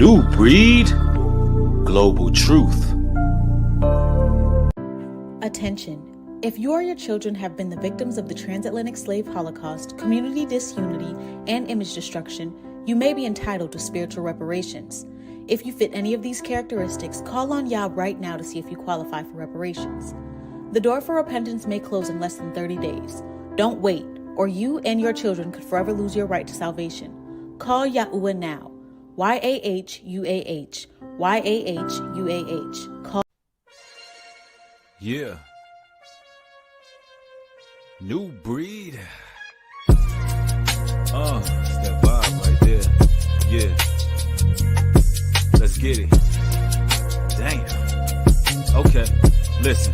New breed, global truth. Attention. If you or your children have been the victims of the transatlantic slave holocaust, community disunity, and image destruction, you may be entitled to spiritual reparations. If you fit any of these characteristics, call on Yah right now to see if you qualify for reparations. The door for repentance may close in less than 30 days. Don't wait, or you and your children could forever lose your right to salvation. Call Yahuwah now. YAHUAH. YAHUAH. Call. Yeah. New breed. It's that vibe right there. Yeah. Let's get it. Damn. Okay, listen.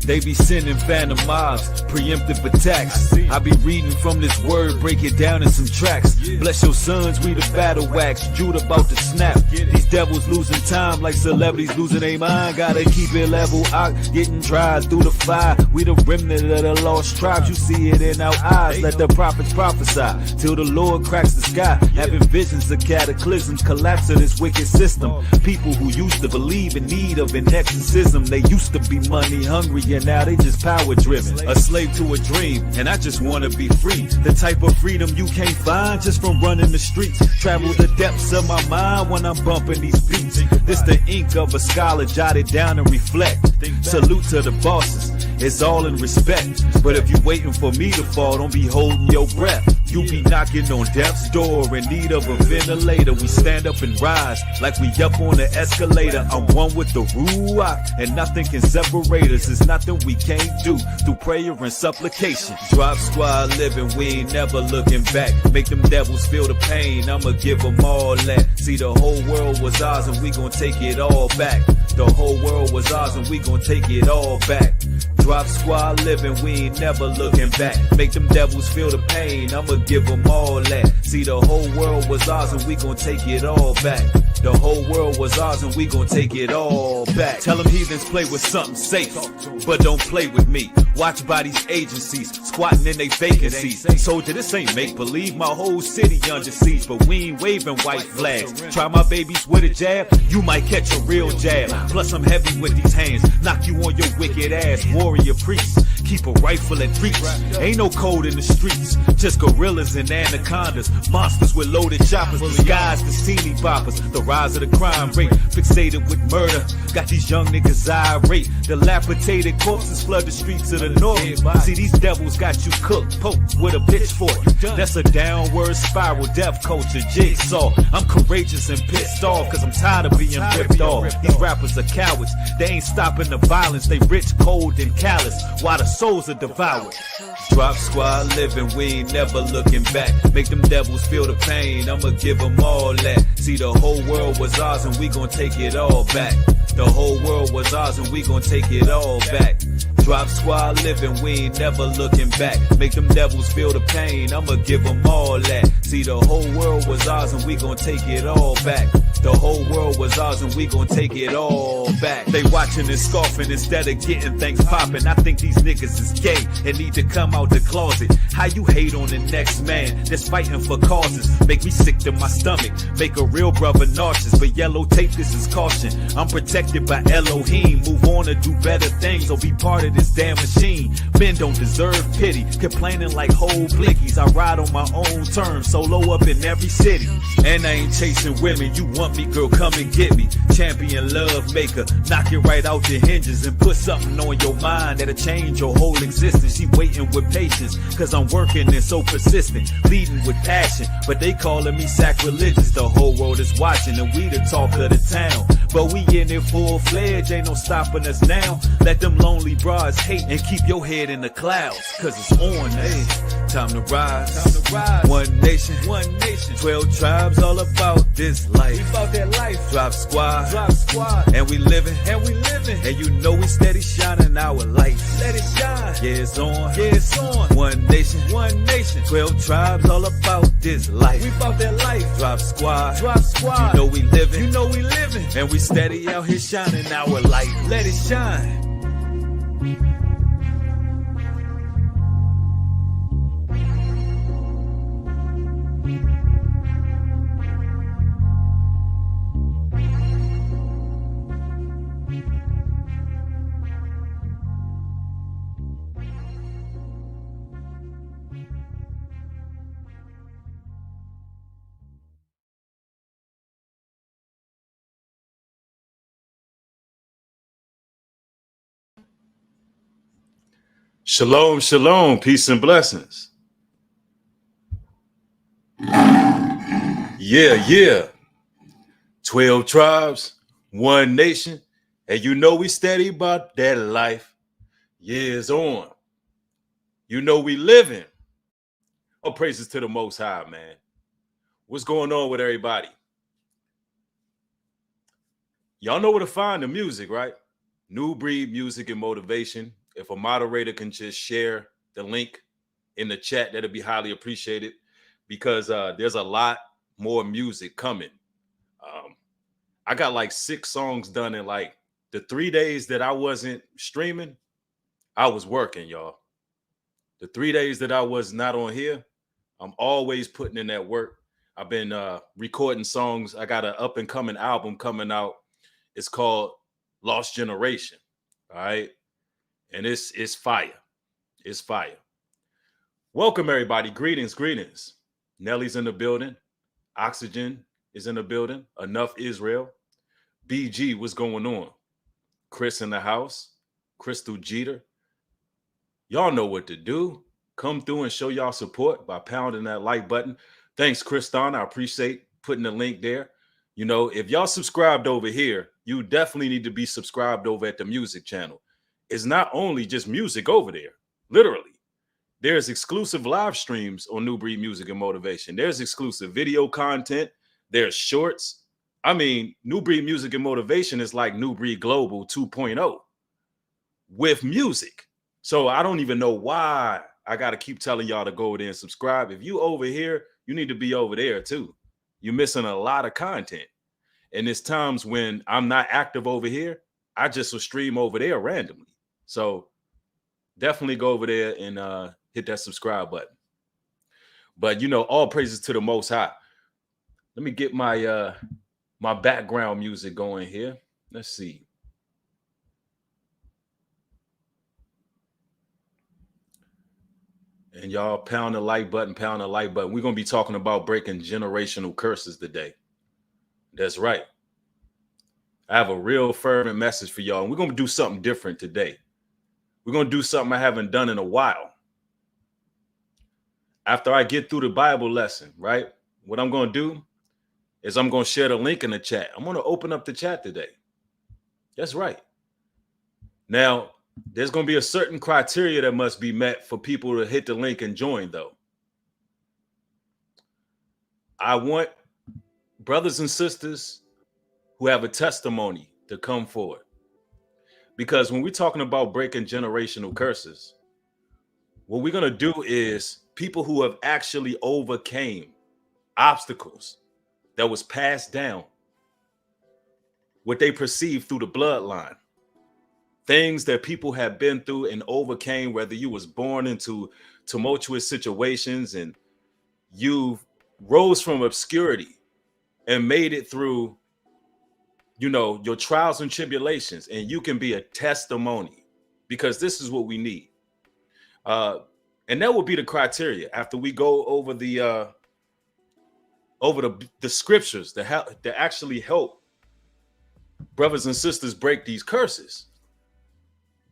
They be sending phantom mobs, preemptive attacks. I be reading from this word, break it down in some tracks. Bless your sons, we the battle wax, Jude about to snap. These devils losing time like celebrities losing their mind. Gotta keep it level out, getting tried through the fire. We the remnant of the lost tribes, you see it in our eyes. Let the prophets prophesy, till the Lord cracks the sky. Having visions of cataclysms, collapse of this wicked system. People who used to believe in need of an exorcism. They used to be money hungry, and now they just power driven, a slave to a dream, and I just wanna be free. The type of freedom you can't find just from running the streets. Travel the depths of my mind when I'm bumping these beats. This the ink of a scholar, jotted down and reflect. Salute to the bosses, it's all in respect. But if you waiting for me to fall, don't be holding your breath. You be knocking on death's door in need of a ventilator. We stand up and rise like we up on the escalator. I'm one with the Ruach, and nothing can separate us. It's nothing we can't do through prayer and supplication. Drop squad living, we ain't never looking back. Make them devils feel the pain, I'ma give them all that. See, the whole world was ours and we gon' take it all back. The whole world was ours and we gon' take it all back. Drop squad living, we ain't never looking back. Make them devils feel the pain, I'ma give them all that. See, the whole world was ours and we gon' take it all back. The whole world was ours and we gon' take it all back. Tell them heathens play with something safe, but don't play with me. Watch by these agencies, squatting in they vacancies. Soldier, this ain't make-believe, my whole city under siege, but we ain't waving white flags. Try my babies with a jab, you might catch a real jab. Plus I'm heavy with these hands, knock you on your wicked ass, warrior priest. Keep a rifle at reach, ain't no code in the streets. Just gorillas and anacondas, monsters with loaded choppers. Disguised as teeny boppers, the rise of the crime rate, fixated with murder. Got these young niggas irate, dilapidated corpses flood the streets of the north. See, these devils got you cooked, poked with a pitchfork. That's a downward spiral, death culture, jigsaw. I'm courageous and pissed off, cause I'm tired of being ripped off. These rappers are cowards, they ain't stopping the violence. They rich, cold, and callous, while the souls are devoured. Drop squad living, we ain't never looking back. Make them devils feel the pain, I'ma give them all that. See, the whole world was ours and we gon' take it all back. The whole world was ours and we gon' take it all back. Drop squad living, we ain't never looking back. Make them devils feel the pain, I'ma give them all that. See, the whole world was ours and we gon' take it all back. The whole world was ours and we gon' take it all back. They watching and scoffing instead of getting things popping. I think these niggas is gay and need to come out the closet. How you hate on the next man that's fighting for causes? Make me sick to my stomach, make a real brother nauseous. But yellow tape, this is caution. I'm protected by Elohim. Move on to do better things or be part of this damn machine. Men don't deserve pity, complaining like whole blickies. I ride on my own terms, solo up in every city. And I ain't chasing women, you want me, girl, come and get me. Champion love maker, knock it right out the hinges and put something on your mind that'll change your whole existence. She waiting with patience, cause I'm working and so persistent, leading with passion, but they calling me sacrilegious. The whole world is watching and we the talk of the town, but we in it full-fledged, ain't no stopping us now. Let them lonely broads hate and keep your head in the clouds, cause it's on, hey. Time to rise, one nation, 12 tribes, all about this life. We about that life. Drop squad, and we living, and you know we steady shining our lights. Let it shine, yeah, it's on, one nation, 12 tribes, all about this life. We about that life. Drop squad, you know we living, and we steady out here shining our light. Let it shine. Shalom, shalom, peace and blessings. Yeah. 12 tribes, one nation. And you know we steady about that life. Years on. You know we living. All praises to the Most High, man. What's going on with everybody? Y'all know where to find the music, right? New Breed Music and Motivation. If a moderator can just share the link in the chat, that'd be highly appreciated because there's a lot more music coming. I got like 6 songs done in like the 3 days that I wasn't streaming. I was working, y'all. The 3 days that I was not on here, I'm always putting in that work. I've been recording songs. I got an up and coming album coming out. It's called Lost Generation. All right. And it's fire. It's fire. Welcome, everybody. Greetings. Nelly's in the building. Oxygen is in the building. Enough Israel. BG, what's going on? Chris in the house. Crystal Jeter. Y'all know what to do. Come through and show y'all support by pounding that like button. Thanks, Kriston. I appreciate putting the link there. You know, if y'all subscribed over here, you definitely need to be subscribed over at the music channel. It's not only just music over there. Literally. There's exclusive live streams on New Breed Music and Motivation. There's exclusive video content. There's shorts. I mean, New Breed Music and Motivation is like New Breed Global 2.0 with music. So I don't even know why I got to keep telling y'all to go over there and subscribe. If you over here, you need to be over there too. You're missing a lot of content. And it's times when I'm not active over here, I just will stream over there randomly. So definitely go over there and hit that subscribe button. But you know, all praises to the Most High. Let me get my my background music going here. Let's see. And y'all pound the like button, pound the like button. We're going to be talking about breaking generational curses today. That's right. I have a real fervent message for y'all. And we're going to do something different today. We're going to do something I haven't done in a while. After I get through the Bible lesson, right? What I'm going to do is I'm going to share the link in the chat. I'm going to open up the chat today. That's right. Now, there's going to be a certain criteria that must be met for people to hit the link and join, though. I want brothers and sisters who have a testimony to come forward. Because when we're talking about breaking generational curses, what we're going to do is people who have actually overcame obstacles that was passed down, what they perceived through the bloodline. Things that people have been through and overcame, whether you was born into tumultuous situations and you rose from obscurity and made it through, you know, your trials and tribulations, and you can be a testimony, because this is what we need. And that will be the criteria after we go over the scriptures that actually help brothers and sisters break these curses.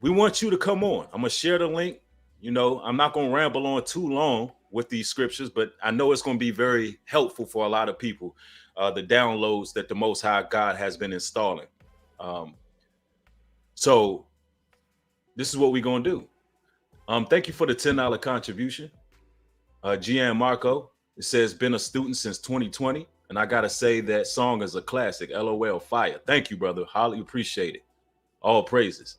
We want you to come on. I'm going to share the link. You know, I'm not going to ramble on too long with these scriptures, but I know it's going to be very helpful for a lot of people, the downloads that the Most High God has been installing. So this is what we're going to do. Thank you for the $10 contribution. Gian Marco, it says, been a student since 2020. And I got to say that song is a classic. LOL, fire. Thank you, brother. Highly appreciate it. All praises.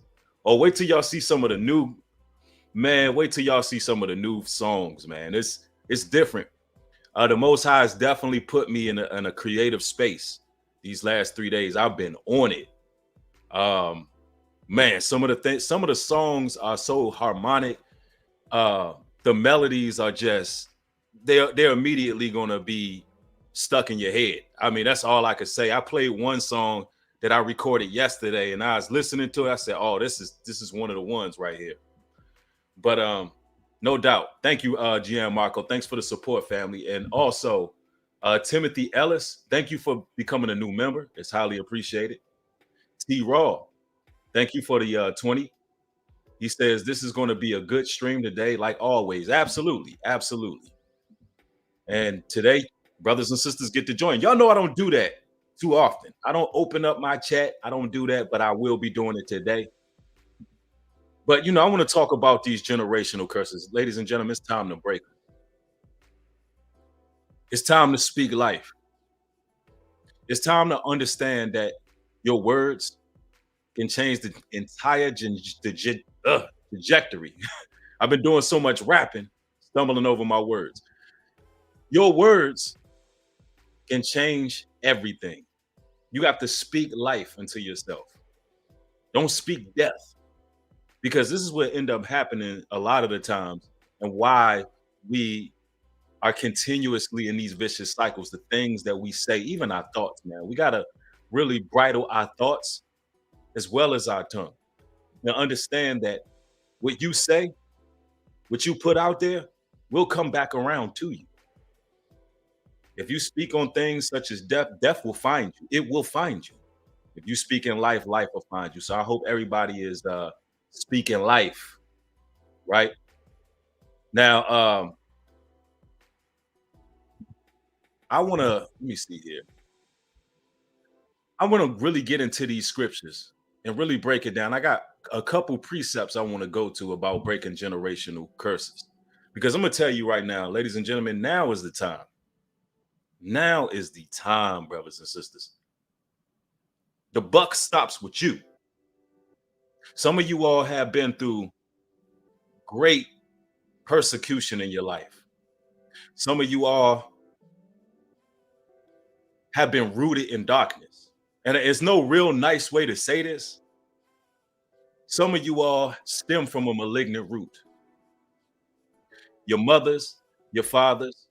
Oh, wait till y'all see some of the new, man. Wait till y'all see some of the new songs, man. It's different. The Most High has definitely put me in a creative space these last 3 days. I've been on it. Man, some of the songs are so harmonic. The melodies are just, they're immediately gonna be stuck in your head. I mean, that's all I could say. I played one song that I recorded yesterday, and I was listening to it. I said, "Oh, this is one of the ones right here." But no doubt. Thank you, Gian Marco. Thanks for the support, family, and also Timothy Ellis. Thank you for becoming a new member. It's highly appreciated. T. Raw. Thank you for the 20. He says this is going to be a good stream today, like always. Absolutely, absolutely. And today, brothers and sisters get to join. Y'all know I don't do that too often. I don't open up my chat. I don't do that, but I will be doing it today. But I want to talk about these generational curses. Ladies and gentlemen, it's time to break them. It's time to speak life. It's time to understand that your words can change the entire trajectory. I've been doing so much rapping, stumbling over my words. Your words can change everything. You have to speak life into yourself. Don't speak death, because this is what end up happening a lot of the times, and why we are continuously in these vicious cycles. The things that we say, even our thoughts, man, we got to really bridle our thoughts as well as our tongue. Now understand that what you say, what you put out there, will come back around to you. If you speak on things such as death, death will find you. It will find you. If you speak in life, life will find you. So I hope everybody is speaking life, right? Now, I want to, let me see here. I want to really get into these scriptures and really break it down. I got a couple precepts I want to go to about breaking generational curses. Because I'm going to tell you right now, ladies and gentlemen, now is the time. Now is the time, brothers and sisters. The buck stops with you. Some of you all have been through great persecution in your life. Some of you all have been rooted in darkness. And it's no real nice way to say this. Some of you all stem from a malignant root. Your mothers, your fathers,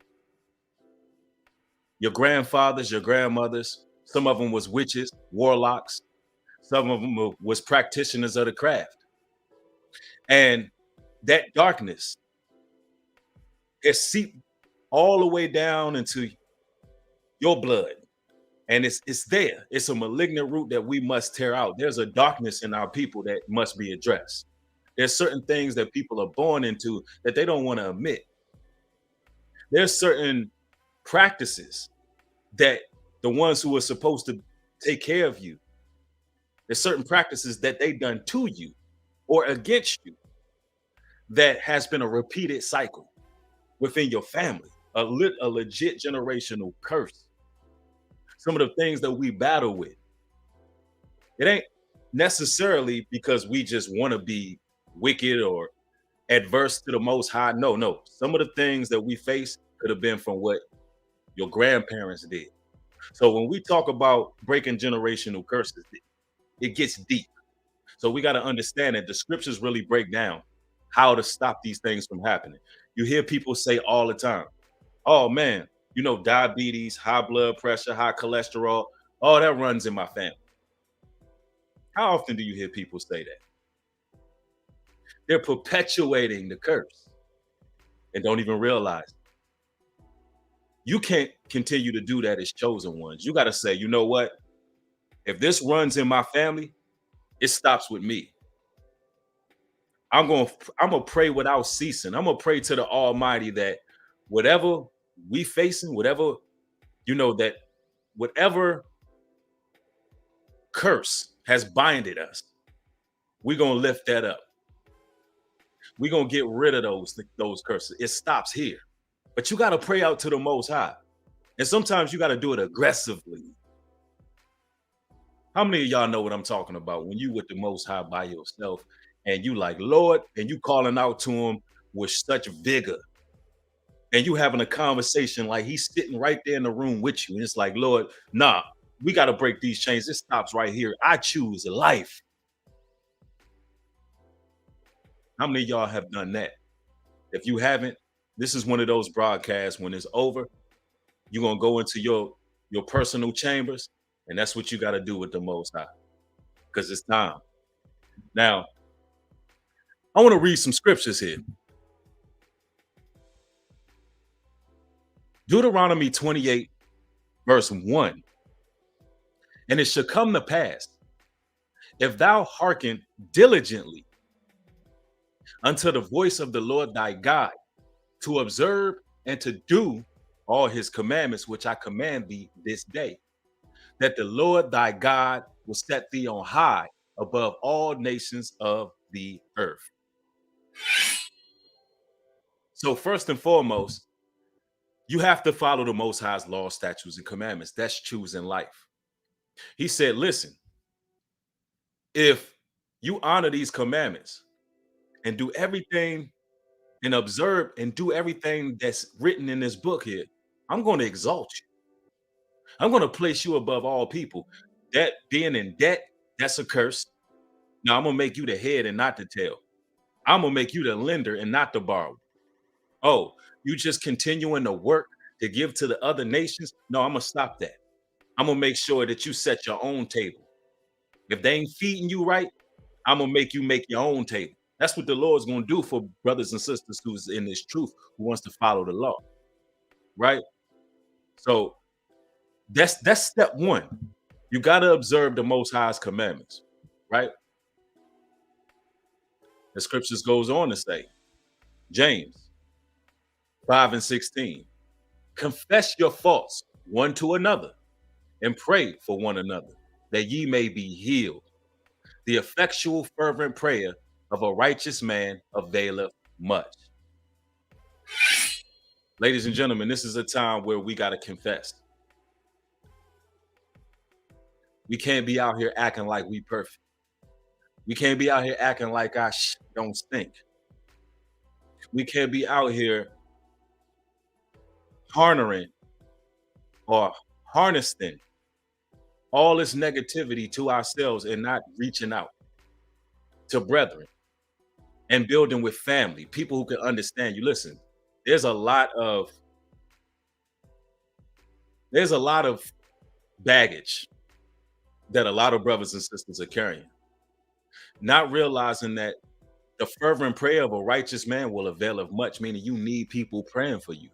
your grandfathers, your grandmothers, some of them was witches, warlocks. Some of them was practitioners of the craft. And that darkness is seeped all the way down into your blood. And it's there. It's a malignant root that we must tear out. There's a darkness in our people that must be addressed. There's certain things that people are born into that they don't want to admit. There's certain practices that the ones who are supposed to take care of you, there's certain practices that they've done to you or against you that has been a repeated cycle within your family, a legit generational curse. Some of the things that we battle with, it ain't necessarily because we just want to be wicked or adverse to the Most High. No. Some of the things that we face could have been from what your grandparents did. So when we talk about breaking generational curses, it gets deep. So we got to understand that the scriptures really break down how to stop these things from happening. You hear people say all the time, oh man, diabetes, high blood pressure, high cholesterol, all that runs in my family. How often do you hear people say that? They're perpetuating the curse and don't even realize it. You can't continue to do that as chosen ones. You got to say, you know what? If this runs in my family, it stops with me. I'm going to pray without ceasing. I'm going to pray to the Almighty that whatever we facing, whatever, that whatever curse has binded us, we're going to lift that up. We're going to get rid of those curses. It stops here. But you got to pray out to the Most High. And sometimes you got to do it aggressively. How many of y'all know what I'm talking about? When you with the Most High by yourself and you like, Lord, and you calling out to him with such vigor. And you having a conversation like he's sitting right there in the room with you. And it's like, Lord, nah, we got to break these chains. It stops right here. I choose life. How many of y'all have done that? If you haven't, this is one of those broadcasts. When it's over, you're going to go into your personal chambers, and that's what you got to do with the Most High, because it's time. Now, I want to read some scriptures here. Deuteronomy 28, verse 1. And it shall come to pass, if thou hearken diligently unto the voice of the Lord thy God, to observe and to do all his commandments, which I command thee this day, that the Lord thy God will set thee on high above all nations of the earth. So, first and foremost, you have to follow the Most High's law, statutes, and commandments. That's choosing life. He said, listen, if you honor these commandments and do everything and observe and do everything that's written in this book here, I'm going to exalt you. I'm going to place you above all people. That being in debt, that's a curse. Now I'm going to make you the head and not the tail. I'm going to make you the lender and not the borrower. Oh, you just continuing to work to give to the other nations? No, I'm going to stop that. I'm going to make sure that you set your own table. If they ain't feeding you right, I'm going to make you make your own table. That's what the Lord's going to do for brothers and sisters who's in this truth, who wants to follow the law. Right? So that's step one. You got to observe the Most High's commandments, right? The scriptures goes on to say, James 5:16, confess your faults one to another and pray for one another that ye may be healed. The effectual fervent prayer of a righteous man availeth much. Ladies and gentlemen, this is a time where we got to confess. We can't be out here acting like we perfect. We can't be out here acting like our don't stink. We can't be out here harnessing or harnessing all this negativity to ourselves and not reaching out to brethren and building with family, people who can understand you. Listen, there's a lot of baggage that a lot of brothers and sisters are carrying, not realizing that the fervent prayer of a righteous man will avail of much, meaning you need people praying for you.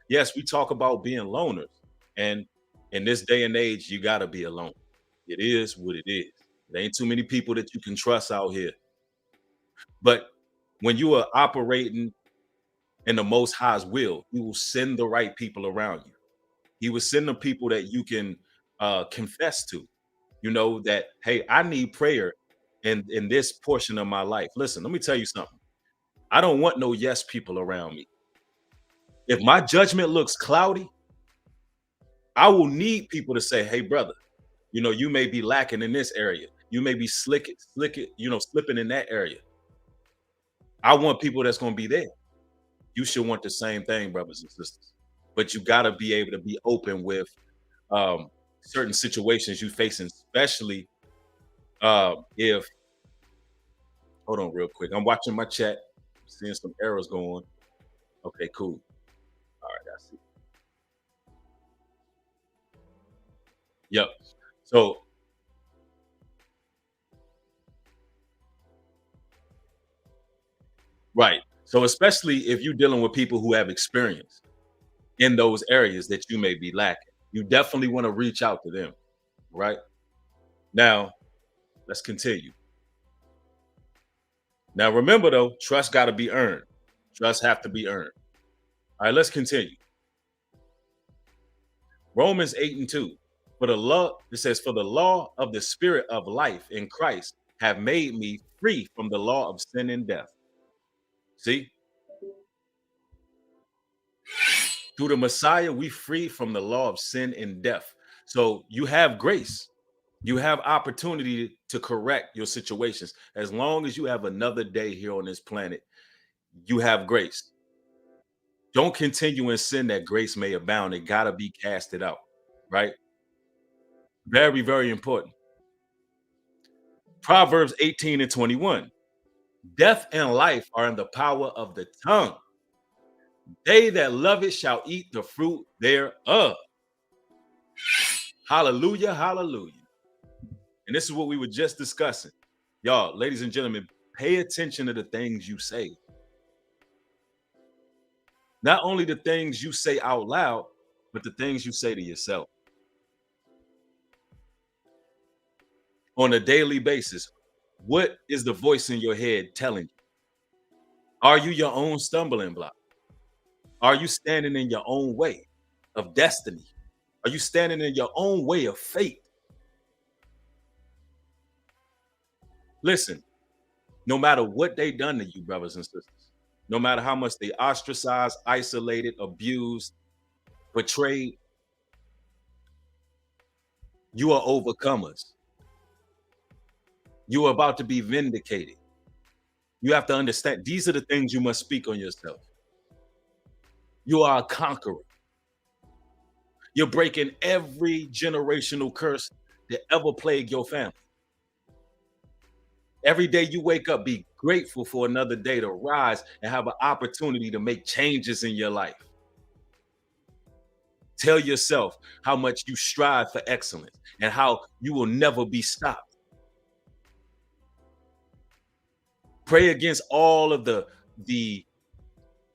Yes, we talk about being loners, and in this day and age, you got to be alone. It is what it is. There ain't too many people that you can trust out here. But when you are operating in the Most High's will, He will send the right people around you. He will send the people that you can confess to. You know that, hey, I need prayer in this portion of my life. Listen, let me tell you something. I don't want no yes people around me. If my judgment looks cloudy, I will need people to say, hey, brother, you know, you may be lacking in this area. You may be slipping in that area. I want people that's going to be there. You should want the same thing, brothers and sisters. But you got to be able to be open with certain situations you facing, especially if, hold on real quick. I'm watching my chat, seeing some arrows going. Okay, cool. All right, I see. Yep. So right. So especially if you're dealing with people who have experience in those areas that you may be lacking, you definitely want to reach out to them. Right. Now, let's continue. Now, remember though, trust got to be earned. Trust have to be earned. All right, let's continue. Romans 8:2. For the law, it says, for the law of the spirit of life in Christ have made me free from the law of sin and death. See? Through the Messiah, we free from the law of sin and death. So you have grace. You have opportunity to correct your situations. As long as you have another day here on this planet, you have grace. Don't continue in sin that grace may abound. It got to be casted out, right? Very, very important. Proverbs 18:21. Death and life are in the power of the tongue. They that love it shall eat the fruit thereof. Hallelujah, hallelujah. And this is what we were just discussing. Y'all, ladies and gentlemen, pay attention to the things you say. Not only the things you say out loud, but the things you say to yourself on a daily basis. What is the voice in your head telling you? Are you your own stumbling block? Are you standing in your own way of destiny? Are you standing in your own way of fate? Listen, no matter what they done to you, brothers and sisters, no matter how much they ostracized, isolated, abused, betrayed, you are overcomers. You are about to be vindicated. You have to understand these are the things you must speak on yourself. You are a conqueror. You're breaking every generational curse that ever plagued your family. Every day you wake up, be grateful for another day to rise and have an opportunity to make changes in your life. Tell yourself how much you strive for excellence and how you will never be stopped. Pray against all of the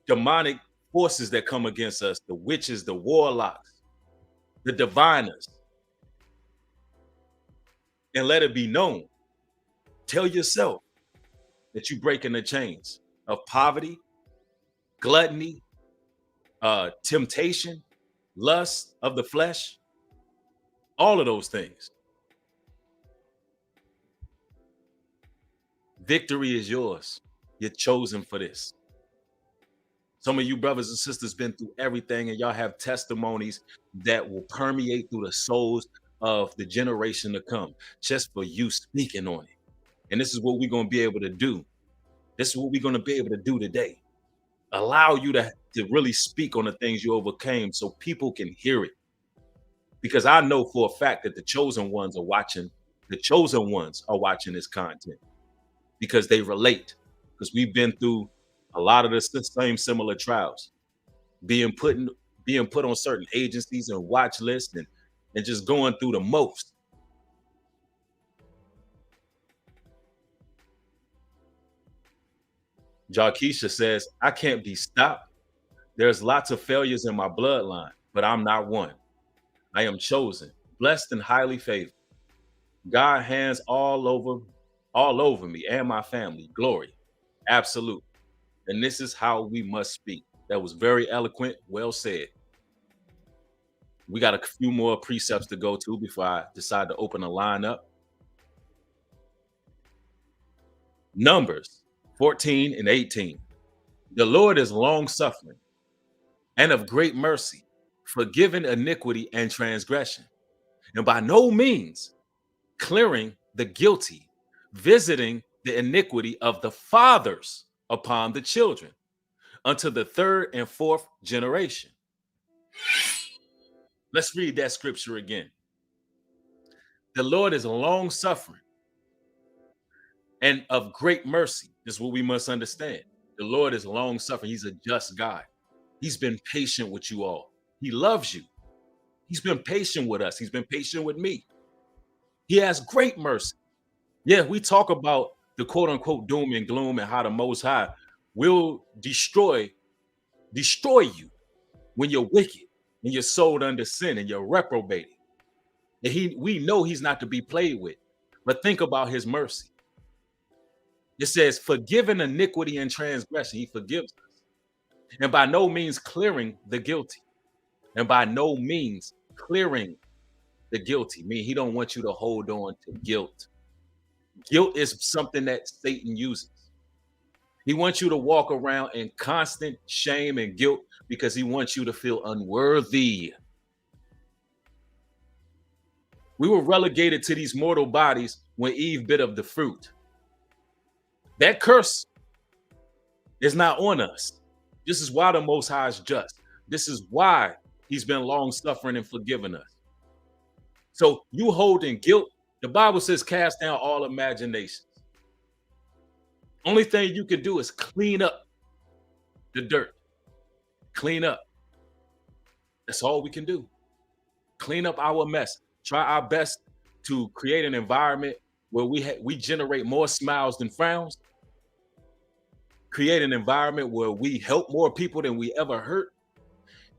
demonic forces that come against us, the witches, the warlocks, the diviners, and let it be known. Tell yourself that you're breaking the chains of poverty, gluttony, temptation, lust of the flesh, all of those things. Victory is yours. You're chosen for this. Some of you brothers and sisters been through everything, and y'all have testimonies that will permeate through the souls of the generation to come, just for you speaking on it. And this is what we're going to be able to do. This is what we're going to be able to do today. Allow you to really speak on the things you overcame so people can hear it. Because I know for a fact that the chosen ones are watching. The chosen ones are watching this content because they relate. Because we've been through a lot of the same similar trials, being put on certain agencies and watch lists and just going through the most. Jarkeisha says, I can't be stopped. There's lots of failures in my bloodline, but I'm not one. I am chosen, blessed, and highly favored. God hands all over me and my family. Glory. Absolute. And this is how we must speak. That was very eloquent. Well said. We got a few more precepts to go to before I decide to open the line up. Numbers 14 and 18. The Lord is long suffering and of great mercy, forgiving iniquity and transgression, and by no means clearing the guilty, visiting the iniquity of the fathers upon the children unto the third and fourth generation. Let's read that scripture again. The Lord is long suffering and of great mercy. This is what we must understand. The Lord is long suffering. He's a just God. He's been patient with you all. He loves you. He's been patient with us. He's been patient with me. He has great mercy. Yeah, we talk about the quote unquote doom and gloom and how the Most High will destroy you when you're wicked and you're sold under sin and you're reprobated. And we know he's not to be played with. But think about his mercy. It says, forgiving iniquity and transgression, he forgives us. And by no means clearing the guilty. And by no means clearing the guilty. Meaning he don't want you to hold on to guilt. Guilt is something that Satan uses. He wants you to walk around in constant shame and guilt because he wants you to feel unworthy. We were relegated to these mortal bodies when Eve bit of the fruit. That curse is not on us. This is why the Most High is just. This is why he's been long suffering and forgiving us. So you holding guilt, the Bible says cast down all imaginations. Only thing you can do is clean up the dirt. Clean up. That's all we can do. Clean up our mess. Try our best to create an environment where we generate more smiles than frowns. Create an environment where we help more people than we ever hurt.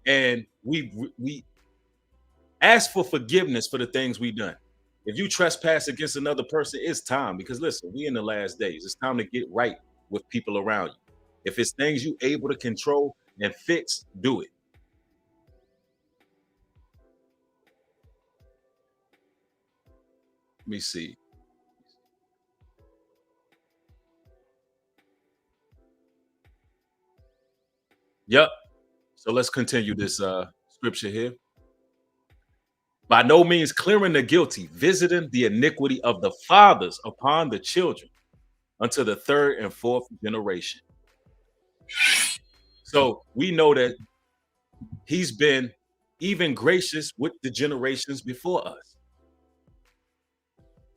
And we ask for forgiveness for the things we've done. If you trespass against another person, it's time, because listen, we in the last days. It's time to get right with people around you. If it's things you able to control and fix, do it. Let me see. Yep. So let's continue this scripture here. By no means clearing the guilty, visiting the iniquity of the fathers upon the children unto the third and fourth generation. So we know that he's been even gracious with the generations before us.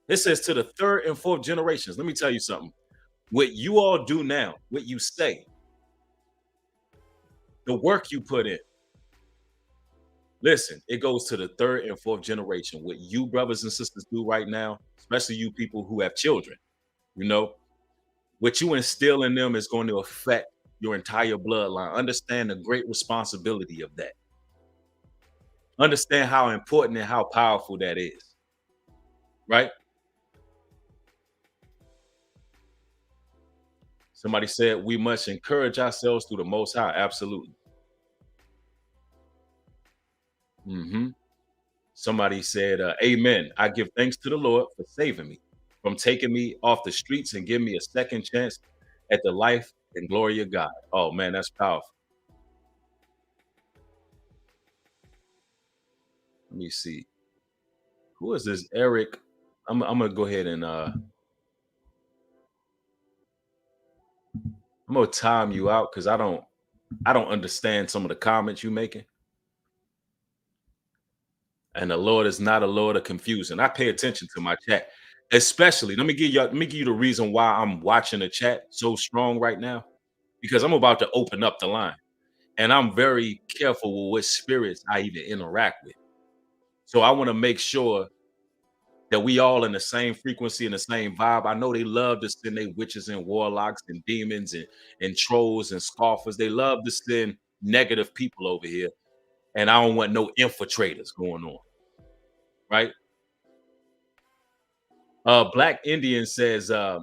It says to the third and fourth generations. Let me tell you something. What you all do now, what you say, the work you put in, listen, it goes to the third and fourth generation. What you brothers and sisters do right now, especially you people who have children, you know, what you instill in them is going to affect your entire bloodline. Understand the great responsibility of that. Understand how important and how powerful that is, right? Somebody said we must encourage ourselves through the Most High. Absolutely. Hmm. Somebody said, Amen. I give thanks to the Lord for saving me, from taking me off the streets and giving me a second chance at the life and glory of God. Oh, man, that's powerful. Let me see. Who is this? Eric. I'm going to go ahead and I'm going to time you out because I don't understand some of the comments you making. And the Lord is not a Lord of confusion. I pay attention to my chat, especially. Let me give you the reason why I'm watching the chat so strong right now, because I'm about to open up the line, and I'm very careful with what spirits I even interact with. So I want to make sure that we all in the same frequency and the same vibe. I know they love to send their witches and warlocks and demons and trolls and scoffers. They love to send negative people over here, and I don't want no infiltrators going on, right? Black Indian says, I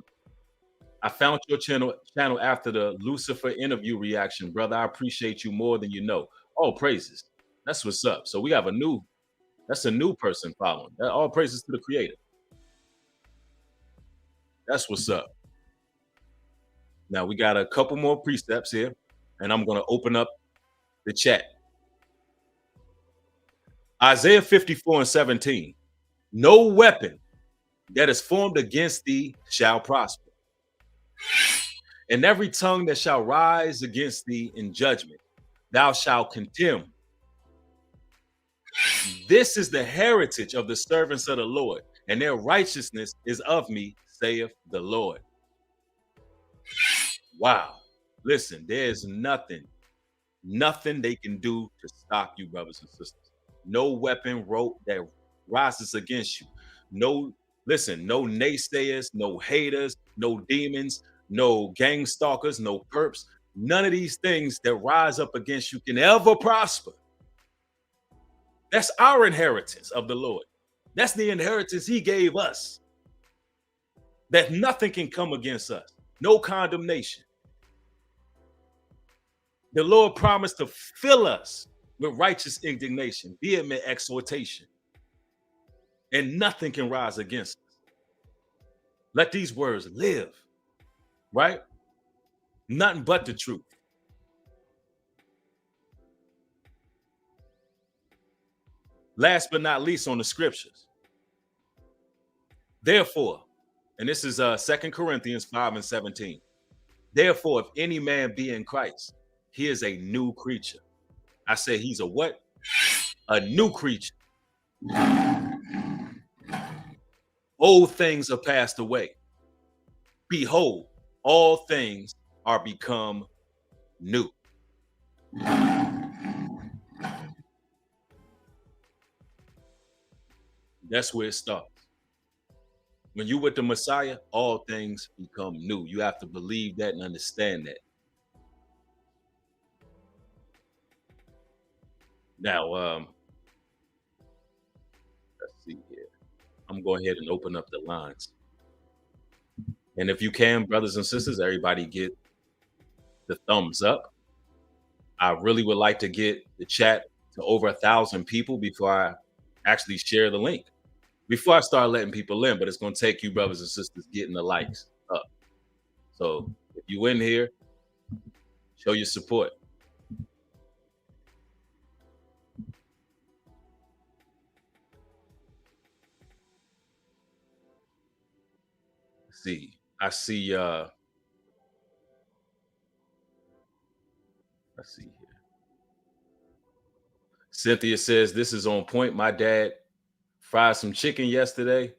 found your channel after the Lucifer interview reaction, brother. I appreciate you more than you know. All praises. That's what's up. So we have that's a new person following. All praises to the creator. That's what's up. Now we got a couple more precepts here, and I'm gonna open up the chat. Isaiah 54 and 17. No weapon that is formed against thee shall prosper, and every tongue that shall rise against thee in judgment, thou shalt condemn. This is the heritage of the servants of the Lord, and their righteousness is of me, saith the Lord. Wow. Listen, there's nothing they can do to stop you, brothers and sisters. No weapon wrote that rises against you. No, listen, no naysayers, no haters, no demons, no gang stalkers, no perps. None of these things that rise up against you can ever prosper. That's our inheritance of the Lord. That's the inheritance he gave us. That nothing can come against us. No condemnation. The Lord promised to fill us with righteous indignation, vehement exhortation, and nothing can rise against us. Let these words live, right? Nothing but the truth. Last but not least, on the scriptures. Therefore, and this is 2 Corinthians 5 and 17. Therefore, if any man be in Christ, he is a new creature. I say he's a what? A new creature. Old things are passed away. Behold, all things are become new. That's where it starts. When you with the Messiah, all things become new. You have to believe that and understand that. Now, let's see here. I'm going ahead and open up the lines. And if you can, brothers and sisters, everybody get the thumbs up. I really would like to get the chat to over 1,000 people before I actually share the link. Before I start letting people in, but it's going to take you, brothers and sisters, getting the likes up. So if you in here, show your support. Let's see. I see let's see here. Cynthia says this is on point. My dad fried some chicken yesterday.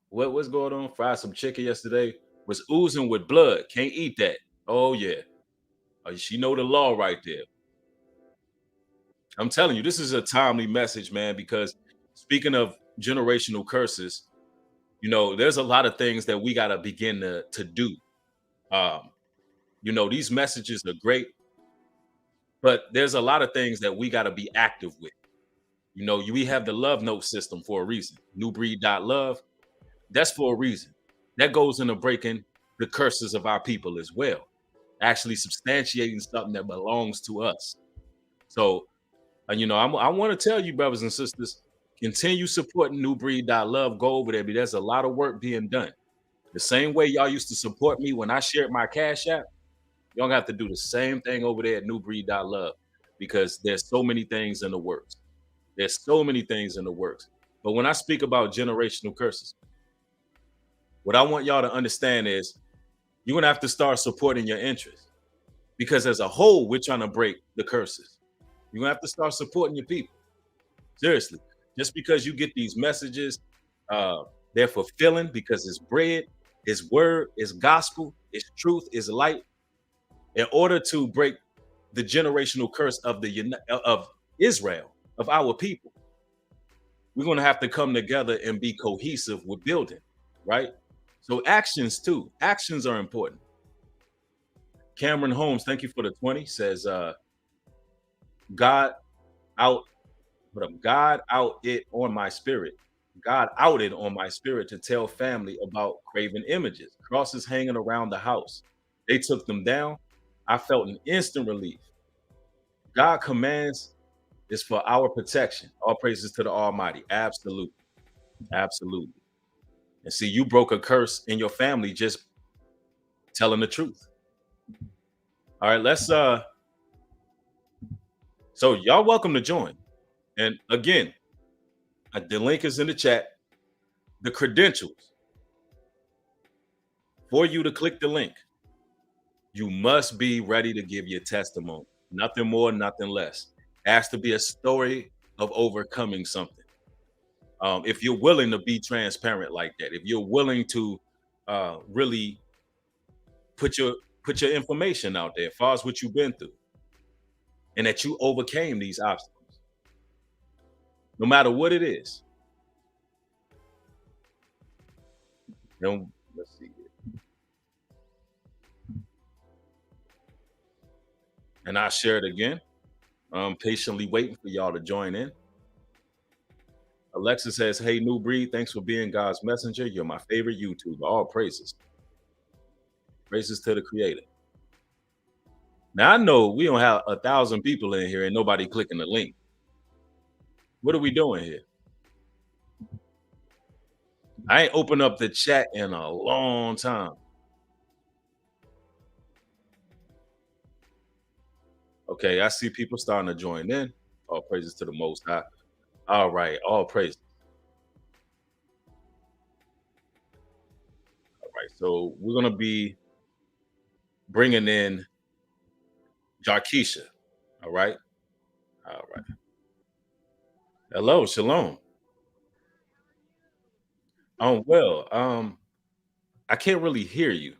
What's going on? Fried some chicken yesterday. Was oozing with blood. Can't eat that. Oh yeah. Oh, she know the law right there. I'm telling you, this is a timely message, man, because speaking of generational curses, there's a lot of things that we got to begin to do. Um, these messages are great, but there's a lot of things that we got to be active with. We have the love note system for a reason. Newbreed.love, that's for a reason. That goes into breaking the curses of our people as well, actually substantiating something that belongs to us. So, I want to tell you, brothers and sisters, continue supporting Newbreed.love. Go over there, because there's a lot of work being done. The same way y'all used to support me when I shared my Cash App, y'all have to do the same thing over there at Newbreed.love, because there's so many things in the works. There's so many things in the works. But when I speak about generational curses, what I want y'all to understand is you're going to have to start supporting your interests, because as a whole, we're trying to break the curses. You're going to have to start supporting your people. Seriously. Just because you get these messages, they're fulfilling because it's bread, it's word, it's gospel, it's truth, it's light. In order to break the generational curse of Israel, of our people, we're going to have to come together and be cohesive with building, right? So actions too. Actions are important. Cameron Holmes, thank you for the 20, says God out it on my spirit. God outed on my spirit to tell family about graven images, crosses hanging around the house. They took them down. I felt an instant relief. God commands is for our protection. All praises to the Almighty. Absolutely. Absolutely. And see, you broke a curse in your family just telling the truth. All right, let's so y'all welcome to join. And again, the link is in the chat. The credentials for you to click the link. You must be ready to give your testimony. Nothing more, nothing less. It has to be a story of overcoming something. If you're willing to be transparent like that, if you're willing to really put your information out there as far as what you've been through, and that you overcame these obstacles, no matter what it is. Then let's see here. And I'll share it again. I'm patiently waiting for y'all to join in. Alexa says, hey, New Breed, thanks for being God's messenger. You're my favorite YouTuber. All praises. Praises to the Creator. Now, I know we don't have 1,000 people in here and nobody clicking the link. What are we doing here? I ain't opened up the chat in a long time. Okay, I see people starting to join in. All praises to the Most High. All right, all praises. All right, so we're going to be bringing in Jarkeisha. All right. All right. Hello, shalom. Well, I can't really hear you.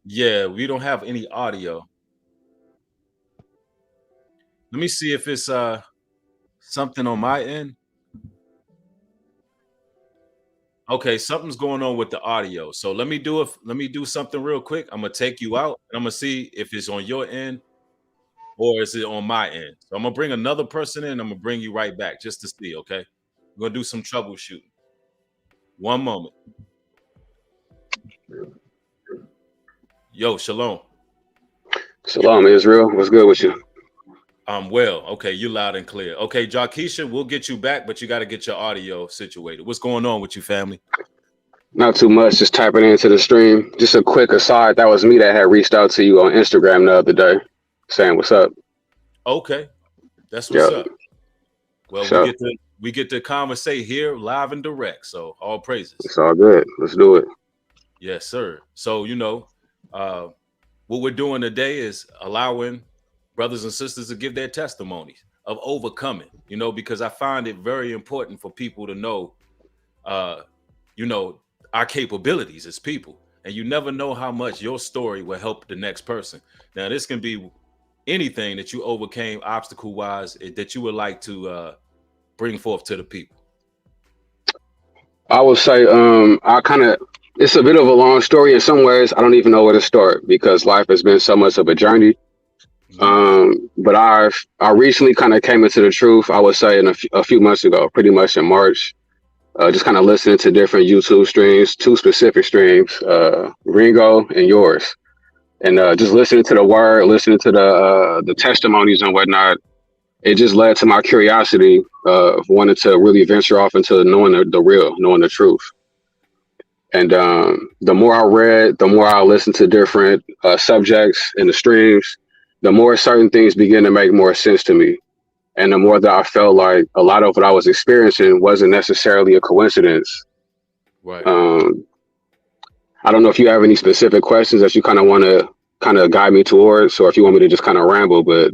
Yeah, we don't have any audio. Let me see if it's something on my end. Okay, something's going on with the audio. So let me do something real quick. I'm gonna take you out and I'm gonna see if it's on your end or is it on my end? So I'm gonna bring another person in. I'm gonna bring you right back just to see. Okay, we're gonna do some troubleshooting. One moment. Yo, shalom. Shalom, Israel. What's good with you? I'm well. Okay, you loud and clear. Okay, Jarkeisha, we'll get you back, but you got to get your audio situated. What's going on with you, family? Not too much, just typing into the stream. Just a quick aside, that was me that had reached out to you on Instagram the other day, saying what's up. Okay, that's what's up. Well, So, we get to conversate here live and direct. So all praises. it's all good. Let's do it. Yes, sir. So what we're doing today is allowing brothers and sisters to give their testimonies of overcoming. Because I find it very important for people to know, our capabilities as people, and you never know how much your story will help the next person. Now, this can be anything that you overcame obstacle wise that you would like to bring forth to the people. I will say, it's a bit of a long story in some ways. I don't even know where to start because life has been so much of a journey. But I recently kind of came into the truth, I would say, a few months ago, pretty much in March. Just kind of listening to different YouTube streams, two specific streams, Ringo and yours, and just listening to the word, listening to the testimonies and whatnot. It just led to my curiosity of wanting to really venture off into knowing the real, knowing the truth. And the more I read, the more I listened to different subjects in the streams, the more certain things began to make more sense to me. And the more that I felt like a lot of what I was experiencing wasn't necessarily a coincidence. Right. I don't know if you have any specific questions that you kind of want to guide me towards, or if you want me to just kind of ramble, but.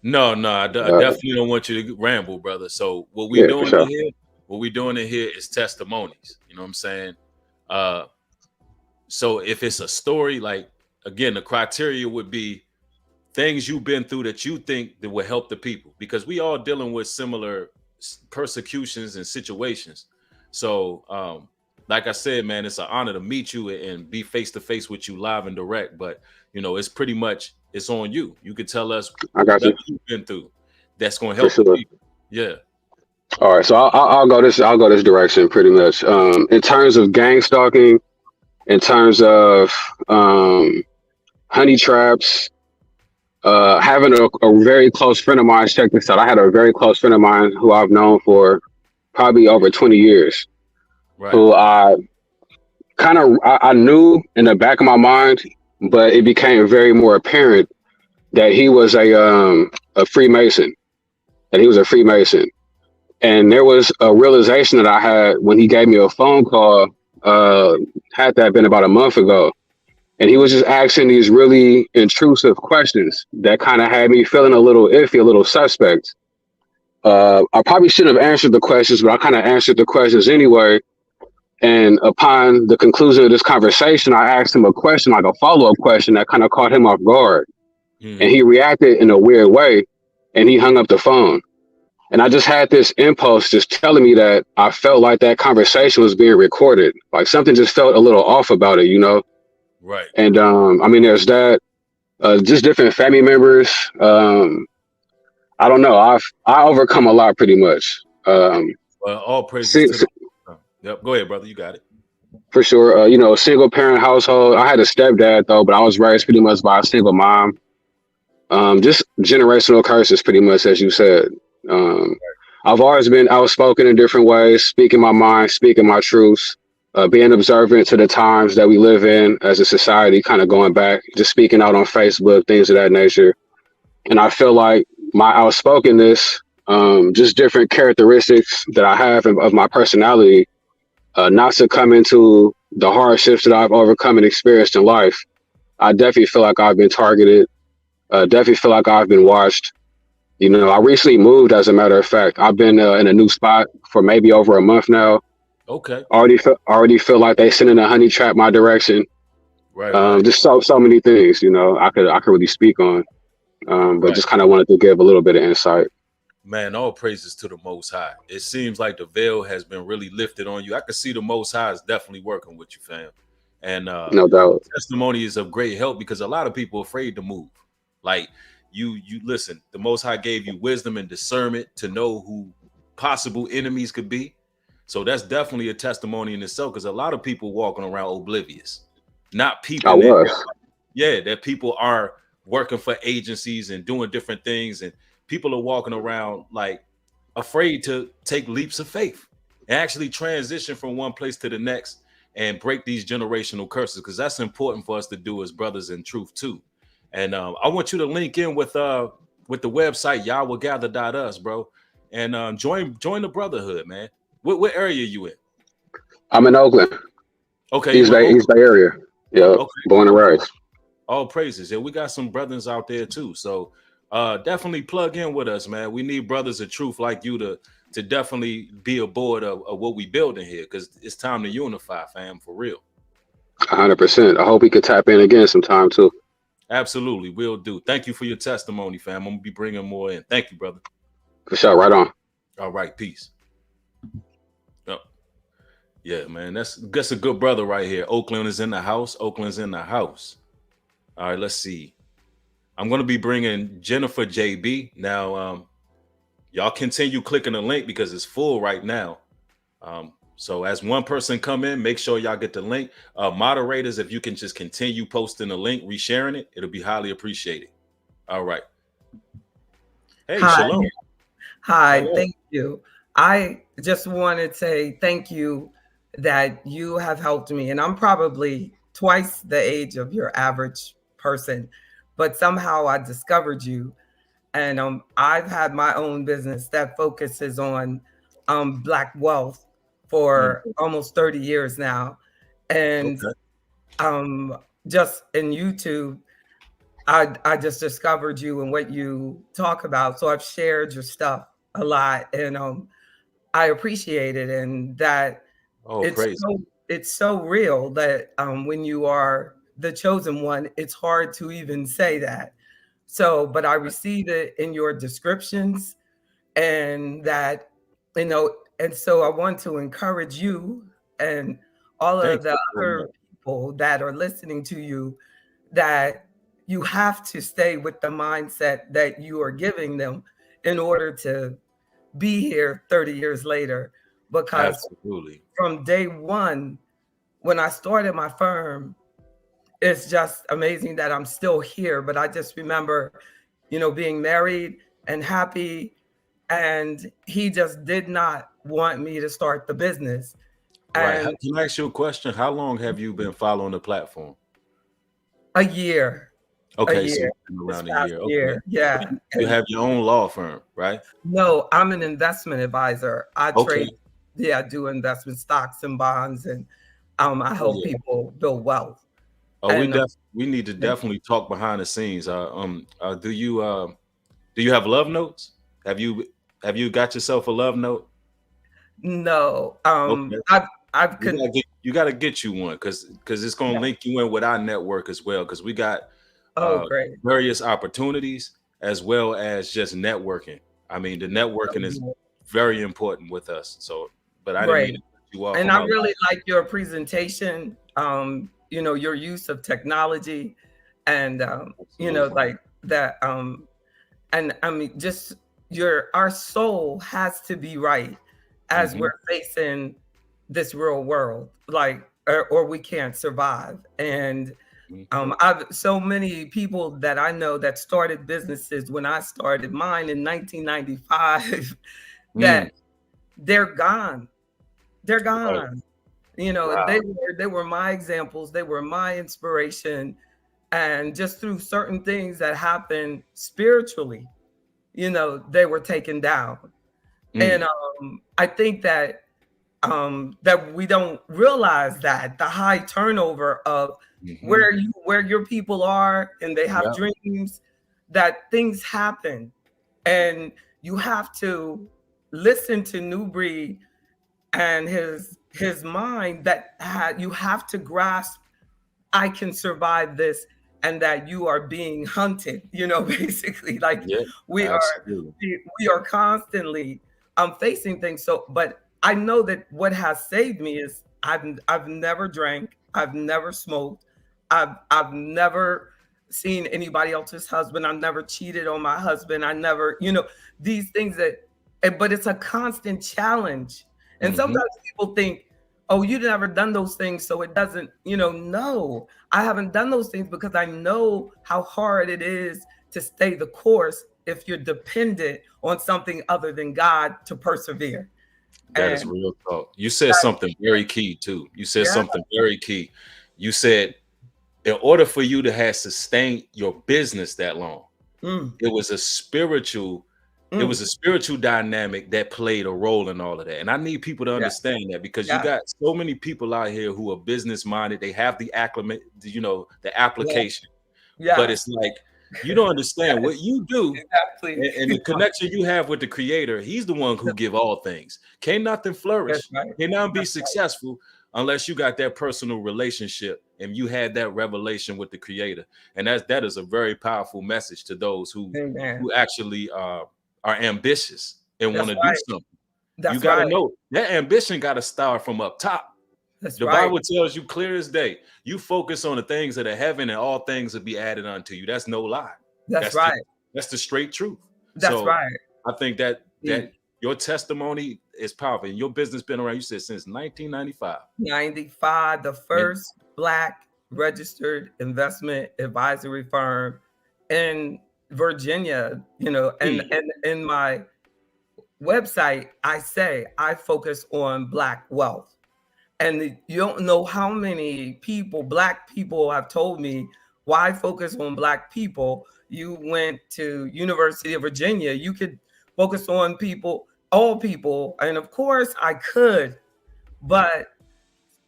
No, I definitely don't want you to ramble, brother. So what we're doing in here is testimonies. You know what I'm saying? So if it's a story, like, again, the criteria would be things you've been through that you think that will help the people, because we all dealing with similar persecutions and situations. So, like I said, man, it's an honor to meet you and be face to face with you live and direct. But it's pretty much it's on you. You could tell us what you've been through. That's going to help the people. Yeah. All right, so I'll go this direction pretty much. In terms of gang stalking, in terms of honey traps. Having a very close friend of mine, check this out. I had a very close friend of mine who I've known for probably over 20 years, right. Who I knew in the back of my mind, but it became very more apparent that he was a Freemason, And there was a realization that I had when he gave me a phone call, had that been about a month ago. And he was just asking these really intrusive questions that kind of had me feeling a little iffy, a little suspect. I probably shouldn't have answered the questions, but I kind of answered the questions anyway. And upon the conclusion of this conversation, I asked him a question, like a follow-up question that kind of caught him off guard. And he reacted in a weird way, and he hung up the phone. And I just had this impulse just telling me that I felt like that conversation was being recorded. Like something just felt a little off about it, Right. And there's that, just different family members. I don't know. I overcome a lot pretty much. Well, all praises. Yep. Go ahead, brother. You got it. For sure. A single parent household. I had a stepdad though, but I was raised pretty much by a single mom. Just generational curses, pretty much, as you said. I've always been outspoken in different ways, speaking my mind, speaking my truths. Being observant to the times that we live in as a society, kind of going back, just speaking out on Facebook, things of that nature. And I feel like my outspokenness, just different characteristics that I have of my personality, not succumbing to the hardships that I've overcome and experienced in life. I definitely feel like I've been targeted. Definitely feel like I've been watched. I recently moved, as a matter of fact. I've been in a new spot for maybe over a month now. Okay. Already feel like they sending a honey trap my direction. Right. Just so many things, I could really speak on. But just kind of wanted to give a little bit of insight. Man, all praises to the Most High. It seems like the veil has been really lifted on you. I can see the Most High is definitely working with you, fam. And no doubt. Testimony is of great help because a lot of people are afraid to move. Like you listen, the Most High gave you wisdom and discernment to know who possible enemies could be. So that's definitely a testimony in itself, because a lot of people walking around oblivious, not I peeping in. was. Yeah, that people are working for agencies and doing different things, and people are walking around like afraid to take leaps of faith and actually transition from one place to the next and break these generational curses, because that's important for us to do as brothers in truth too. And I want you to link in with the website yahwehgather.us, bro, and join the brotherhood, man. What area you in? I'm in Oakland, Okay, you in East Bay area. Yeah, Okay, born and okay. raised. All praises. Yeah, we got some brothers out there too. So definitely plug in with us, man. We need brothers of truth like you to definitely be aboard of what we building here, because it's time to unify, fam, for real. 100%. I hope we could tap in again sometime too. Absolutely, will do. Thank you for your testimony, fam. I'm gonna be bringing more in. Thank you, brother. For sure. Right on. All right, peace. Oh, yeah, man, that's a good brother right here. Oakland is in the house. Oakland's in the house. All right, let's see. I'm going to be bringing Jennifer JB. Now, y'all continue clicking the link because it's full right now. So as one person come in, make sure y'all get the link. Moderators, if you can just continue posting the link, resharing it, it'll be highly appreciated. All right. Hey, Hi. Shalom. Hi, Hello. thank you. I just wanted to say thank you that you have helped me. And I'm probably twice the age of your average person, but somehow I discovered you. And I've had my own business that focuses on Black wealth for almost 30 years now. And Okay. just in YouTube, I just discovered you and what you talk about. So I've shared your stuff a lot, and I appreciate it. And that Oh, praise. it's so real that when you are the chosen one, it's hard to even say that. So, but I receive it in your descriptions, and that, you know, and so I want to encourage you and all Thank of the you so other much. people that are listening to you, that you have to stay with the mindset that you are giving them in order to be here 30 years later. Because Absolutely. from day one, when I started my firm, it's just amazing that I'm still here. But I just remember, you know, being married and happy, and he just did not want me to start the business. Right. And Can I ask you a question? How long have you been following the platform? a year, Okay, so it's been this around a past year. Okay. year, yeah. You And have your own law firm, right? no, I'm an investment advisor. I Okay. trade, I do investment stocks and bonds, and I Oh help yeah. people build wealth. Oh, And we need to definitely talk behind the scenes. Do you have love notes? Have you got yourself a love note? no, Okay. I've con- You gotta get you one, because it's gonna yeah. link you in with our network as well. Because we got Oh, great. various opportunities as well as just networking. I mean, the networking is very important with us. So, but I didn't mean Great. to cut you off. And I really like your presentation, you know, your use of technology, and you know, like that, and I mean, just our soul has to be right as we're facing this real world, like, or we can't survive. And I've so many people that I know that started businesses when I started mine in 1995 that they're gone. They're Right. gone. You know, Wow. they were my examples. They were my inspiration. And just through certain things that happened spiritually, you know, they were taken down. And I think that that we don't realize that the high turnover of where your people are, and they have dreams, that things happen, and you have to listen to New Breed and his mind, that you have to grasp, I can survive this, and that you are being hunted, you know, basically, like Yeah, we are absolutely. we are constantly facing things. So, but I know that what has saved me is I've never drank, I've never smoked, I've never seen anybody else's husband. I never cheated on my husband. I never, these things but it's a constant challenge. And sometimes people think, oh, you've never done those things, so it doesn't, no, I haven't done those things because I know how hard it is to stay the course if you're dependent on something other than God to persevere. That is real talk. You said something very key too. You said something very key. You said, in order for you to have sustained your business that long, it was a spiritual dynamic that played a role in all of that. And I need people to understand that, because you got so many people out here who are business minded. They have the the application, but it's like, you don't understand what you do. And the connection you have with the Creator. He's the one who give all things. Can't nothing flourish. Can't nothing be successful unless you got that personal relationship and you had that revelation with the Creator. And that is a very powerful message to those who actually are ambitious and want to do something. You got to know that ambition got to start from up top. The Bible tells you clear as day, you focus on the things of the heaven and all things will be added unto you. That's no lie. That's right. That's the straight truth. That's right. I think that your testimony is powerful. And your business been around, you said, since 1995. 95, the first Black registered investment advisory firm in Virginia, and in my website, I say I focus on Black wealth. And you don't know how many people, Black people, have told me, why focus on Black people? You went to University of Virginia. You could focus on people, all people. And of course I could, but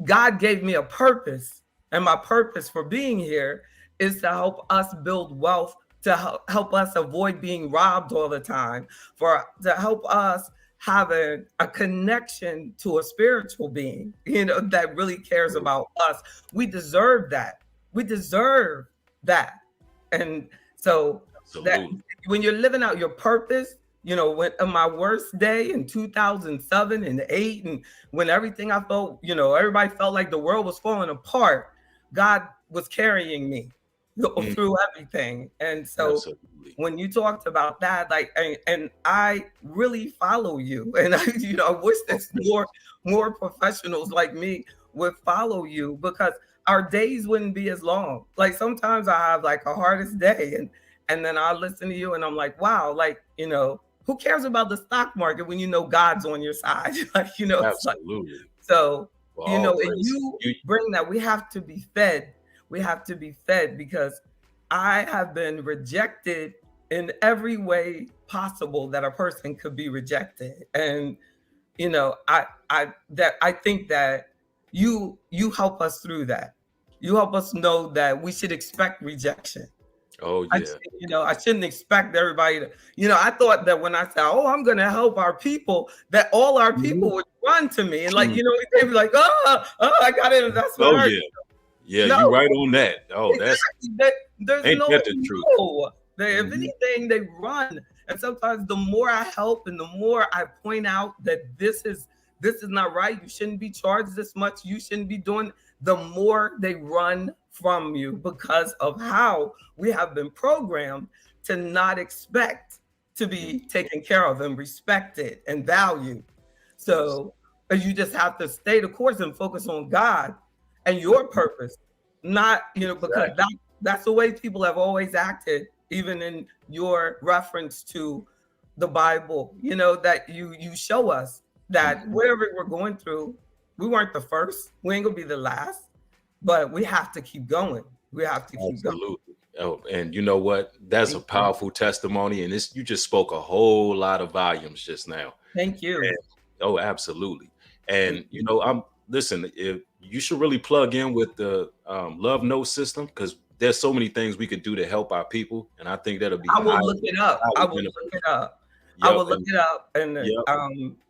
God gave me a purpose. And my purpose for being here is to help us build wealth, to help us avoid being robbed all the time, to help us have a connection to a spiritual being, that really cares about us. We deserve that. We deserve that. And so that when you're living out your purpose, when on my worst day in 2007 and 2008, and when everything I felt, everybody felt like the world was falling apart, God was carrying me through everything. And so when you talked about that, and I really follow you, and I wish that more professionals like me would follow you, because our days wouldn't be as long. Like sometimes I have like a hardest day, and then I listen to you and I'm like, wow, who cares about the stock market when God's on your side? Absolutely. So, and you bring that. We have to be fed. We have to be fed, because I have been rejected in every way possible that a person could be rejected. And, I think that you help us through that. You help us know that we should expect rejection. Oh yeah. I shouldn't expect everybody to, I thought that when I said, oh, I'm going to help our people, that all our people would run to me and they'd be like, oh, I got an investment. Oh yeah. Yeah, no. You're right on that. Oh, that's there's ain't no that the truth. No. If anything, they run. And sometimes the more I help and the more I point out that this is not right, you shouldn't be charged this much, you shouldn't be doing, the more they run from you, because of how we have been programmed to not expect to be taken care of and respected and valued. So you just have to stay the course and focus on God and your purpose, not, because that's the way people have always acted, even in your reference to the Bible, that you show us that whatever we're going through, we weren't the first, we ain't gonna be the last, but we have to keep going. We have to keep going. Oh, and you know what? That's a powerful testimony, and you just spoke a whole lot of volumes just now. Thank you. And, absolutely. And listen, if you should really plug in with the Love Note system, because there's so many things we could do to help our people, and I think that'll be. I will look it up. I will look it up. I will look it up, and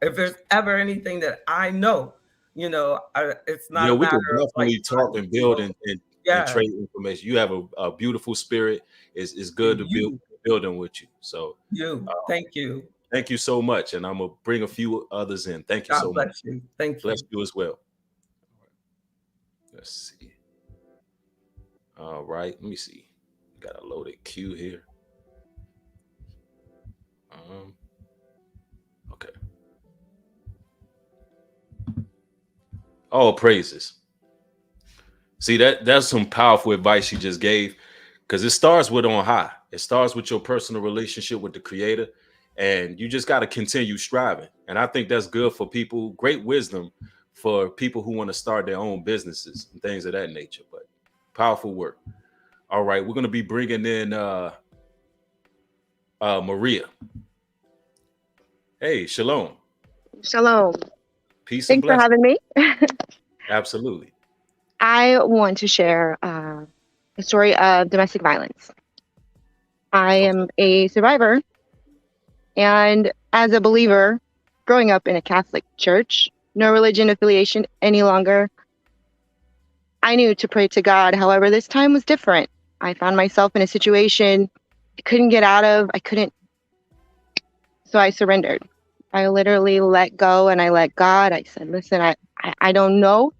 if there's ever anything that I know, it's not. We can definitely talk and build and trade information. You have a beautiful spirit. It's good to be building with you. So thank you. Thank you so much, and I'm gonna bring a few others in. Thank you so much. You. Thank you. Bless you as well. Let's see. All right, let me see. Got a loaded queue here. Okay. All praises. See, that's some powerful advice you just gave, because it starts with on high. It starts with your personal relationship with the Creator, and you just got to continue striving. And I think that's good for people. Great wisdom for people who want to start their own businesses and things of that nature. But powerful work. All right, we're gonna be bringing in Maria. Hey, shalom, Shalom. peace and Thanks for blessing. having me. Absolutely. I want to share a story of domestic violence. I Okay. am a survivor, and as a believer, growing up in a Catholic church, no religion affiliation any longer, I knew to pray to God. However, this time was different. I found myself in a situation I couldn't get out of. So I surrendered. I literally let go and I let God. I said, listen, I don't know.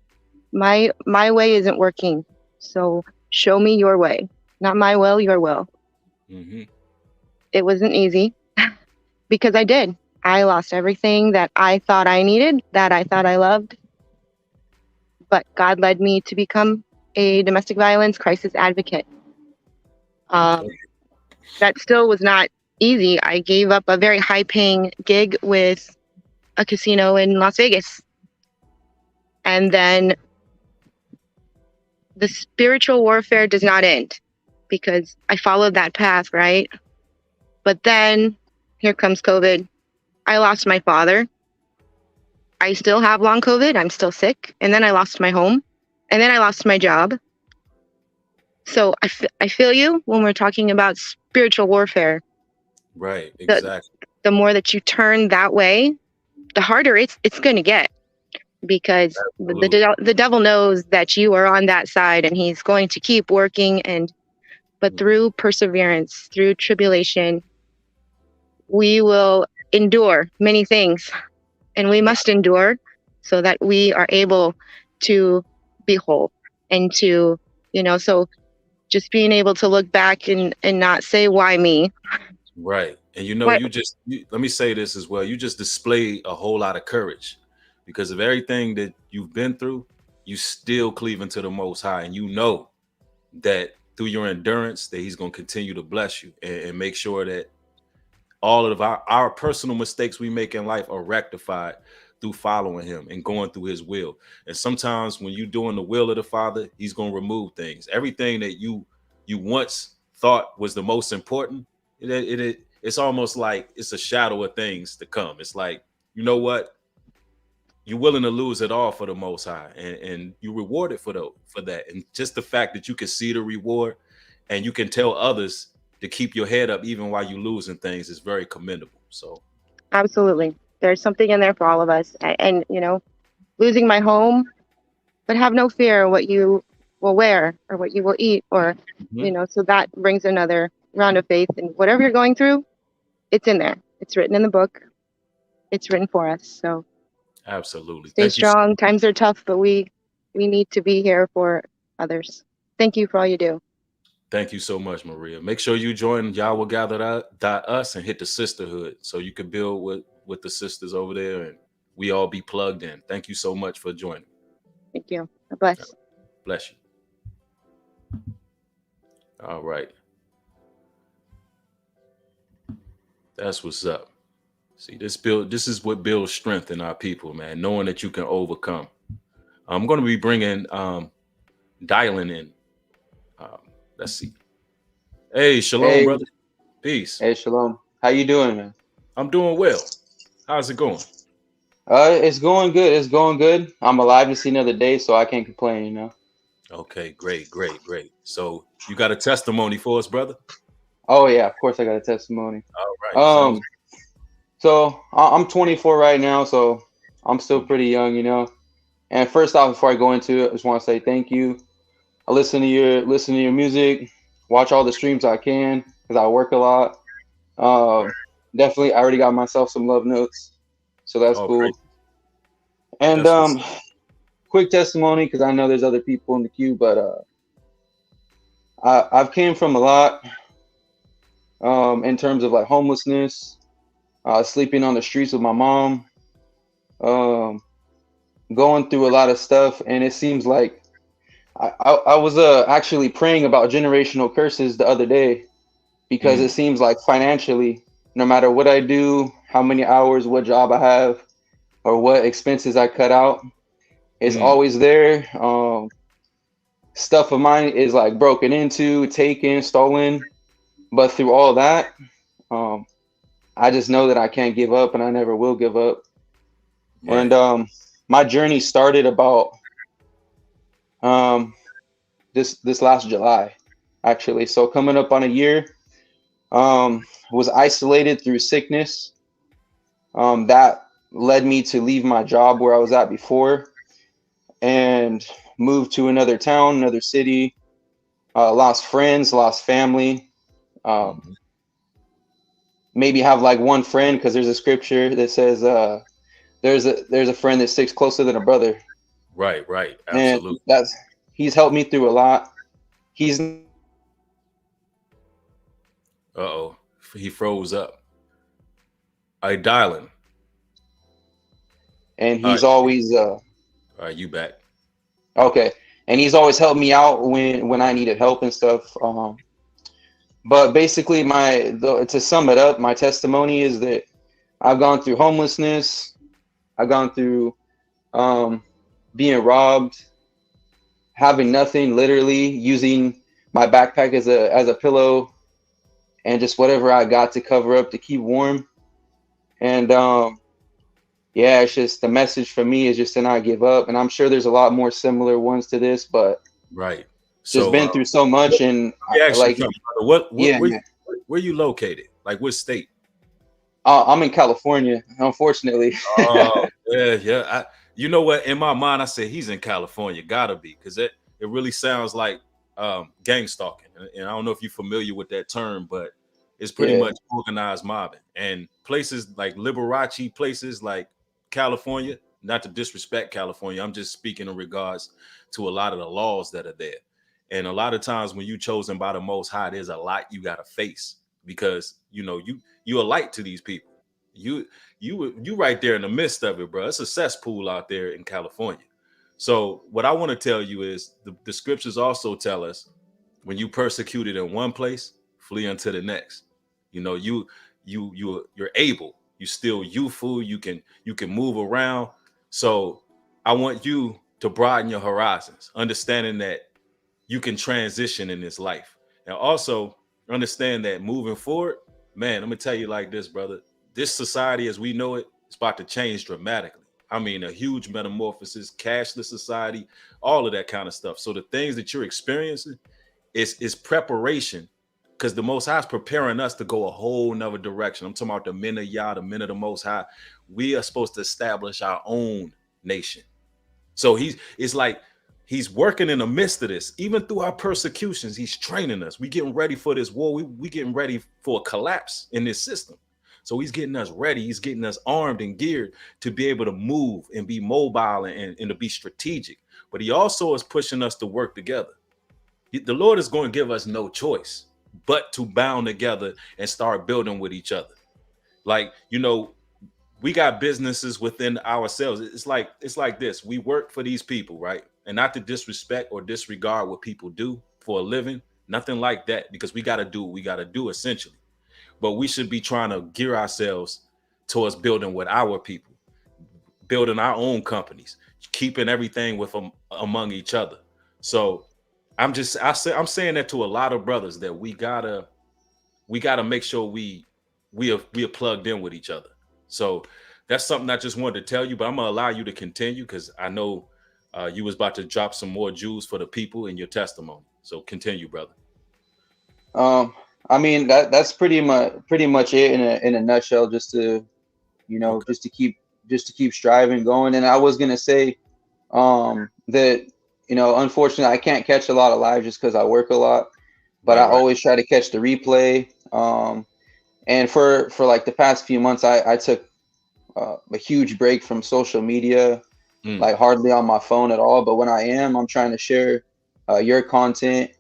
My way isn't working. So show me your way. Not my will, your will. Mm-hmm. It wasn't easy because I did. I lost everything that I thought I needed, that I thought I loved. But God led me to become a domestic violence crisis advocate. That still was not easy. I gave up a very high-paying gig with a casino in Las Vegas. And then the spiritual warfare does not end because I followed that path, right? But then here comes COVID. I lost my father. I still have long COVID. I'm still sick. And then I lost my home. And then I lost my job. So I feel you when we're talking about spiritual warfare. Right, exactly. The more that you turn that way, the harder it's going to get, because the devil knows that you are on that side and he's going to keep working. But through perseverance, through tribulation, we will endure many things, and we must endure so that we are able to be whole and to, so just being able to look back and not say, why me? Right. And What? Let me say this as well. You just display a whole lot of courage, because of everything that you've been through, you still cleaving to the Most High, and you know that through your endurance that He's going to continue to bless you and make sure that all of our personal mistakes we make in life are rectified through following Him and going through His will. And sometimes when you're doing the will of the Father, He's going to remove things. Everything that you once thought was the most important, it's almost like it's a shadow of things to come. It's like, you know what? You're willing to lose it all for the Most High, and you rewarded for that. And just the fact that you can see the reward and you can tell others to keep your head up even while you're losing things is very commendable. So Absolutely. There's something in there for all of us. And losing my home, but have no fear what you will wear or what you will eat, or, so that brings another round of faith. And whatever you're going through, it's in there. It's written in the book. It's written for us. So absolutely. stay strong. Times are tough, but we need to be here for others. Thank you for all you do. Thank you so much, Maria. Make sure you join Yahweh Gather Us and hit the sisterhood so you can build with the sisters over there and we all be plugged in. Thank you so much for joining. Thank you. God bless. Bless you. All right. That's what's up. See, this is what builds strength in our people, man, knowing that you can overcome. I'm going to be bringing dialing in. Let's see. Hey, shalom, brother. Peace. Hey, shalom. How you doing, man? I'm doing well. How's it going? It's going good. It's going good. I'm alive to see another day, so I can't complain, Okay, great. So you got a testimony for us, brother? Oh yeah, of course I got a testimony. All right. So I'm 24 right now, so I'm still pretty young, And first off, before I go into it, I just want to say thank you. I listen to your music, watch all the streams I can because I work a lot. Definitely, I already got myself some love notes, so that's cool. Great. And quick testimony because I know there's other people in the queue, but I've came from a lot in terms of like homelessness, sleeping on the streets with my mom, going through a lot of stuff. And it seems like I was actually praying about generational curses the other day, because it seems like financially, no matter what I do, how many hours, what job I have, or what expenses I cut out, it's always there. Stuff of mine is like broken into, taken, stolen. But through all that, I just know that I can't give up, and I never will give up. Right. And my journey started about this last July, actually. So coming up on a year, was isolated through sickness. That led me to leave my job where I was at before and move to another town, another city. Lost friends, lost family. Maybe have like one friend, because there's a scripture that says there's a friend that sticks closer than a brother. Right, absolutely. And he's helped me through a lot. He's he froze up. I dialing. And he's always all right, you back. Okay. And he's always helped me out when I needed help and stuff. But basically, to sum it up, my testimony is that I've gone through homelessness. I've gone through being robbed, having nothing, literally using my backpack as a pillow, and just whatever I got to cover up to keep warm. And yeah, it's just the message for me is just to not give up. And I'm sure there's a lot more similar ones to this, but right. Just been through so much. And like, where you located? Like what state? I'm in California, unfortunately. Oh, yeah. You know what? In my mind, I said he's in California. Gotta be, because it really sounds like gang stalking. And I don't know if you're familiar with that term, but it's pretty much organized mobbing. And places like Liberace, places like California, not to disrespect California, I'm just speaking in regards to a lot of the laws that are there. And a lot of times when you're chosen by the Most High, there's a lot you got to face, because you're a light to these people. You right there in the midst of it, bro. It's a cesspool out there in California. So what I want to tell you is the scriptures also tell us, when you persecuted in one place, flee unto the next. You're able. You're still youthful. You can move around. So I want you to broaden your horizons, understanding that you can transition in this life, and also understand that moving forward, man, I'm gonna tell you like this, brother. This society as we know it is about to change dramatically. I mean, a huge metamorphosis, cashless society, all of that kind of stuff. So the things that you're experiencing is preparation, because the Most High is preparing us to go a whole nother direction. I'm talking about the men of Yah, the men of the Most High. We are supposed to establish our own nation. So it's like he's working in the midst of this. Even through our persecutions, he's training us. We getting ready for this war. We getting ready for a collapse in this system. So he's getting us ready. He's getting us armed and geared to be able to move and be mobile and to be strategic. But he also is pushing us to work together. The Lord is going to give us no choice but to bound together and start building with each other. Like, we got businesses within ourselves. It's like this. We work for these people, right? And not to disrespect or disregard what people do for a living, nothing like that, because we got to do what we got to do essentially. But we should be trying to gear ourselves towards building with our people, building our own companies, keeping everything with them among each other. So I'm saying that to a lot of brothers, that we gotta make sure we are plugged in with each other. So that's something I just wanted to tell you, but I'm gonna allow you to continue, because I know you was about to drop some more jewels for the people in your testimony. So continue, brother. I mean, that's pretty much it in a nutshell. Just to keep striving, going. And I was gonna say that unfortunately I can't catch a lot of live just because I work a lot, but I always try to catch the replay. And for like the past few months, I took a huge break from social media, like hardly on my phone at all. But when I am, I'm trying to share your content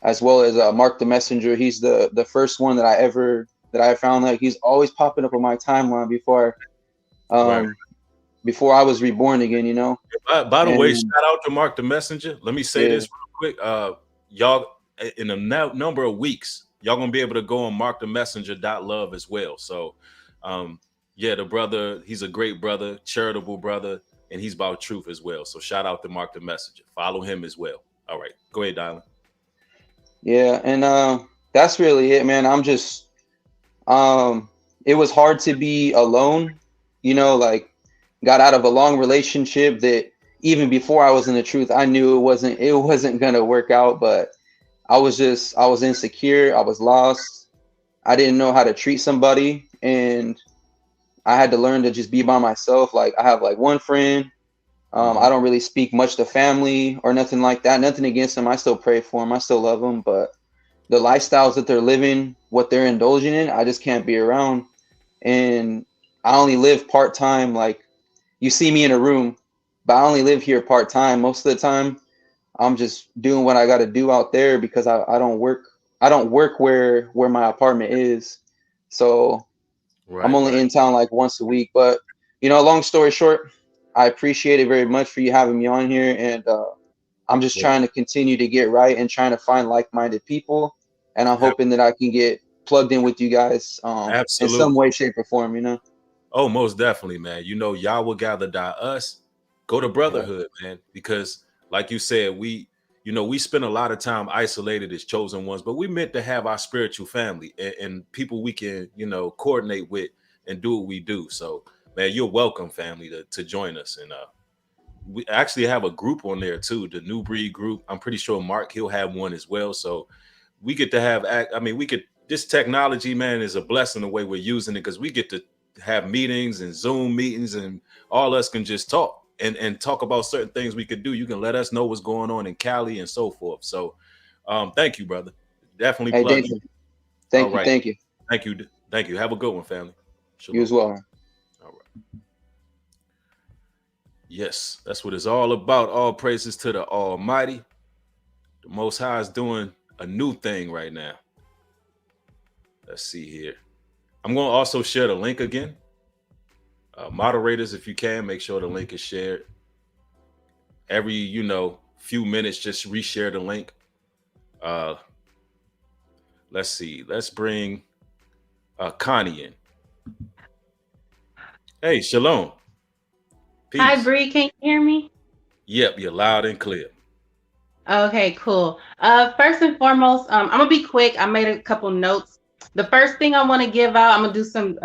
as well as Mark the Messenger. He's the first one that I found. Like, he's always popping up on my timeline Right. before I was reborn again, you know. By the way, And shout out to Mark the Messenger. Let me say yeah, this real quick. Y'all, in a number of weeks, y'all gonna be able to go on markthemessenger.love as well. So, yeah, the brother, he's a great brother, charitable brother, and he's about truth as well. So shout out to Mark the Messenger. Follow him as well. All right, go ahead, Dylan. yeah, and that's really it, man. I'm just it was hard to be alone, you know, like, got out of a long relationship that even before I was in the truth, I knew it wasn't gonna work out, but I was insecure, I was lost, I didn't know how to treat somebody, and I had to learn to just be by myself. Like, I have like one friend. I don't really speak much to family or nothing like that. Nothing against them. I still pray for them. I still love them. But the lifestyles that they're living, what they're indulging in, I just can't be around. And I only live part-time. Like, you see me in a room, but I only live here part-time. Most of the time, I'm just doing what I got to do out there because I don't work. I don't work where my apartment is. So I'm only in town like once a week. But, you know, long story short, I appreciate it very much for you having me on here. And I'm just trying to continue to get right and trying to find like-minded people. And I'm hoping that I can get plugged in with you guys in some way, shape, or form, you know? Oh, most definitely, man. You know, y'all will gather us. Go to brotherhood, man, because like you said, we spend a lot of time isolated as chosen ones, but we meant to have our spiritual family and people we can, coordinate with and do what we do. So, man, you're welcome, family, to join us. And we actually have a group on there too, the New Breed group. I'm pretty sure Mark, he'll have one as well. So we get to have, this technology, man, is a blessing the way we're using it, because we get to have meetings and Zoom meetings, and all us can just talk and talk about certain things we could do. You can let us know what's going on in Cali and so forth. So thank you, brother. Definitely plug you. Thank you. Thank you. Have a good one, family. Shalom. You as well. All right. Yes, that's what it's all about. All praises to the Almighty. The Most High is doing a new thing right now. Let's see here. I'm going to also share the link again. Moderators, if you can, make sure the link is shared. Every, few minutes, just reshare the link. Let's see. Let's bring Connie in. Hey, shalom. Peace. Hi, Bree. Can you hear me? Yep, you're loud and clear. Okay, cool. First and foremost, I'm going to be quick. I made a couple notes. The first thing I want to give out, I'm going to do some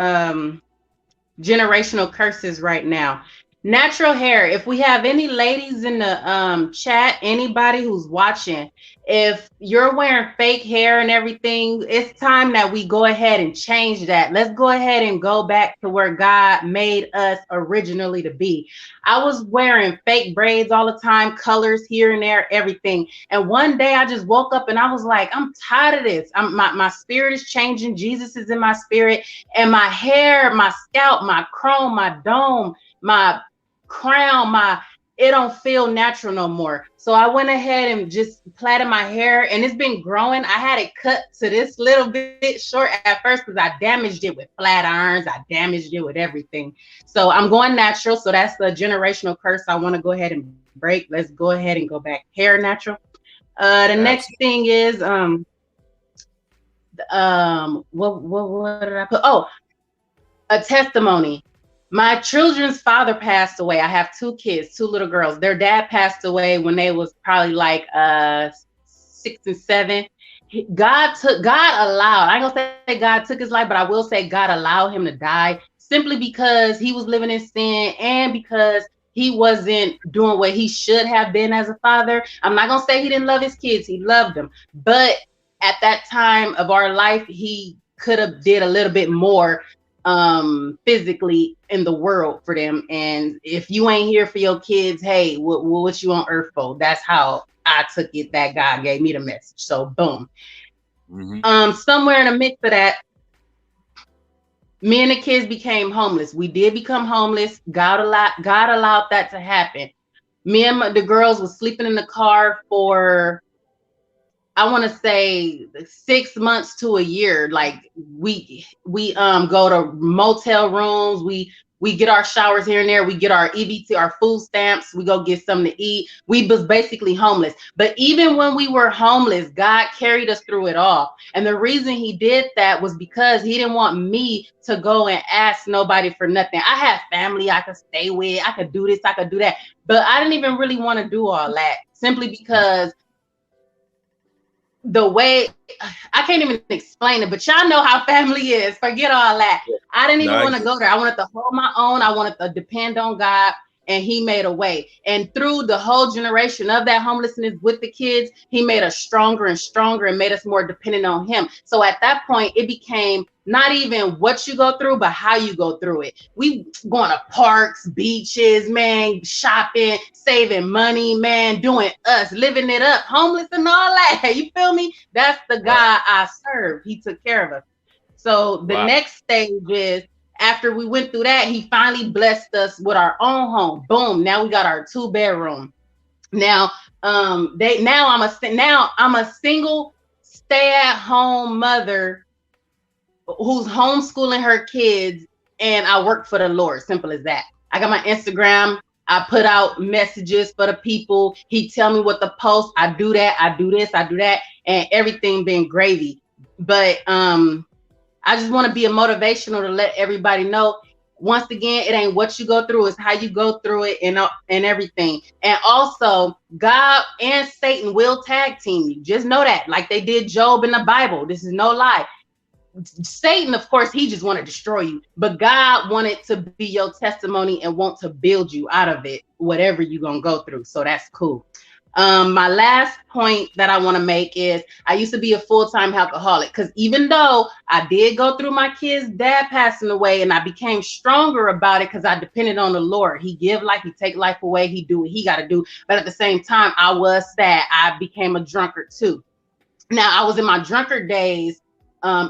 generational curses right now. Natural hair. If we have any ladies in the chat, anybody who's watching, if you're wearing fake hair and everything, it's time that we go ahead and change that. Let's go ahead and go back to where God made us originally to be. I was wearing fake braids all the time, colors here and there, everything. And one day I just woke up and I was like, I'm tired of this. My spirit is changing. Jesus is in my spirit, and my hair, my scalp, my chrome, my dome, my crown, it don't feel natural no more. So I went ahead and just plaited my hair, and it's been growing. I had it cut to this little bit short at first because I damaged it with flat irons. I damaged it with everything. So I'm going natural. So that's the generational curse I want to go ahead and break. Let's go ahead and go back hair natural. The next thing is what did I put? Oh, a testimony. My children's father passed away. I have two kids, two little girls. Their dad passed away when they was probably like 6 and 7. God allowed, I ain't gonna say God took his life, but I will say God allowed him to die simply because he was living in sin and because he wasn't doing what he should have been as a father. I'm not gonna say he didn't love his kids. He loved them. But at that time of our life, he could have did a little bit more physically in the world for them. And if you ain't here for your kids, hey, what you on earth for? That's how I took it, that God gave me the message. So boom. Mm-hmm. Somewhere in the mix of that, me and the kids became homeless. We did become homeless. God allowed that to happen. Me and the girls was sleeping in the car for I want to say 6 months to a year. Like we go to motel rooms. We get our showers here and there. We get our EBT, our food stamps. We go get something to eat. We was basically homeless. But even when we were homeless, God carried us through it all. And the reason he did that was because he didn't want me to go and ask nobody for nothing. I had family I could stay with. I could do this, I could do that. But I didn't even really want to do all that, simply because the way, I can't even explain it, but y'all know how family is. Forget all that. I didn't even want to go there. I wanted to hold my own. I wanted to depend on God, and he made a way. And through the whole generation of that homelessness with the kids, he made us stronger and stronger and made us more dependent on him. So at that point, it became not even what you go through, but how you go through it. We going to parks, beaches, man, shopping, saving money, man, doing us, living it up, homeless and all that. You feel me? That's the God I serve. He took care of us. So the next stage is, after we went through that, he finally blessed us with our own home. Boom. Now we got our 2-bedroom. Now, I'm a single stay-at-home mother who's homeschooling her kids, and I work for the Lord. Simple as that. I got my Instagram. I put out messages for the people. He tell me what to post. I do that. I do this. I do that, and everything been gravy. But I just want to be a motivational to let everybody know. Once again, it ain't what you go through, it's how you go through it, and everything. And also, God and Satan will tag team you. Just know that, like they did Job in the Bible. This is no lie. Satan, of course, he just want to destroy you, but God wanted to be your testimony and want to build you out of it, whatever you're gonna go through. So that's cool. My last point that I want to make is, I used to be a full-time alcoholic, because even though I did go through my kid's dad passing away, and I became stronger about it because I depended on the Lord. He give life, he take life away, he do what he got to do. But at the same time, I was sad. I became a drunkard too. Now, I was in my drunkard days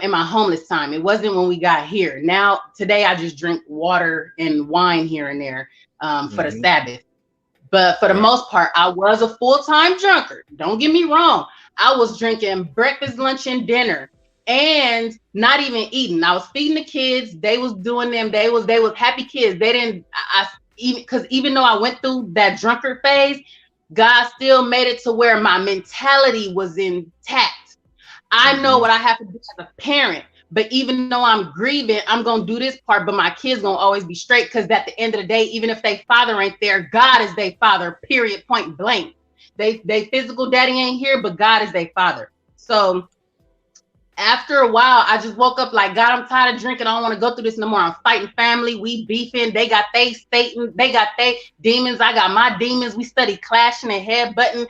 in my homeless time. It wasn't when we got here. Now, today, I just drink water and wine here and there for the Sabbath. But for the most part, I was a full-time drunkard. Don't get me wrong. I was drinking breakfast, lunch, and dinner, and not even eating. I was feeding the kids. They was doing them. They was happy kids. They didn't. Even though I went through that drunkard phase, God still made it to where my mentality was intact. I know what I have to do as a parent. But even though I'm grieving, I'm going to do this part, but my kids going to always be straight, because at the end of the day, even if their father ain't there, God is their father, period, point blank. They physical daddy ain't here, but God is their father. So after a while, I just woke up like, God, I'm tired of drinking. I don't want to go through this no more. I'm fighting family. We beefing. They got they Satan. They got they demons. I got my demons. We study clashing and headbutting.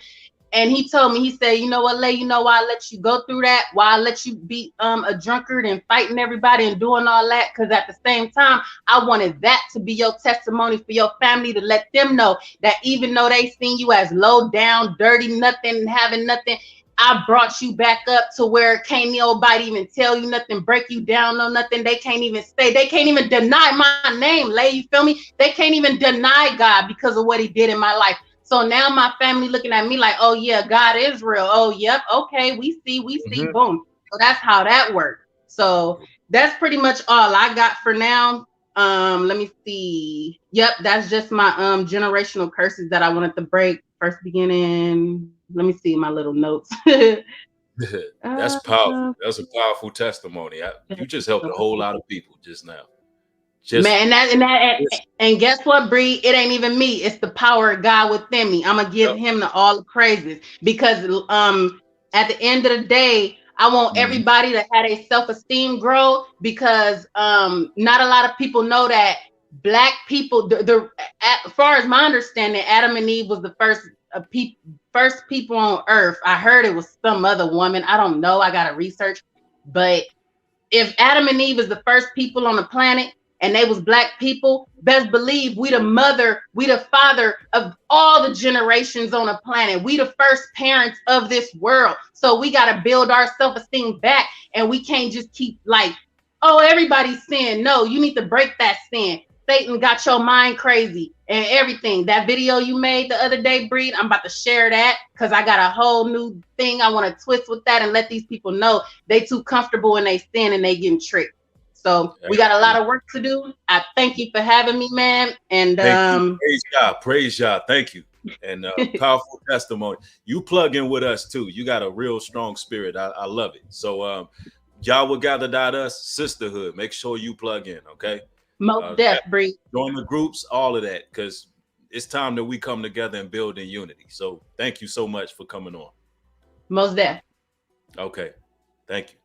And he told me, he said, you know what, Lay, you know why I let you go through that? Why I let you be a drunkard and fighting everybody and doing all that? Because at the same time, I wanted that to be your testimony for your family, to let them know that even though they seen you as low down, dirty, nothing, having nothing, I brought you back up to where can't nobody even tell you nothing, break you down on nothing. They can't even say, they can't even deny my name, Lay, you feel me? They can't even deny God because of what he did in my life. So now my family looking at me like, oh yeah, God is real. Oh, yep. Okay. We see, boom. So that's how that worked. So that's pretty much all I got for now. Let me see. Yep. That's just my generational curses that I wanted to break. First beginning. Let me see my little notes. That's powerful. That's a powerful testimony. You just helped a whole lot of people just now. Man, and guess what, Bree? It ain't even me. It's the power of God within me. I'm gonna give him all the praises, because at the end of the day, I want everybody to have a self-esteem grow, because not a lot of people know that Black people, as far as my understanding, Adam and Eve was the first people on earth. I heard it was some other woman. I don't know. I gotta research. But if Adam and Eve is the first people on the planet, and they was Black people, best believe we the mother, we the father of all the generations on the planet. We the first parents of this world. So we got to build our self-esteem back, and we can't just keep like, oh, everybody's sin. No, you need to break that sin. Satan got your mind crazy. and everything. That video you made the other day, Breed, I'm about to share that because I got a whole new thing I want to twist with that and let these people know they too comfortable in they sin and they getting tricked. So we got a lot of work to do. I thank you for having me, man. And thank you. Praise y'all. Thank you. And powerful testimony. You plug in with us too. You got a real strong spirit. I love it. So y'all will gather that us sisterhood. Make sure you plug in, okay? Most deaf, Bree. Join the groups, all of that, because it's time that we come together and build in unity. So thank you so much for coming on. Most deaf. Okay. Thank you.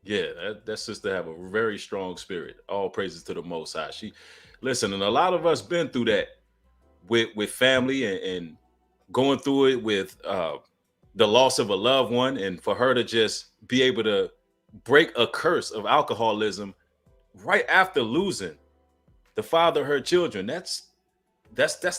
Yeah, that sister have a very strong spirit. All praises to the Most High. She listen, and a lot of us been through that with family and going through it with the loss of a loved one, and for her to just be able to break a curse of alcoholism right after losing the father of her children. That's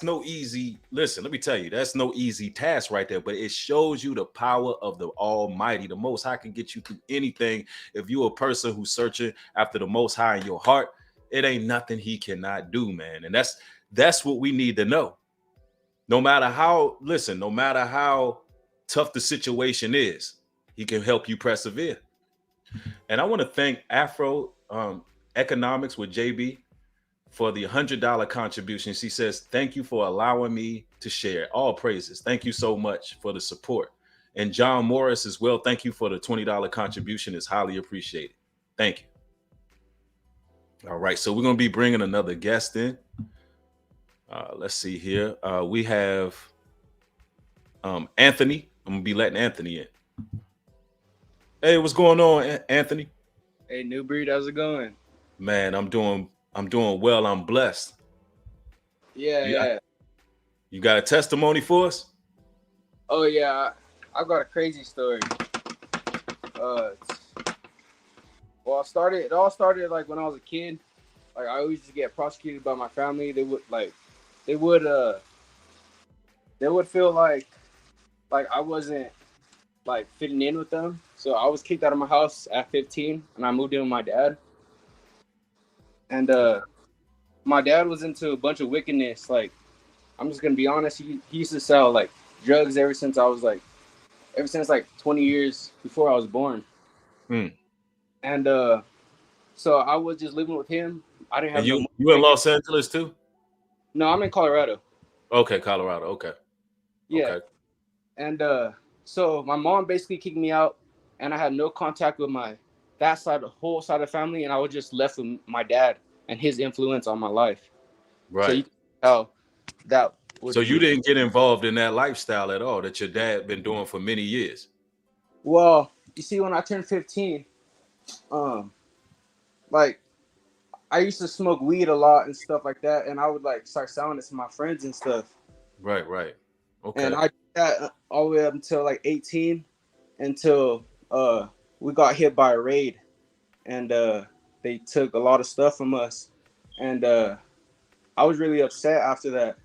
no easy, listen, let me tell you, that's no easy task right there, but it shows you the power of the Almighty. The Most High can get you through anything. If you're a person who's searching after the Most High in your heart, it ain't nothing he cannot do, man. And that's what we need to know. No matter how tough the situation is, he can help you persevere. And I want to thank Afro Economics with JB for the $100 contribution. She says, thank you for allowing me to share. All praises. Thank you so much for the support. And John Morris as well, thank you for the $20 contribution. It's highly appreciated. Thank you. All right, so we're going to be bringing another guest in. Let's see here. We have Anthony. I'm going to be letting Anthony in. Hey, what's going on, Anthony? Hey, New Breed, how's it going? Man, I'm doing well. I'm blessed. Yeah. You got a testimony for us? Oh yeah, I've got a crazy story. Well, it all started like when I was a kid. Like I always used to get prosecuted by my family. They would feel like I wasn't like fitting in with them. So I was kicked out of my house at 15 and I moved in with my dad. And my dad was into a bunch of wickedness. Like, I'm just gonna be honest, he used to sell like drugs ever since 20 years before I was born. And so I was just living with him. I didn't have you in Los Angeles too? No, I'm in Colorado. Okay, Colorado. Okay. Yeah. Okay. And so my mom basically kicked me out, and I had no contact with the whole side of the family, and I was just left with my dad and his influence on my life. Right. So you can tell that. So you didn't get involved in that lifestyle at all that your dad been doing for many years? Well, you see, when I turned 15, like I used to smoke weed a lot and stuff like that, and I would like start selling it to my friends and stuff. Right. Okay. And I did that all the way up until like 18, until we got hit by a raid, and they took a lot of stuff from us, and I was really upset after that.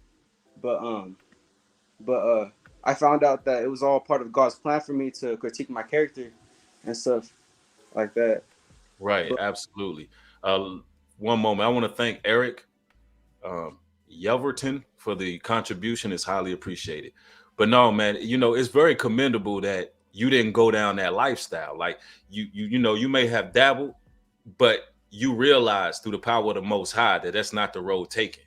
But I found out that it was all part of God's plan for me to critique my character and stuff like that. Right, absolutely. One moment, I want to thank Eric Yelverton for the contribution. It's highly appreciated. But no, man, it's very commendable that you didn't go down that lifestyle. Like you may have dabbled, but you realize through the power of the Most High that that's not the road taken.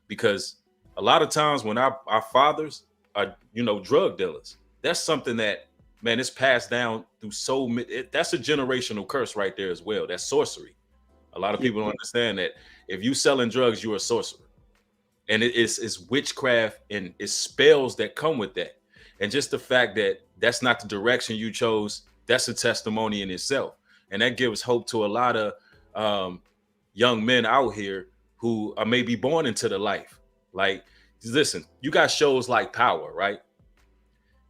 Because a lot of times when our fathers are, drug dealers, that's something that, man, it's passed down through so many. That's a generational curse right there as well. That's sorcery. A lot of people don't understand that if you selling drugs, you're a sorcerer. And it's witchcraft and it's spells that come with that. And just the fact that that's not the direction you chose, that's a testimony in itself. And that gives hope to a lot of young men out here who are maybe born into the life. Like, listen, you got shows like Power, right?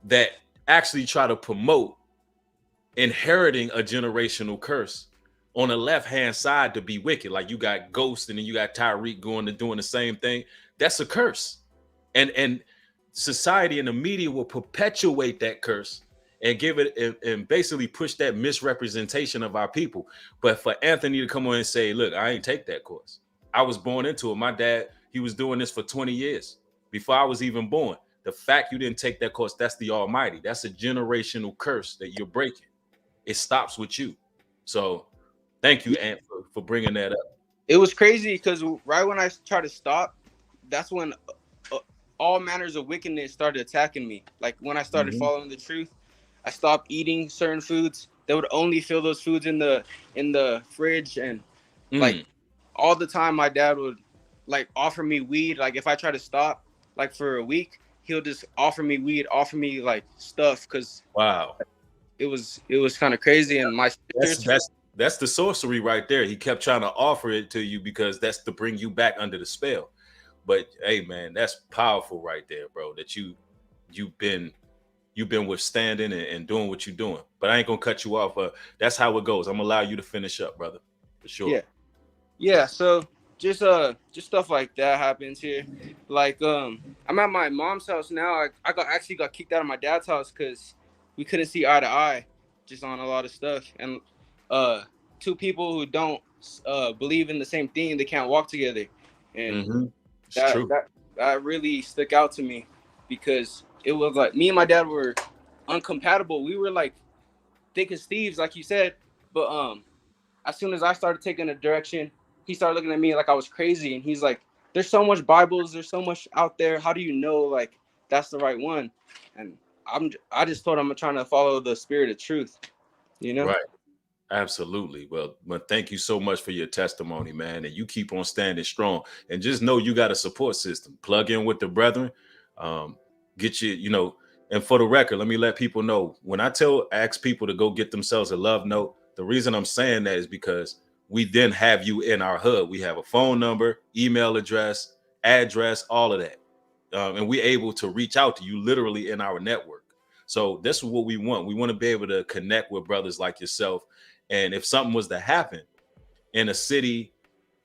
That actually try to promote inheriting a generational curse on the left-hand side to be wicked. Like you got Ghost and then you got Tyreek going and doing the same thing. That's a curse. And society and the media will perpetuate that curse and give it and basically push that misrepresentation of our people. But for Anthony to come on and say, look, I ain't take that course. I was born into it. My dad, he was doing this for 20 years before I was even born. The fact you didn't take that course, that's the Almighty. That's a generational curse that you're breaking. It stops with you. So thank you, Ant, for bringing that up. It was crazy because right when I tried to stop, that's when uh, all manners of wickedness started attacking me. Like when I started Mhm. following the truth, I stopped eating certain foods. They would only fill those foods in the fridge, and like Mm. all the time my dad would like offer me weed. Like if I try to stop like for a week, he'll just offer me weed, offer me like stuff because Wow. it was kind of crazy. And my That's sisters, that's that's the sorcery right there. He kept trying to offer it to you because that's to bring you back under the spell. But hey, man, that's powerful right there, bro. That you've been you've been withstanding and doing what you're doing. But I ain't gonna cut you off. That's how it goes. I'm gonna allow you to finish up, brother, for sure. yeah. Yeah, so just stuff like that happens here. Like I'm at my mom's house now. I actually got kicked out of my dad's house because we couldn't see eye to eye just on a lot of stuff. And uh two people who don't believe in the same thing, they can't walk together. And Mm-hmm. It's that true. that that really stuck out to me because it was like me and my dad were uncompatible. We were like thick as thieves, like you said, but as soon as I started taking a direction, he started looking at me like I was crazy. And he's like, there's so much Bibles, there's so much out there. How do you know like that's the right one? And I just told him I'm trying to follow the spirit of truth, you know? Right. Absolutely. Well, thank you so much for your testimony, man. And you keep on standing strong. And just know you got a support system. Plug in with the brethren. Um, get you. And for the record, let me let people know when I ask people to go get themselves a love note, the reason I'm saying that is because we then have you in our hub. We have a phone number, email address, all of that. And we're able to reach out to you literally in our network. So this is what we want. We want to be able to connect with brothers like yourself. And if something was to happen in a city,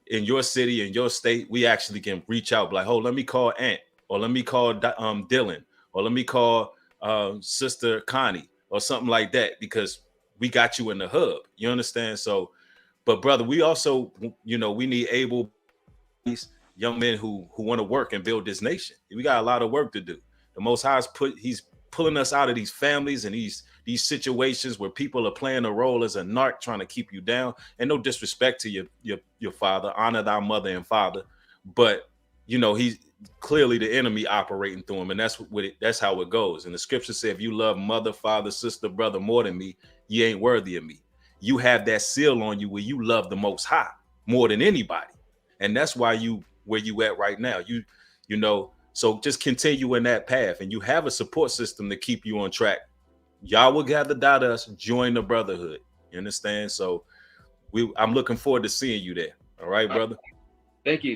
in your state, we actually can reach out, like, oh, let me call Ant, or let me call Dylan, or let me call Sister Connie, or something like that, because we got you in the hub. You understand? So, but brother, we also, we need able young men who want to work and build this nation. We got a lot of work to do. The Most High he's pulling us out of these families and these situations where people are playing a role as a narc trying to keep you down. And no disrespect to your father, honor thy mother and father, but he's clearly the enemy operating through him, and that's how it goes. And the scripture said, if you love mother, father, sister, brother more than me, you ain't worthy of me. You have that seal on you where you love the Most High more than anybody, and that's why where you at right now. So just continue in that path, and you have a support system to keep you on track. Y'all will gather us, join the brotherhood. You understand? So I'm looking forward to seeing you there. All right, brother. Thank you.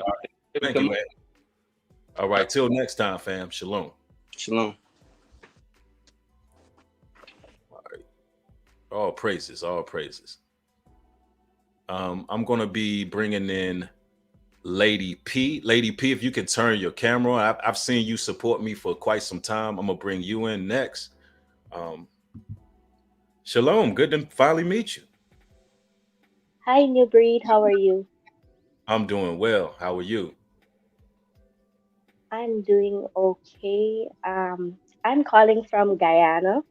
Thank you, man. All right, till next time, fam. Shalom. Shalom. All right. All praises, all praises. I'm gonna be bringing in Lady P. Lady P, if you can turn your camera on. I've seen you support me for quite some time. I'm gonna bring you in next. Shalom, good to finally meet you. Hi, New Breed. How are you? I'm doing well. How are you? I'm doing okay. I'm calling from Guyana.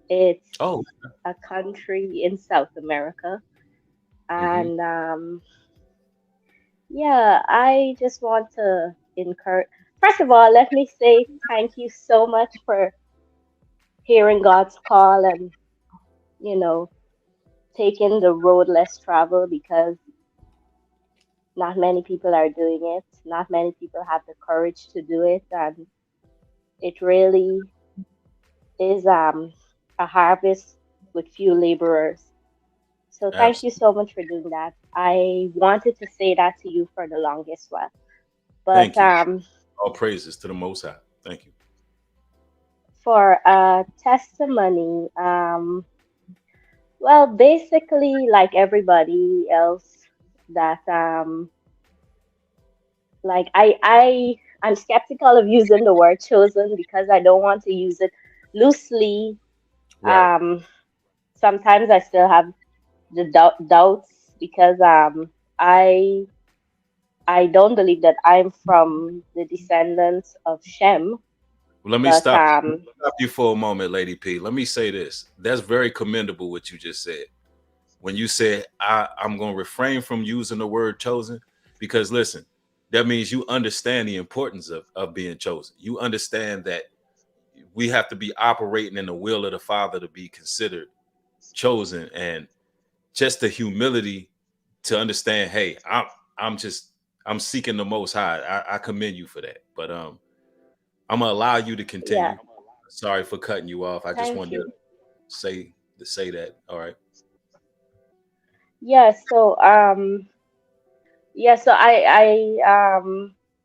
It's Oh, a country in South America. And yeah, I just want to encourage. First of all, let me say thank you so much for hearing God's call and, you know, taking the road less traveled because not many people are doing it. Not many people have the courage to do it. And it really is a harvest with few laborers. So thank you absolutely. so much for doing that. I wanted to say that to you for the longest while. But Thank you. All praises to the Most High. Thank you. for a testimony, well, basically, like everybody else, that like I'm skeptical of using the word chosen because I don't want to use it loosely. Right. Sometimes I still have the doubts because I I don't believe that I'm from the descendants of Shem, Let me but stop you for a moment, Lady P. Let me say this. That's very commendable what you just said. When you said I'm going to refrain from using the word chosen, because listen, that means you understand the importance of being chosen. You understand that we have to be operating in the will of the Father to be considered chosen, and just the humility to understand, hey, I'm just I'm seeking the Most High. I commend you for that. But I'm gonna allow you to yeah, continue. Sorry for cutting you off. I just thank wanted to you. say that. All right. Yeah, so yeah, so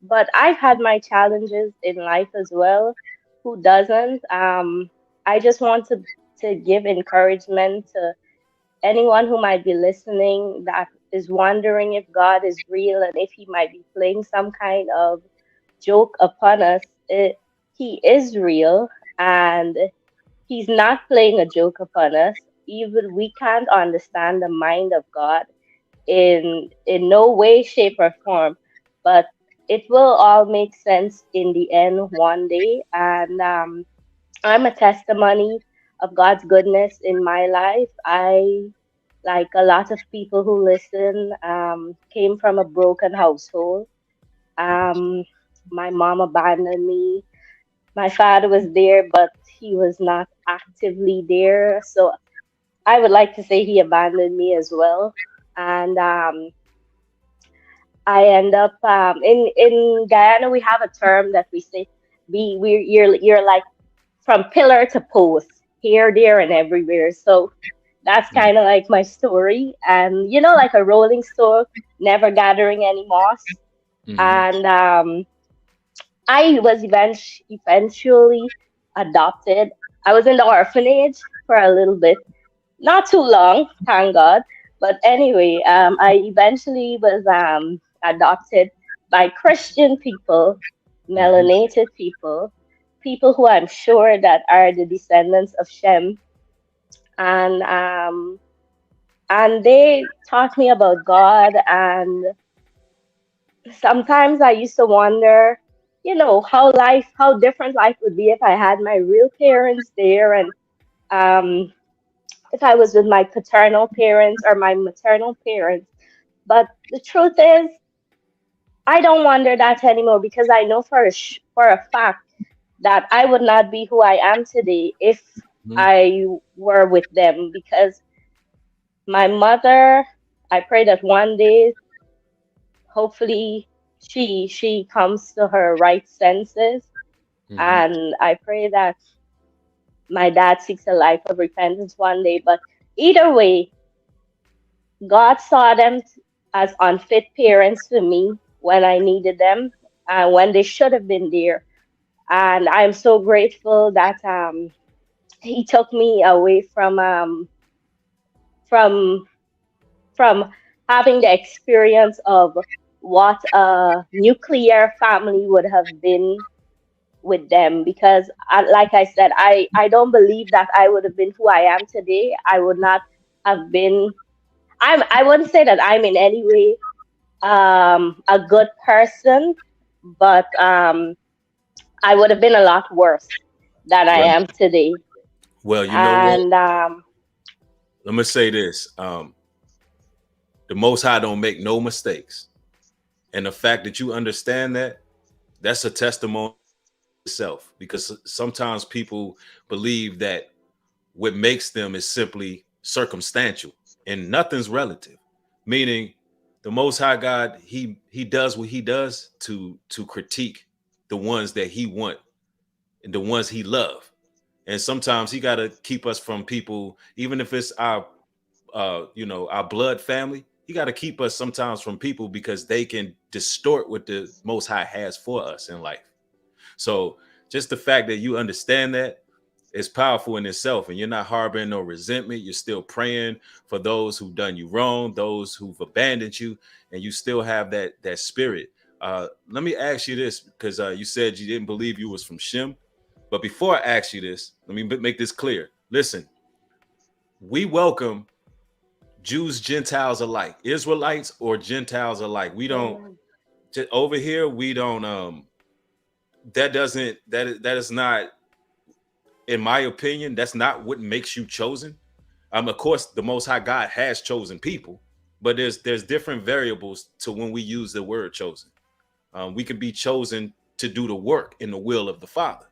but I've had my challenges in life as well. Who doesn't? I just want to give encouragement to anyone who might be listening that is wondering if God is real and if he might be playing some kind of joke upon us. He is real, and he's not playing a joke upon us. Even we can't understand the mind of God in no way, shape, or form, but it will all make sense in the end one day. And I'm a testimony of God's goodness in my life. I, like a lot of people who listen, came from a broken household. Um, my mom abandoned me. My father was there, but he was not actively there. So I would like to say he abandoned me as well. And I end up in Guyana. We have a term that we say, you're like from pillar to post, here, there, and everywhere. So that's kind of like my story, and like a rolling stone, never gathering any moss. Mm-hmm. And I was eventually adopted. I was in the orphanage for a little bit, not too long, thank God. But anyway, I eventually was adopted by Christian people, Mm-hmm. melanated people, people who I'm sure that are the descendants of Shem, and they taught me about God. And sometimes I used to wonder, how different life would be if I had my real parents there, and um, if I was with my paternal parents or my maternal parents. But the truth is, I don't wonder that anymore, because I know for a fact that I would not be who I am today if I were with them. Because my mother, I pray that one day, hopefully, she comes to her right senses, Mm-hmm. and I pray that my dad seeks a life of repentance one day. But either way, God saw them as unfit parents for me when I needed them, when they should have been there. And I'm so grateful that He took me away from from having the experience of what a nuclear family would have been with them. Because, like I said, I don't believe that I would have been who I am today. I would not have been. I wouldn't say that I'm in any way a good person, but I would have been a lot worse than I Well, am today. well, you know what? And Let me say this. The Most High don't make no mistakes, and the fact that you understand that, that's a testimony itself. Because sometimes people believe that what makes them is simply circumstantial, and nothing's relative. Meaning, the Most High God, he does what he does to critique the ones that he want and the ones he love. And sometimes he got to keep us from people, even if it's our our blood family. He got to keep us sometimes from people because they can distort what the Most High has for us in life. So just the fact that you understand that is powerful in itself, and you're not harboring no resentment. You're still praying for those who've done you wrong, those who've abandoned you, and you still have that spirit. Let me ask you this, because you said you didn't believe you was from Shem. But before I ask you this, let me make this clear. Listen, we welcome Jews, Gentiles alike, Israelites or Gentiles alike. We don't amen. over here we don't that doesn't that is not, in my opinion, that's not what makes you chosen. Of course, the Most High God has chosen people, but there's different variables to when we use the word chosen. We can be chosen to do the work in the will of the Father.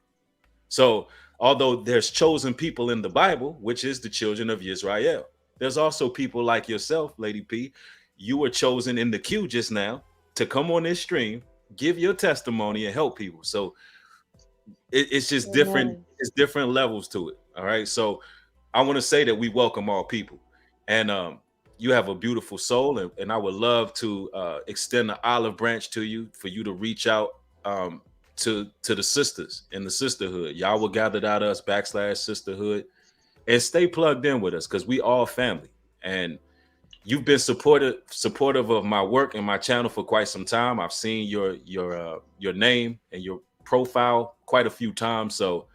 So, although there's chosen people in the Bible, which is the children of Israel, there's also people like yourself, Lady P. You were chosen in the queue just now to come on this stream, give your testimony, and help people. So it's just different. Amen. It's different levels to it. All right. So I want to say that we welcome all people, and you have a beautiful soul, and I would love to extend the olive branch to you for you to reach out to the sisters in the sisterhood. Y'all will gather out us /sisterhood and stay plugged in with us because we all family. And you've been supportive of my work and my channel for quite some time. I've seen your name and your profile quite a few times. So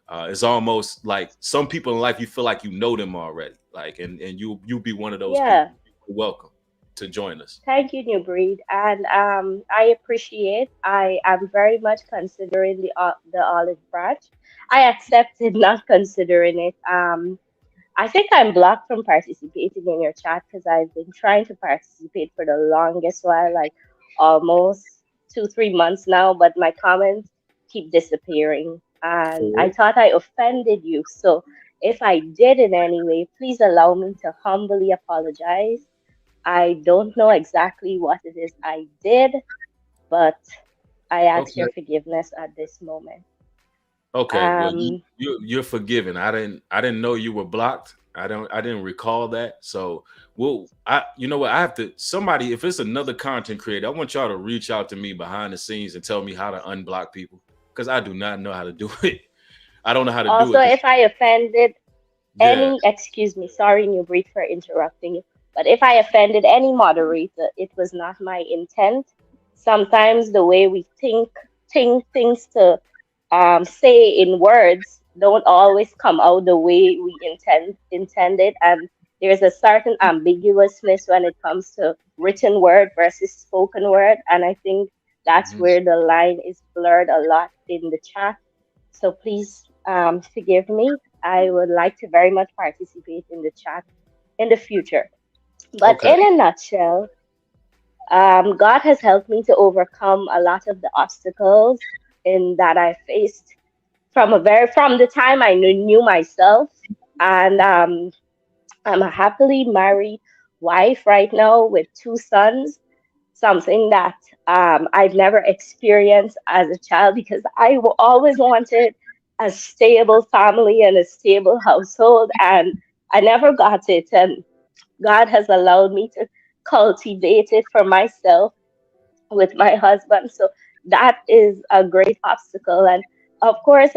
it's almost like some people in life you feel like you know them already. Like and you'll be one of those Yeah. people. You're welcome to join us. Thank you, New Breed, and I appreciate. I am very much considering the olive branch. I accepted not considering it. I think I'm blocked from participating in your chat because I've been trying to participate for the longest while, like almost 2, 3 months now, but my comments keep disappearing. And I thought I offended you. So if I did in any way, please allow me to humbly apologize. I don't know exactly what it is I did, but I ask Okay. your forgiveness at this moment. Okay. Well, Um, you're forgiven. I didn't know you were blocked. I didn't recall that. So you know what, I have to, somebody, if it's another content creator, I want y'all to reach out to me behind the scenes and tell me how to unblock people because I do not know how to do it. I don't know how to do Also, it. if I offended Yeah. excuse me, sorry, New Breed, for interrupting you, but if I offended any moderator, it was not my intent. Sometimes the way we think things to say in words don't always come out the way we intended, and there's a certain ambiguousness when it comes to written word versus spoken word, and I think that's Mhm. where the line is blurred a lot in the chat. So please forgive me. I would like to very much participate in the chat in the future. But Okay. in a nutshell, God has helped me to overcome a lot of the obstacles in that I faced from the time I knew myself, and I'm a happily married wife right now with 2 sons, something that I've never experienced as a child because always wanted a stable family and a stable household, and I never got it. And God has allowed me to cultivate it for myself with my husband. So that is a great obstacle. And of course,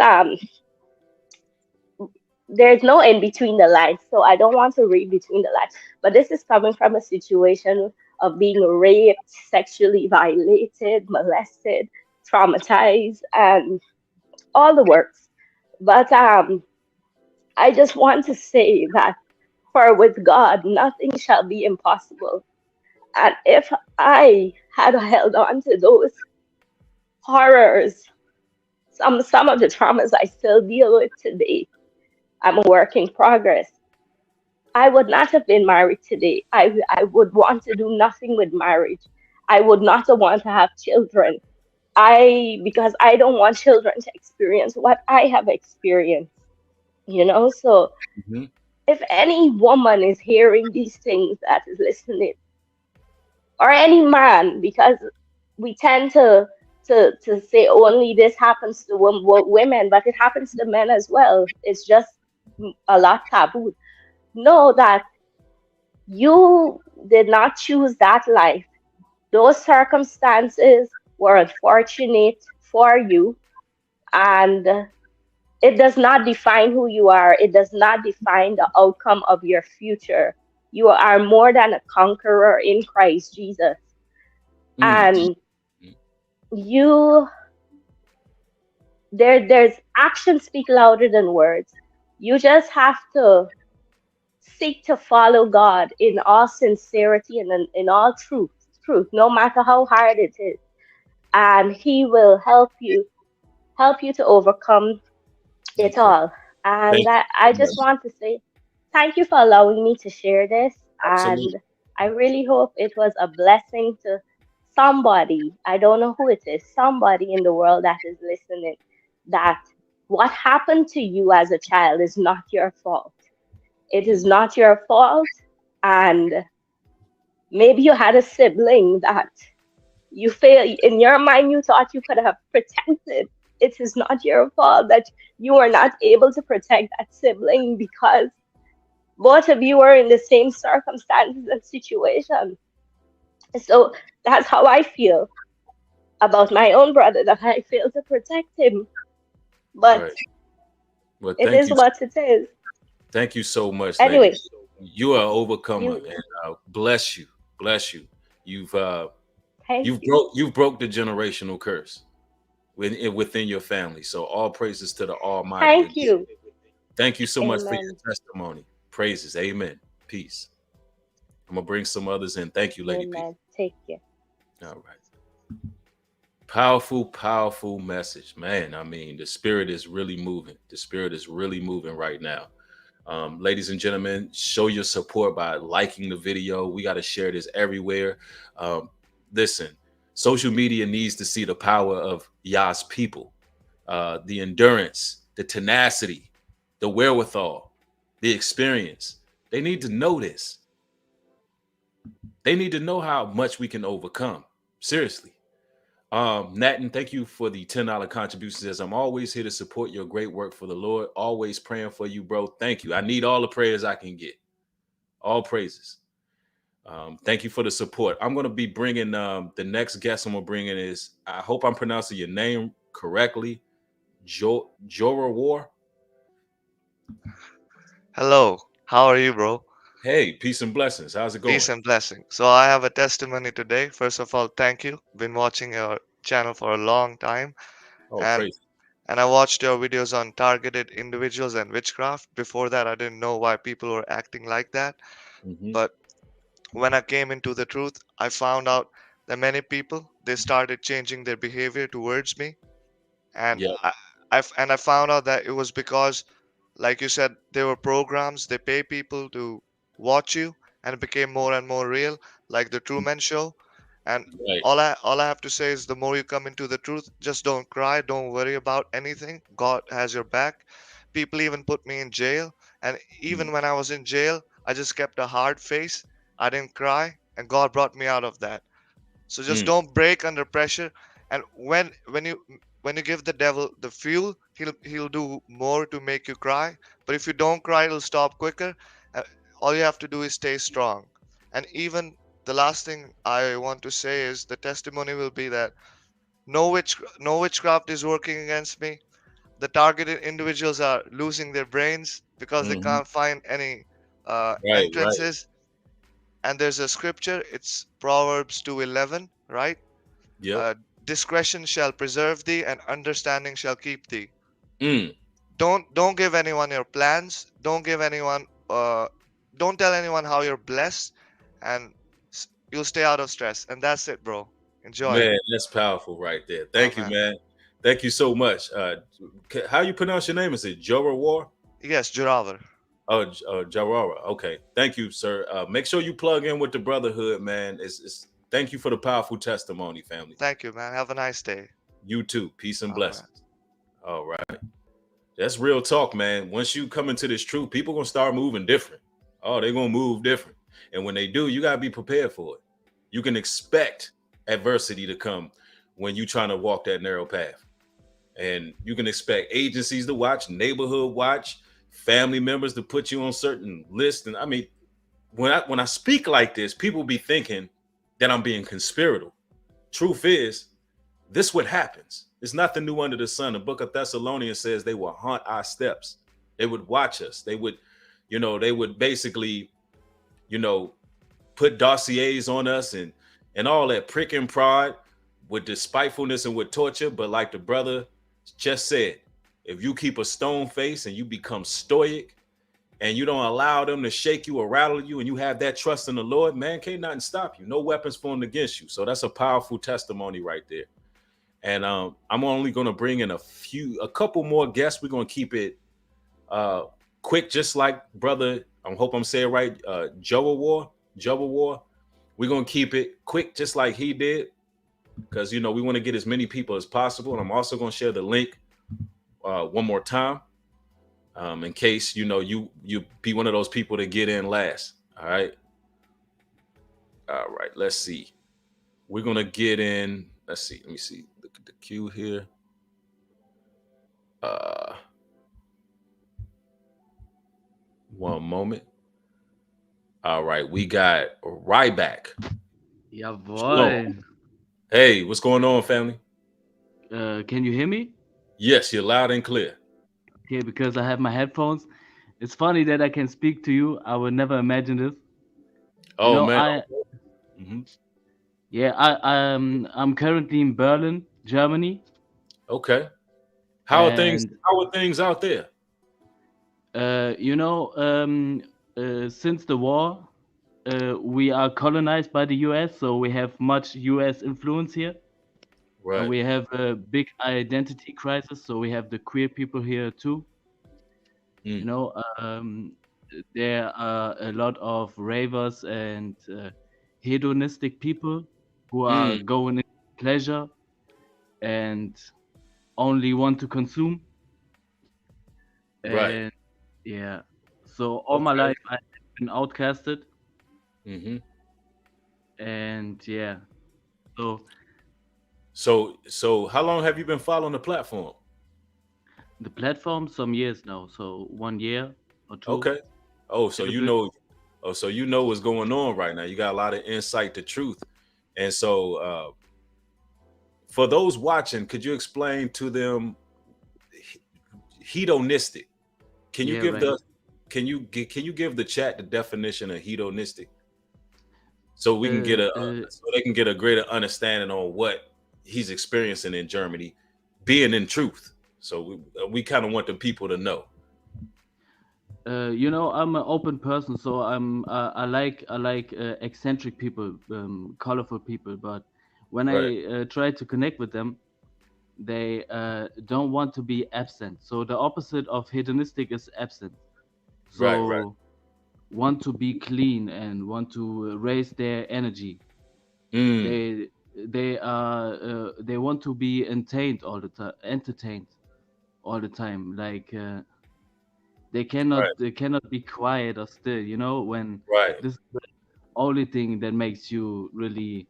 there's no in between the lines. So I don't want to read between the lines. But this is coming from a situation of being raped, sexually violated, molested, traumatized, and all the works. But I just want to say that for with God, nothing shall be impossible. And if I had held on to those horrors, some of the traumas I still deal with today, I'm a work in progress. I would not have been married today. I would want to do nothing with marriage. I would not want to have children. Because I don't want children to experience what I have experienced, So Mhm. if any woman is hearing these things that is listening, or any man, because we tend to say only this happens to women, but it happens to men as well. It's just a lot taboo. Know that you did not choose that life. Those circumstances were unfortunate for you, and it does not define who you are. It does not define the outcome of your future. You are more than a conqueror in Christ Jesus. Mm. And you there's actions speak louder than words. You just have to seek to follow God in all sincerity and in all truth, no matter how hard it is. and He will help you to overcome it Okay. all. And Thank you I so much. just want to say thank you for allowing me to share this. And Absolutely. I really hope it was a blessing to somebody. I don't know who it is, somebody in the world that is listening, that what happened to you as a child is not your fault. It is not your fault. And maybe you had a sibling that you feel in your mind you thought you could have protected. It is not your fault that you are not able to protect that sibling because both of you are in the same circumstances and situation. So that's how I feel about my own brother, that I failed to protect him. But Right. Well, it is what it is. thank you so much, lady. Anyway, You are an overcomer, you and bless you, bless you. You've thank you. you've broke the generational curse within your family. So all praises to the Almighty. Thank Again. you. Thank you so much for your Amen. testimony. Praises. Amen. Peace. I'm gonna bring some others in. Thank you, Lady P. Amen. Take care. All right. Powerful, powerful message, man. I mean, the spirit is really moving. The spirit is really moving right now. Ladies and gentlemen, show your support by liking the video. We got to share this everywhere. Listen, social media needs to see the power of Yah's people, the endurance, the tenacity, the wherewithal, the experience. They need to know this. They need to know how much we can overcome. Seriously. Natin, thank you for the $10 contribution. Says I'm always here to support your great work for the Lord. Always praying for you, bro. Thank you. I need all the prayers I can get. All praises. Thank you for the support. I'm going to be bringing the next guest. I'm going to bring in is, I hope I'm pronouncing your name correctly, Jorah War. Hello, how are you, bro? Hey, peace and blessings. How's it Peace going? and blessing. So I have a testimony today. First of all, thank you. Been watching your channel for a long time, Oh, and praise. and I watched your videos on targeted individuals and witchcraft. Before that, I didn't know why people were acting like that. Mm-hmm. But when I came into the truth, I found out that many people they started changing their behavior towards me, and Yeah. I found out that it was because, like you said, there were programs they pay people to watch you, and it became more and more real, like the Truman Show. And Right. all I have to say is, the more you come into the truth, just don't cry, don't worry about anything. God has your back. People even put me in jail, and even when I was in jail, I just kept a hard face. I didn't cry, and God brought me out of that. So just Mm, don't break under pressure. And when you give the devil the fuel, he'll do more to make you cry. But if you don't cry, it'll stop quicker. Uh, all you have to do is stay strong. And even the last thing I want to say is, the testimony will be that no witchcraft is working against me. The targeted individuals are losing their brains because they mm-hmm. can't find any Right. Right. entrances. And there's a scripture, it's Proverbs 2:11, right? Yep. uh, Discretion shall preserve thee, and understanding shall keep thee. Mm, Don't give anyone your plans. Don't tell anyone how you're blessed, and you'll stay out of stress. And that's it, bro. Enjoy. man, that's powerful right there. Thank you, Amen. man. Thank you so much. How you pronounce your name? Is it Jorah War? Yes, Juraver. Oh, Jarara. Okay. Thank you, sir. Make sure you plug in with the brotherhood, man. Thank you for the powerful testimony, family. Thank you, man. Have a nice day. You too. Peace and All right. blessings. All right. That's real talk, man. Once you come into this truth, people gonna start moving different. Oh, they're gonna move different. And when they do, you gotta be prepared for it. You can expect adversity to come when you're trying to walk that narrow path. And you can expect agencies to watch, neighborhood watch, family members to put you on certain lists. And I mean, when I speak like this, people be thinking that I'm being conspiratorial. Truth is, this what happens. It's nothing new under the sun. The book of Thessalonians says they will haunt our steps. They would watch us. They would basically, you know, put dossiers on us and all that pricking pride with despitefulness and with torture. But like the brother just said, if you keep a stone face and you become stoic and you don't allow them to shake you or rattle you, and you have that trust in the Lord, man, can't nothing stop you. No weapons formed against you. So that's a powerful testimony right there. And I'm only going to bring in a couple more guests. We're going to keep it quick, just like brother. I hope I'm saying it right. Joa War. We're going to keep it quick, just like he did, because we want to get as many people as possible. And I'm also going to share the link one more time, in case you be one of those people to get in last. All right. Let's see. We're gonna get in. Let's see. Let me see the queue here. One moment. All right, we got Ryback. Yeah, Shalom. boy. Hey, what's going on, family? Can you hear me? Yes, you're loud and clear. Okay, because I have my headphones. It's funny that I can speak to you. I would never imagine this. Oh man. I'm currently in Berlin, Germany. Okay. How are things out there? Since the war, we are colonized by the US, so we have much US influence here. Right. And we have a big identity crisis, so we have the queer people here too. There are a lot of ravers and hedonistic people who are going into pleasure and only want to consume. Right. And yeah, so all my life I've been outcasted. And yeah, so how long have you been following the platform? The platform, some years now, so 1 year or 2. Okay. So you know what's going on right now. You got a lot of insight to truth. And so for those watching, could you explain to them hedonistic? Can you give the chat the definition of hedonistic? So we can get so they can get a greater understanding on what he's experiencing in Germany, being in truth. So we kind of want the people to know. I'm an open person, so I like eccentric people, colorful people. But when I try to connect with them, they don't want to be absent. So the opposite of hedonistic is absent. So want to be clean and want to raise their energy. They want to be entertained all the time. Like they cannot be quiet or still. When this is the only thing that makes you really.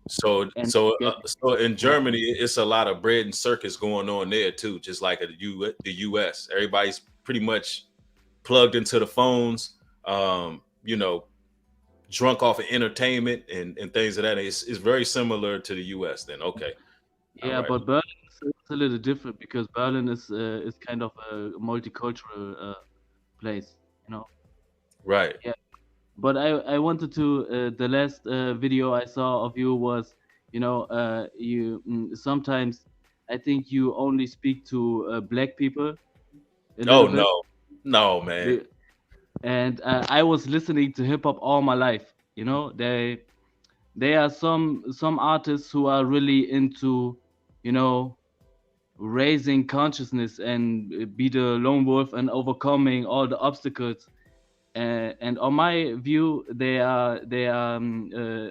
So in Germany, it's a lot of bread and circus going on there too, just like the U.S. Everybody's pretty much plugged into the phones, drunk off of entertainment and things of that. It's very similar to the U.S. Then, okay. Yeah, but Berlin is a little different because Berlin is kind of a multicultural place, Right. Yeah. But I wanted to the last video I saw of you was sometimes I think you only speak to black people a little bit. No man. And I was listening to hip hop all my life. There are some artists who are really into raising consciousness and be the lone wolf and overcoming all the obstacles. And on my view, there are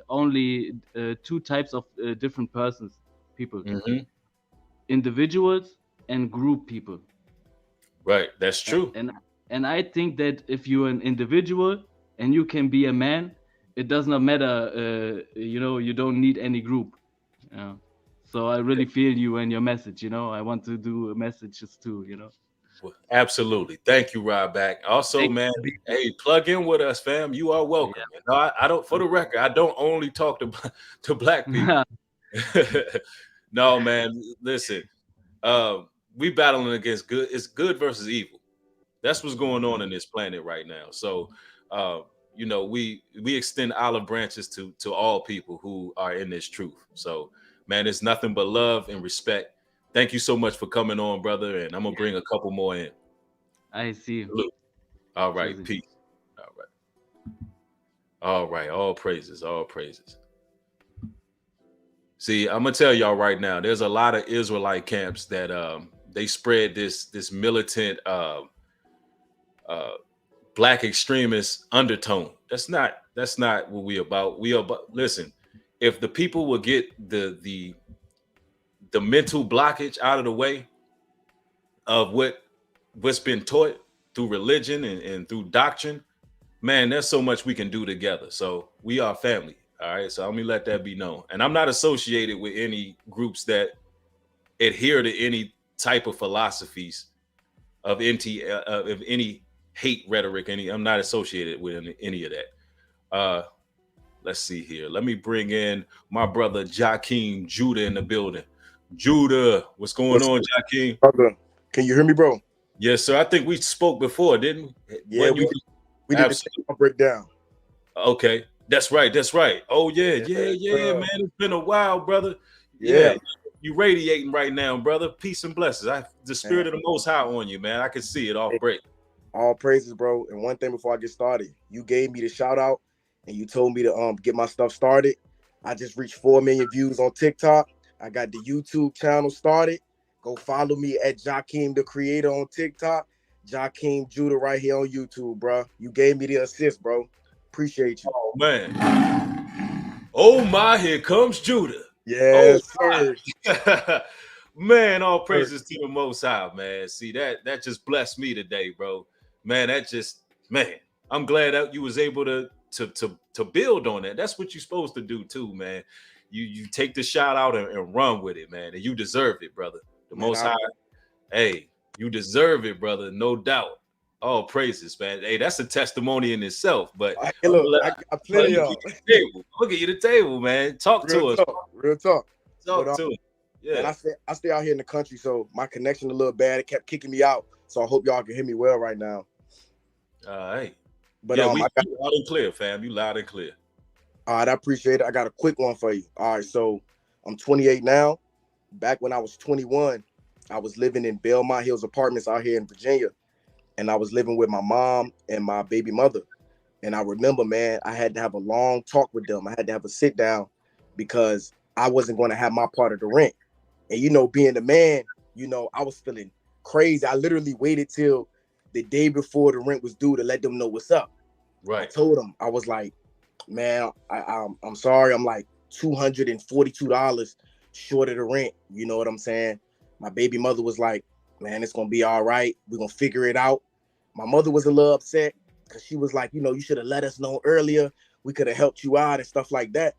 only 2 types of different people, individuals and group people. Right, that's true. And I think that if you're an individual and you can be a man, it does not matter. You don't need any group. So I really feel you and your message. I want to do messages too. Absolutely. Thank you, Ryback. Also, man, hey, plug in with us, fam. You are welcome. Yeah. No, I don't. For the record, I don't only talk to black people. No, man. Listen, we battling against good. It's good versus evil. That's what's going on in this planet right now. So, we extend olive branches to all people who are in this truth. So, man, it's nothing but love and respect. Thank you so much for coming on, brother. And I'm gonna bring a couple more in. I see. Salute. All right, peace. All right, all praises, all praises. See, I'm gonna tell y'all right now. There's a lot of Israelite camps that they spread this militant black extremist undertone. That's not what we about. We about listen. If the people will get the mental blockage out of the way of what's been taught through religion and through doctrine, man, there's so much we can do together. So we are family. All right. So let me let that be known. And I'm not associated with any groups that adhere to any type of philosophies of any hate rhetoric. I'm not associated with any of that. Let's see here. Let me bring in my brother Jakeem Judah in the building. Judah, what's going on, Jakeem? Brother, can you hear me, bro? Yes, sir. I think we spoke before, didn't we? Yeah, we did the breakdown. Okay, that's right. That's right. Oh yeah, man. It's been a while, brother. Yeah. You radiating right now, brother. Peace and blessings. The spirit of the Most High on you, man. I can see it off break. All praises, bro. And one thing before I get started, you gave me the shout out and you told me to get my stuff started. I just reached 4 million views on TikTok. I got the YouTube channel started. Go follow me at Jakeem the Creator on TikTok. Jakeem Judah right here on YouTube, bro. You gave me the assist, bro. Appreciate you. Oh man. Oh my, here comes Judah. Yes, sir. Man, all praises to the Most High, man. See, that just blessed me today, bro. Man, I'm glad that you was able to build on that. That's what you're supposed to do too, man. You take the shout out and run with it, man. And you deserve it, brother. The Most High, hey, you deserve it, brother, no doubt. All praises, man. Hey, that's a testimony in itself. But hey, look, I got plenty of. Look at you, the table, man. Talk to us. Real talk. Talk to us. Yeah. And I stay out here in the country, so my connection a little bad. It kept kicking me out. So I hope y'all can hear me well right now. All right. But yeah, you loud and clear, fam. You loud and clear. All right, I appreciate it. I got a quick one for you. All right, so I'm 28 now. Back when I was 21, I was living in Belmont Hills Apartments out here in Virginia. And I was living with my mom and my baby mother. And I remember, man, I had to have a long talk with them. I had to have a sit down because I wasn't going to have my part of the rent. And, you know, being the man, you know, I was feeling crazy. I literally waited till the day before the rent was due to let them know what's up. Right. I told them, I was like, man, I'm sorry. I'm like $242 short of the rent. You know what I'm saying? My baby mother was like, man, it's going to be all right. We're going to figure it out. My mother was a little upset because she was like, you know, you should have let us know earlier. We could have helped you out and stuff like that.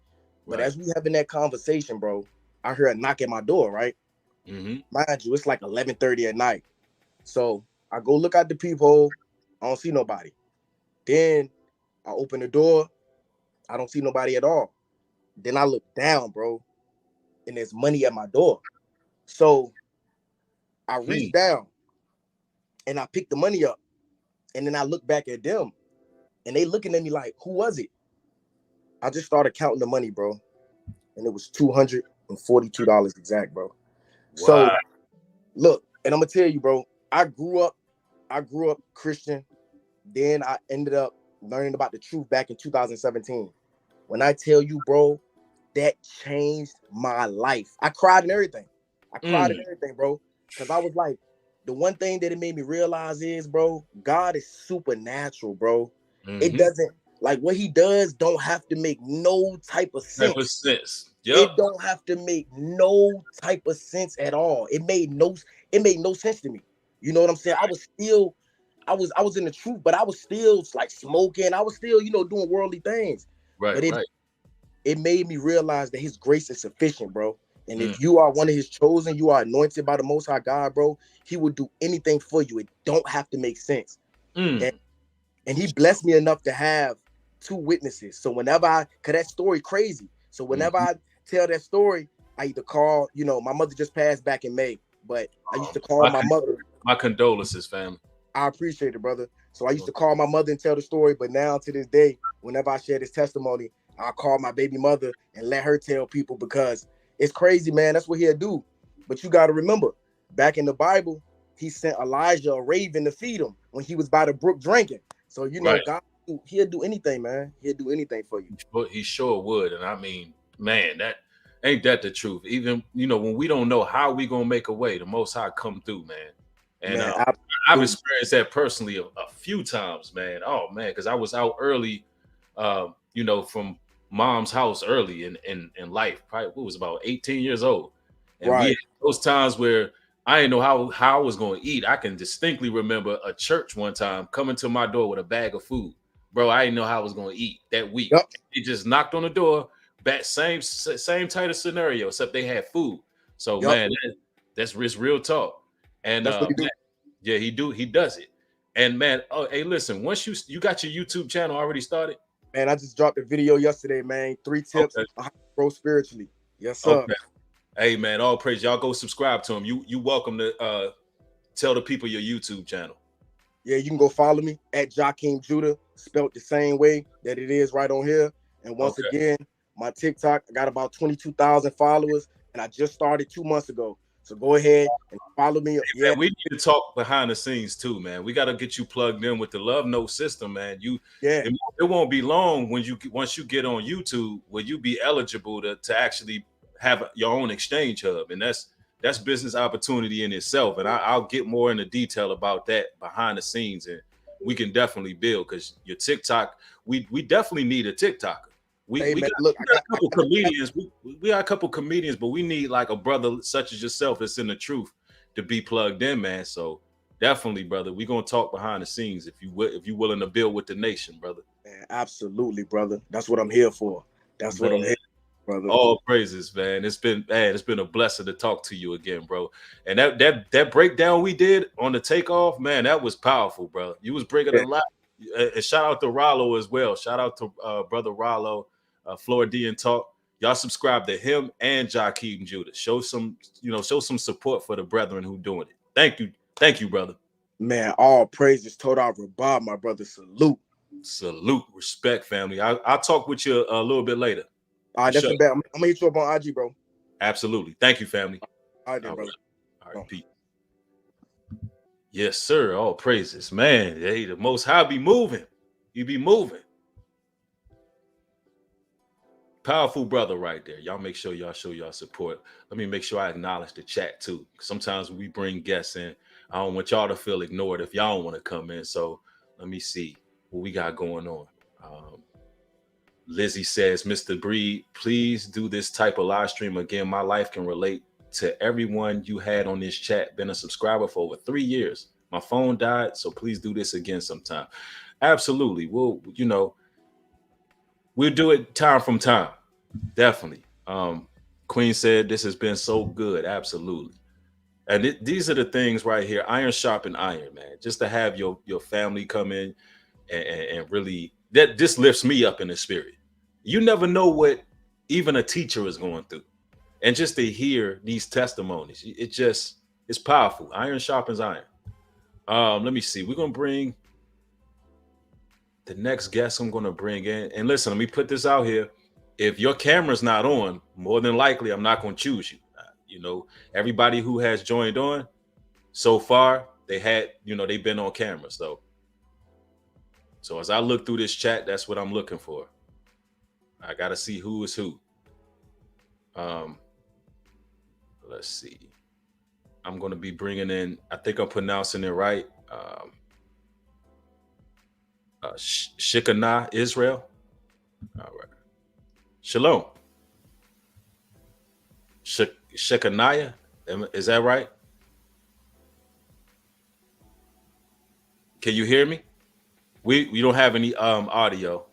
But as we having that conversation, bro, I heard a knock at my door, right? Mm-hmm. Mind you, it's like 11:30 at night. So I go look out the peephole. I don't see nobody. Then I open the door. I don't see nobody at all. Then I look down, bro, and there's money at my door. So I reach down and I pick the money up. And then I look back at them and they looking at me like, who was it? I just started counting the money, bro. And it was $242 exact, bro. Wow. So look, and I'm gonna tell you, bro, I grew up Christian. Then I ended up learning about the truth back in 2017. When I tell you, bro, that changed my life. I cried and everything. Bro. Because I was like, the one thing that it made me realize is, bro, God is supernatural, bro. Mm-hmm. It doesn't, like what he does don't have to make no type of sense. Yep. It don't have to make no type of sense at all. It made no sense to me. You know what I'm saying? I was in the truth, but I was still like smoking. I was still, you know, doing worldly things. Right. But it made me realize that his grace is sufficient, bro. And if you are one of his chosen, you are anointed by the Most High God, bro, he will do anything for you. It don't have to make sense. And he blessed me enough to have 2 witnesses. So whenever cause that story crazy. So whenever I tell that story, I either call, you know, my mother just passed back in May, but I used to call my mother. My condolences, family. I appreciate it, brother. So I used to call my mother and tell the story, but now to this day, whenever I share this testimony, I'll call my baby mother and let her tell people because it's crazy, man. That's what he'll do. But you got to remember, back in the Bible, he sent Elijah a raven to feed him when he was by the brook drinking. So, you know, God, he'll do anything, man. He'll do anything for you. But he sure would. And I mean, man, Ain't that the truth? Even when we don't know how we gonna make a way, the Most High come through, man. And Man, I've experienced that personally a few times, man. Oh man, because I was out early, from mom's house early in life. Probably what was about 18 years old, and we right. had those times where I didn't know how I was going to eat. I can distinctly remember a church one time coming to my door with a bag of food, bro. I didn't know how I was going to eat that week. Yep. It just knocked on the door. Back same type of scenario, except they had food. So Yep. man, that's real talk. And That's what he do. man, yeah, he does it. And man, oh hey, listen, once you got your YouTube channel already started. Man, I just dropped a video yesterday, man. 3 tips on how to grow spiritually. Yes, sir. Okay. Hey man, all praise. Y'all go subscribe to him. You welcome to tell the people your YouTube channel. Yeah, you can go follow me at Jakeem Judah, spelled the same way that it is right on here. And once again, my TikTok, I got about 22,000 followers, and I just started 2 months ago. So go ahead and follow me. Yeah, man, we need to talk behind the scenes too, man. We got to get you plugged in with the Love Note system, man. It won't be long once you get on YouTube, will you be eligible to actually have your own exchange hub, and that's business opportunity in itself. And I'll get more into detail about that behind the scenes, and we can definitely build because your TikTok, we definitely need a TikToker. We got a couple comedians. We got a couple comedians, but we need like a brother such as yourself that's in the truth to be plugged in, man. So definitely, brother, we're gonna talk behind the scenes if you're willing to build with the nation, brother. Man, absolutely, brother. That's what I'm here for. That's what I'm here for, brother. All praises, man. It's been a blessing to talk to you again, bro. And that breakdown we did on the takeoff, man, that was powerful, bro. You was bringing a lot. And shout out to Rollo as well. Shout out to brother Rollo, Floridian Talk. Y'all subscribe to him and Jakeem Judah. Show some support for the brethren who doing it. Thank you, brother. Man, all praises, Toda Rabah, my brother. Salute, respect, family. I'll talk with you a little bit later. All right, that's the bet. I'm gonna hit you up on IG, bro. Absolutely. Thank you, family. All right, then, brother. All right, Pete. Yes, sir. All praises, man. Hey, the Most High be moving. You be moving. Powerful brother right there. Y'all make sure y'all show y'all support. Let me make sure I acknowledge the chat too. Sometimes we bring guests in, I don't want y'all to feel ignored if y'all don't want to come in. So let me see what we got going on. Lizzie says, Mr. Breed, please do this type of live stream again. My life can relate to everyone you had on this chat. Been a subscriber for over 3 years. My phone died, so please do this again sometime. Absolutely. We'll do it time from time. Definitely. Queen said this has been so good. Absolutely. And these are the things right here. Iron sharpen iron, man. Just to have your family come in and really, that this lifts me up in the spirit. You never know what even a teacher is going through. And just to hear these testimonies, it's powerful. Iron sharpens iron. Let me see. We're going to bring the next guest I'm going to bring in. And listen, let me put this out here. If your camera's not on, more than likely, I'm not going to choose you. Everybody who has joined on so far, they've been on camera. So as I look through this chat, that's what I'm looking for. I got to see who is who. Let's see. I'm going to be bringing in, I think I'm pronouncing it right. Shekinah Israel. All right. Shalom. Shekinah, is that right? Can you hear me? We don't have any audio.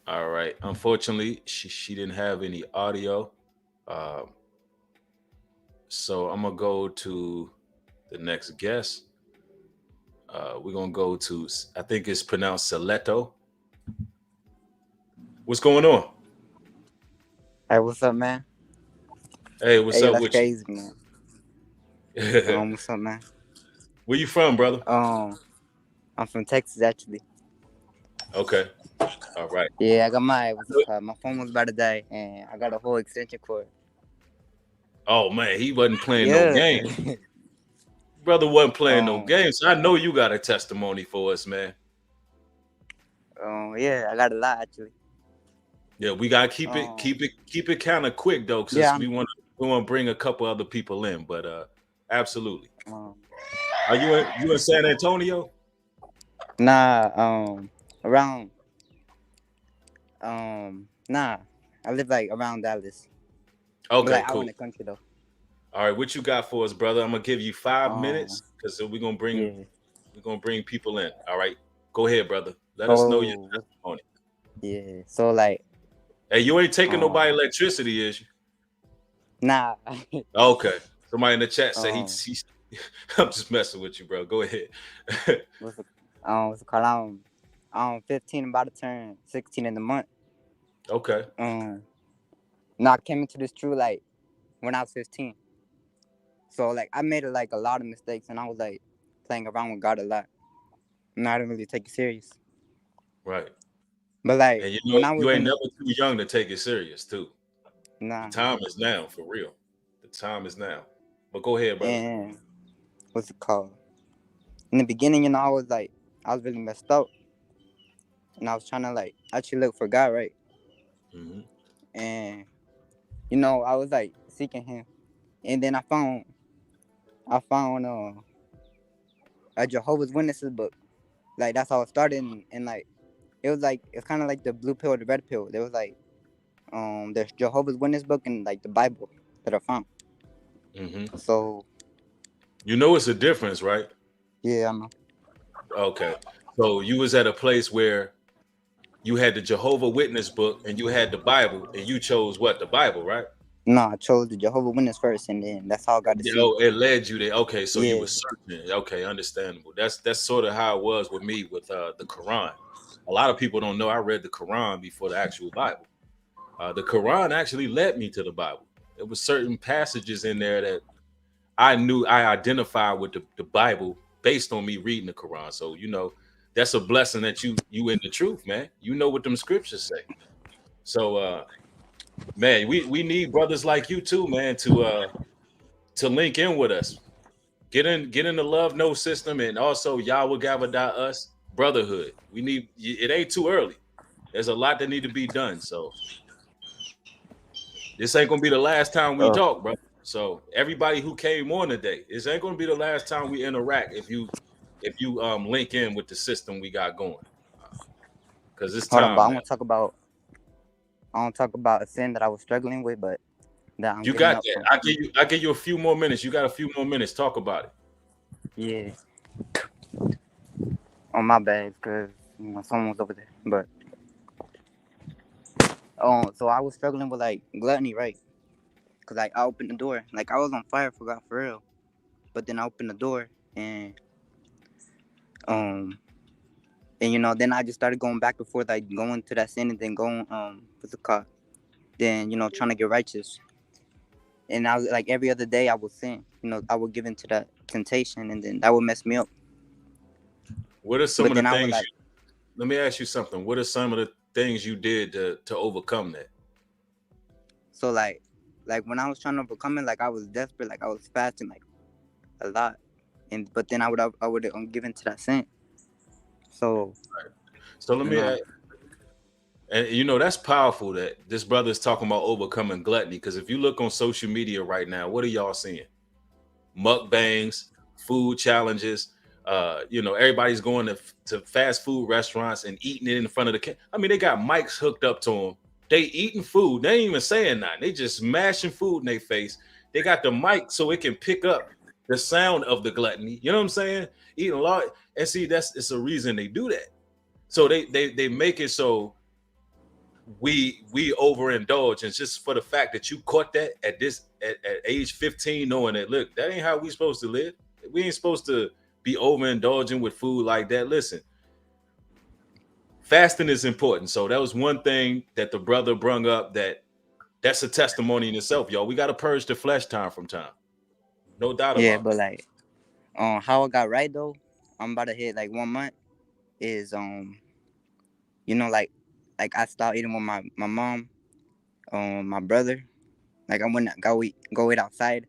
All right. Unfortunately, she didn't have any audio. So I'm gonna go to the next guest. We're gonna go to, I think it's pronounced Seleto. What's going on? Hey, what's up, man? Hey, what's up that's with crazy, you? Man. What's up, man? Where you from, brother? I'm from Texas, actually. Okay. All right. Yeah, I got my phone was about to die, and I got a whole extension cord. Oh man, he wasn't playing no game. Brother wasn't playing no games. I know you got a testimony for us, man. Yeah, I got a lot actually. Yeah, we gotta keep it kind of quick though, Yeah, because we want to bring a couple other people in. But absolutely. um, Are you in San Antonio? nah, around, nah, I live like around Dallas, but Okay, like out in cool. the country though. All right, what you got for us, brother? I'm gonna give you 5 minutes Um, because yeah. we're gonna bring people in. All right, go ahead, brother. Let us know your So testimony. yeah, so like, Hey, you ain't taking um, nobody electricity, is you? nah, Okay. Somebody in the chat say um, he's I'm just messing with you, bro. Go ahead. what's it called? I'm 15, about to turn 16 in the month. Okay. Now I came into this true like when I was 15. So like I made like a lot of mistakes, and I was like playing around with God a lot. And I didn't really take it serious. Right. But like And you know when I you was ain't in never too young to take it serious, too. The nah, time is now, for real. The time is now. But go ahead, brother. and what's it called? In the beginning, I was really messed up, and I was trying to like actually look for God, right? Hmm. And I was like seeking Him, and then I found a Jehovah's Witnesses book. Like that's how it started, and like it's kind of like the blue pill or the red pill. There was like there's Jehovah's Witness book and like the Bible that I found. Hmm. So You know it's a difference, right? yeah, I know. Okay. So you was at a place where you had the Jehovah Witness book and you had the Bible, and you chose what? The Bible, right? No, I chose the Jehovah's Witness first, and then that's how I got to Yeah, see. oh, it led you there. Okay, so you Yeah, were searching. Okay, understandable. That's sort of how it was with me with the Quran. A lot of people don't know I read the Quran before the actual Bible. The Quran actually led me to the Bible. There were certain passages in there that I knew I identified with the Bible based on me reading the Quran. So that's a blessing that you in the truth, man. You know what them scriptures say. So man, we need brothers like you too, man, to link in with us. Get in the love no system, and also Yahweh Gavada us brotherhood. We need it ain't too early. There's a lot that need to be done. So this ain't gonna be the last time we uh, talk, bro. So everybody who came on today, this ain't gonna be the last time we interact if you link in with the system we got going. Because it's hold on, but time I now. want to talk about a sin that I was struggling with, but that I'm You giving got up that. from. I give you a few more minutes. You got a few more minutes. Talk about it. Yeah, on my bad, because someone was over there. But so I was struggling with like gluttony, right? Cause like I opened the door, like I was on fire for God for real. But then I opened the door, um and then I just started going back and forth, like going to that sin and then going what's it called? Then trying to get righteous. And I was like every other day I would sin. I would give into that temptation, and then that would mess me up. What are some But of the then I would things like you let me ask you something. What are some of the things you did to overcome that? so like when I was trying to overcome it, like I was desperate, like I was fasting like a lot, and but then I would give into that sin. So So let you me know, ask, and that's powerful that this brother is talking about overcoming gluttony. Because if you look on social media right now, what are y'all seeing? Mukbangs, food challenges. Everybody's going to fast food restaurants and eating it in front of I mean, they got mics hooked up to them. They eating food. They ain't even saying nothing. They just smashing food in their face. They got the mic so it can pick up the sound of the gluttony. You know what I'm saying? Eating a lot. And see, it's a reason they do that. So they make it so we overindulge, and just for the fact that you caught that at age 15, knowing that, look, that ain't how we supposed to live. We ain't supposed to be overindulging with food like that. Listen, fasting is important. So that was one thing that the brother brung up, that's a testimony in itself, y'all. We got to purge the flesh time from time, no doubt yeah, about but that. like how I got right though, I'm about to hit like 1 month is like I started eating with my mom, my brother. Like I went go eat outside,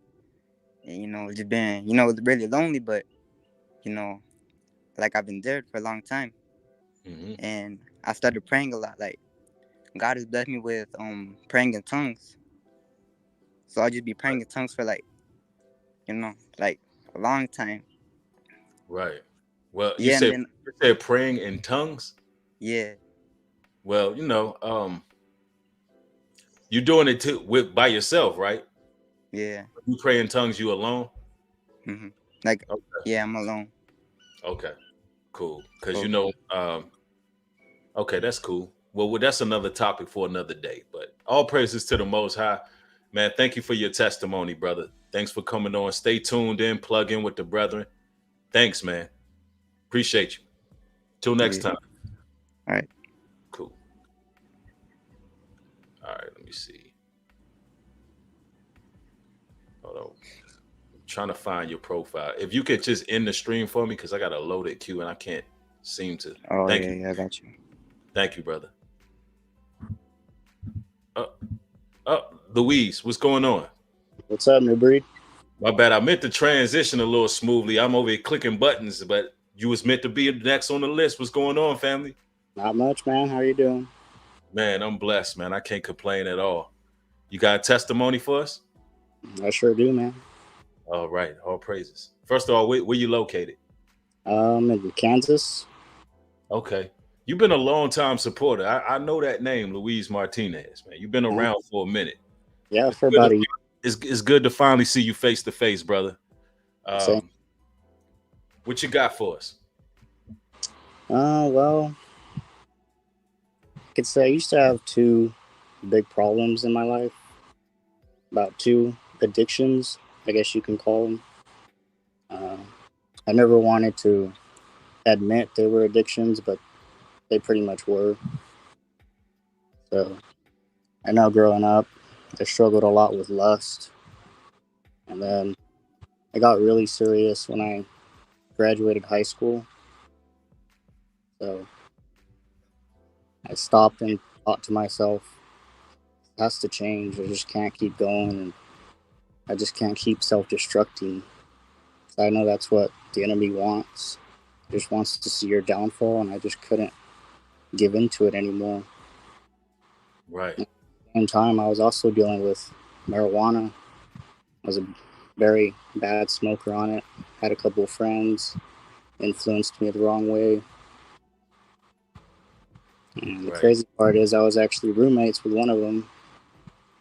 and it's just been it's really lonely, but you know like I've been there for a long time, Hmm. and I started praying a lot. Like God has blessed me with praying in tongues. So I'll just be praying in tongues for like a long time. Right. Well, you Yeah, and said then praying in tongues. yeah, Well, you're doing it by yourself, right? yeah. You pray in tongues, you alone. hmm Like Okay. yeah, I'm alone. Okay. Cool. Because So okay, that's cool. Well, that's another topic for another day. But all praises to the Most High, man. Thank you for your testimony, brother. Thanks for coming on. Stay tuned in. Plug in with the brethren. Thanks, man. Appreciate you. Till next yeah. time. All right. Cool. All right. Let me see. Hold on. I'm trying to find your profile. If you could just end the stream for me, because I got a loaded queue and I can't seem to. Oh Thank yeah, you. yeah, I got you. Thank you, brother. Louise, what's going on? What's up, New Breed? My bad. I meant to transition a little smoothly. I'm over here clicking buttons, but you was meant to be next on the list. What's going on, family? Not much, man. How you doing? Man, I'm blessed, man. I can't complain at all. You got a testimony for us? I sure do, man. All right. All praises. First of all, where you located? In Kansas. Okay. You've been a long time supporter. I know that name, Luis Martinez, man. You've been around for a minute. Yeah, It's for good about to, a year. it's good to finally see you face to face, brother. Same. What you got for us? Well, I could say I used to have two big problems in my life. About two addictions, I guess you can call them. I never wanted to admit they were addictions, but they pretty much were. So I know growing up, I struggled a lot with lust. And then I got really serious when I graduated high school. So I stopped and thought to myself, it has to change. I just can't keep going, and I just can't keep self-destructing. So I know that's what the enemy wants. He just wants to see your downfall, and I just couldn't give into it anymore. Right. At the same time, I was also dealing with marijuana. I was a very bad smoker on it. Had a couple of friends influenced me the wrong way. And the crazy part is I was actually roommates with one of them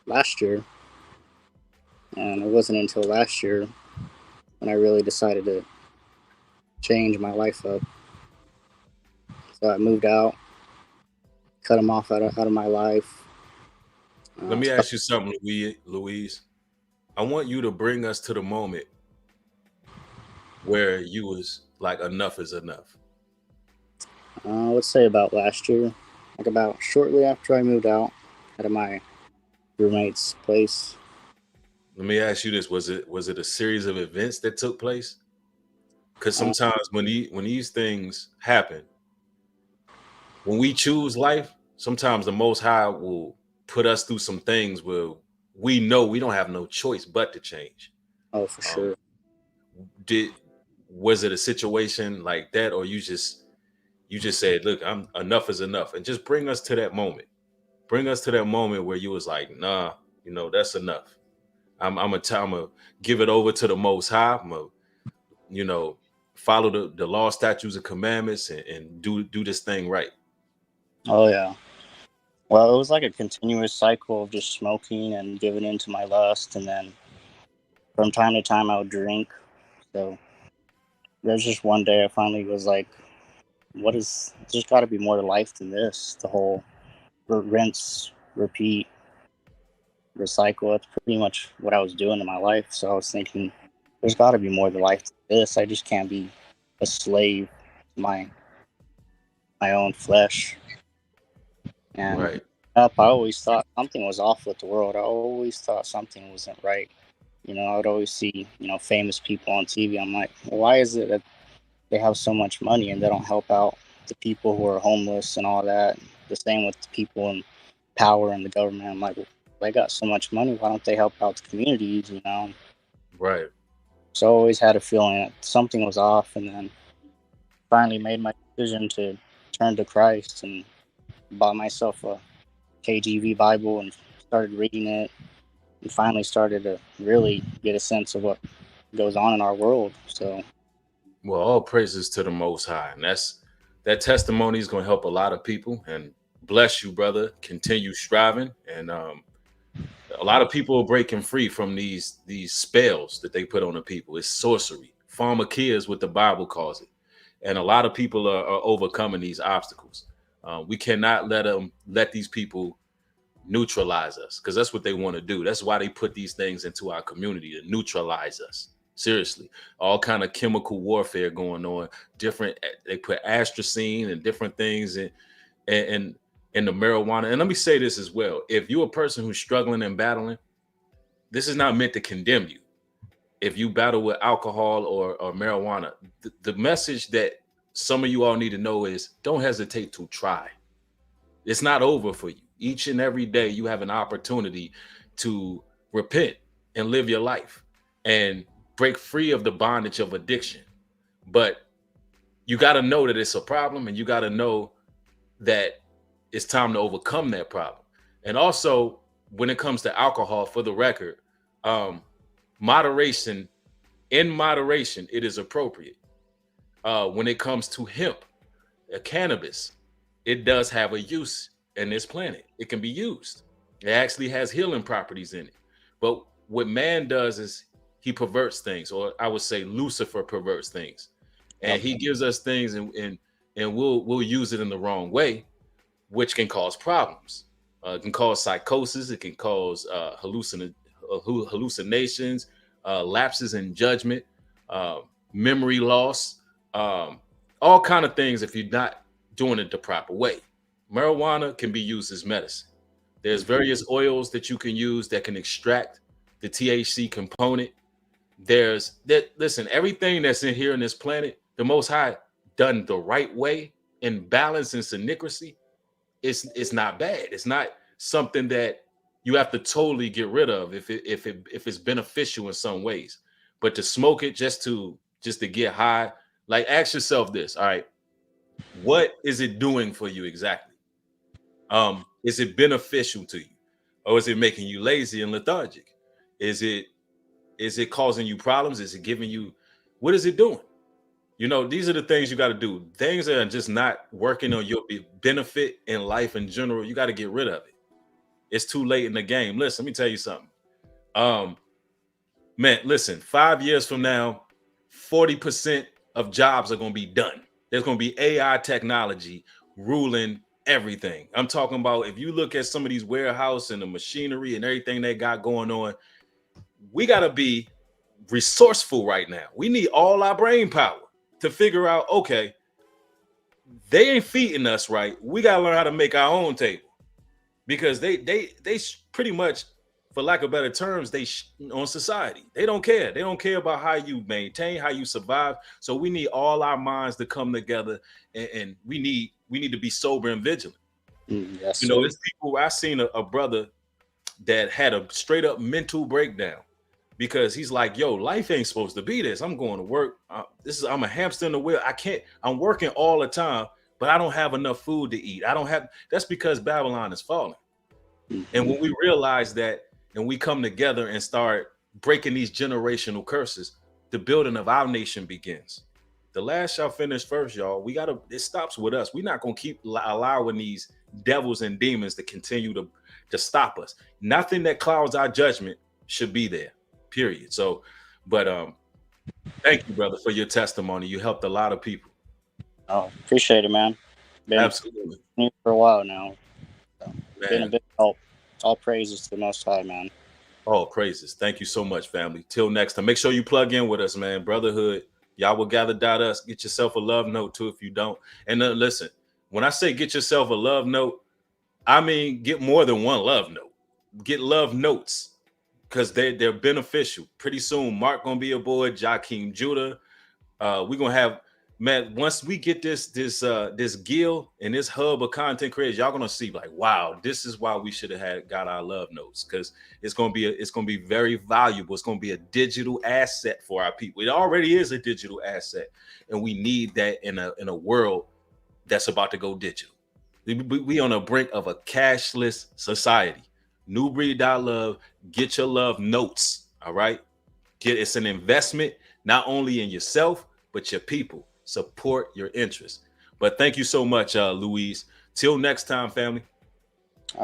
last year. And it wasn't until last year when I really decided to change my life up. So I moved out, cut him off out of my life. Let me ask you something, Louise. I want you to bring us to the moment where you was like, enough is enough. Let's say about last year, like about shortly after I moved out of my roommate's place. Let me ask you this: was it a series of events that took place? Because sometimes when these things happen, when we choose life, sometimes the Most High will put us through some things where we know we don't have no choice but to change. Oh, for sure. Was it a situation like that, or you just said, "Look, enough is enough," and just bring us to that moment. Bring us to that moment where you was like, "Nah, that's enough. I'm gonna give it over to the Most High. I'm gonna, follow the law, statutes, and commandments, and do this thing right." Oh yeah. Well, it was like a continuous cycle of just smoking and giving into my lust, and then from time to time I would drink. So there's just one day I finally was like, there's got to be more to life than this. The whole rinse, repeat, recycle. That's pretty much what I was doing in my life. So I was thinking, there's got to be more to life than this. I just can't be a slave to my own flesh. And I always thought something was off with the world. I always thought something wasn't right. I would always see, famous people on TV. I'm like, why is it that they have so much money and they don't help out the people who are homeless and all that? The same with the people in power and the government. I'm like, well, they got so much money. Why don't they help out the communities? Right. So I always had a feeling that something was off, and then finally made my decision to turn to Christ and bought myself a KJV Bible and started reading it, and finally started to really get a sense of what goes on in our world. So, well, all praises to the Most High, and that testimony is going to help a lot of people. And bless you, brother. Continue striving, and a lot of people are breaking free from these spells that they put on the people. It's sorcery, pharmakia is what the Bible calls it, and a lot of people are overcoming these obstacles. We cannot let these people neutralize us, because that's what they want to do. That's why they put these things into our community, to neutralize us. Seriously, all kind of chemical warfare going on. Different, they put astracine and different things and the marijuana. And let me say this as well: if you're a person who's struggling and battling, this is not meant to condemn you. If you battle with alcohol or marijuana, the message that some of you all need to know is, don't hesitate to try. It's not over for you. Each and every day you have an opportunity to repent and live your life and break free of the bondage of addiction. But you got to know that it's a problem, and you got to know that it's time to overcome that problem. And also, when it comes to alcohol, for the record, moderation, in moderation, it is appropriate. When it comes to hemp, cannabis, it does have a use in this planet. It can be used. It actually has healing properties in it. But what man does is he perverts things, or I would say Lucifer perverts things, and he gives us things, and we'll use it in the wrong way, which can cause problems. It can cause psychosis. It can cause hallucinations, lapses in judgment, memory loss, all kind of things if you're not doing it the proper way. Marijuana can be used as medicine. There's various oils that you can use that can extract the THC component. Listen, everything that's in here in this planet, the Most High done the right way, in balance and syncrecy, it's not bad. It's not something that you have to totally get rid of if it's beneficial in some ways. But to smoke it just to get high, like, ask yourself this: all right, what is it doing for you exactly? Is it beneficial to you, or is it making you lazy and lethargic? Is it causing you problems? Is it giving you, what is it doing? You know, these are the things you got to do. Things that are just not working on your benefit in life in general, you got to get rid of it. It's too late in the game. Listen, let me tell you something. Man, listen, 5 years from now, 40% of jobs are going to be done. There's going to be AI technology ruling everything. I'm talking about, if you look at some of these warehouse and the machinery and everything they got going on, we got to be resourceful right now. We need all our brain power to figure out, okay, they ain't feeding us right. We got to learn how to make our own table, because they pretty much, for lack of better terms, on society. They don't care. They don't care about how you maintain, how you survive. So we need all our minds to come together, and we need to be sober and vigilant. Yes, you know, it's people. I seen a brother that had a straight up mental breakdown, because he's like, yo, life ain't supposed to be this. I'm going to work. I'm a hamster in the wheel. I'm working all the time, but I don't have enough food to eat. That's because Babylon is falling. And when we realize that, and we come together and start breaking these generational curses, the building of our nation begins. The last shall finish first, y'all. It stops with us. We're not going to keep allowing these devils and demons to continue to stop us. Nothing that clouds our judgment should be there, period. So, but thank you, brother, for your testimony. You helped a lot of people. Oh, appreciate it, man. Been Absolutely for a while now. So, man. Been a big help. All praises to the Most High, man. All praises. Thank you so much, family. Till next time. Make sure you plug in with us, man. Brotherhood. Y'all will gather.us. Get yourself a love note too if you don't. And listen, when I say get yourself a love note, I mean get more than one love note. Get love notes, because they're beneficial. Pretty soon, Mark gonna be aboard, Jakeem Judah. We're gonna have, man, once we get this guild and this hub of content creators, y'all gonna see, like, wow, this is why we should have got our love notes, because it's gonna be very valuable. It's gonna be a digital asset for our people. It already is a digital asset, and we need that in a world that's about to go digital. We on the brink of a cashless society. Newbreed.love, get your love notes. All right. It's an investment not only in yourself, but your people. Support your interests. But thank you so much, Louise. Till next time, family.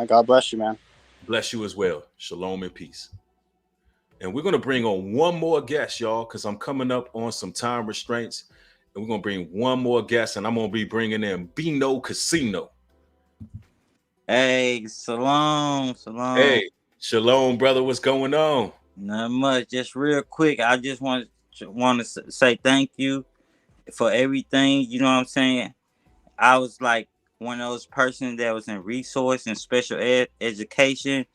God bless you, man. Bless you as well. Shalom and peace. And we're going to bring on one more guest, y'all, because I'm coming up on some time restraints. And we're going to bring one more guest, and I'm going to be bringing in Bino Casino. Hey, shalom. Hey, shalom, brother. What's going on? Not much. Just real quick, I just want to say thank you for everything. You know what I'm saying? I was like one of those persons that was in resource and special education,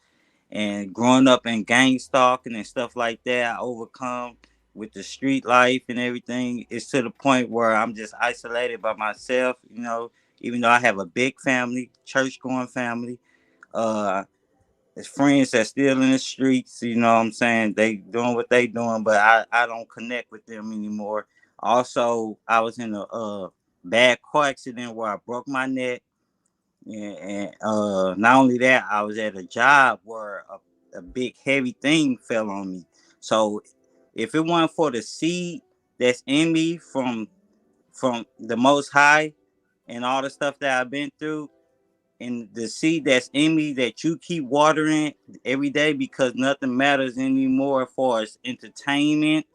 and growing up in gang stalking and stuff like that. I overcome with the street life and everything. It's to the point where I'm just isolated by myself. You know, even though I have a big family, church going family. There's friends that's still in the streets, you know what I'm saying? They doing what they doing, but I don't connect with them anymore. Also, I was in a bad car accident where I broke my neck. And not only that, I was at a job where a big heavy thing fell on me. So if it wasn't for the seed that's in me from the Most High and all the stuff that I've been through, and the seed that's in me that you keep watering every day, because nothing matters anymore as far as entertainment,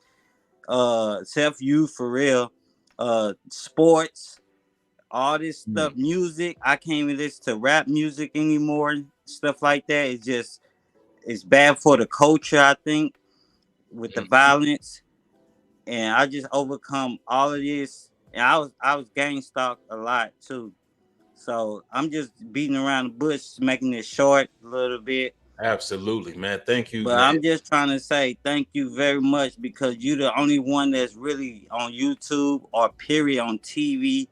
self-use for real, sports, all this stuff, music. I can't even listen to rap music anymore. Stuff like that. It's bad for the culture, I think, with the violence. And I just overcome all of this. And I was gang stalked a lot too. So I'm just beating around the bush, making it short a little bit. Absolutely, man. Thank you, But man. I'm just trying to say thank you very much, because you're the only one that's really on YouTube or period on TV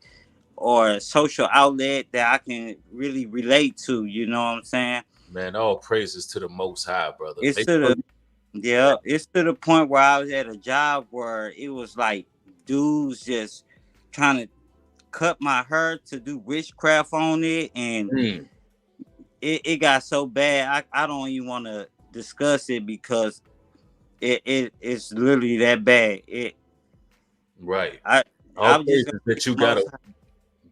or social outlet that I can really relate to. You know what I'm saying? Man, all praises to the Most High, brother. It's to the point where I was at a job where it was like dudes just trying to cut my hair to do witchcraft on it, and it got so bad I don't even want to discuss it, because it's literally that bad. Right. I All was just praises that you got.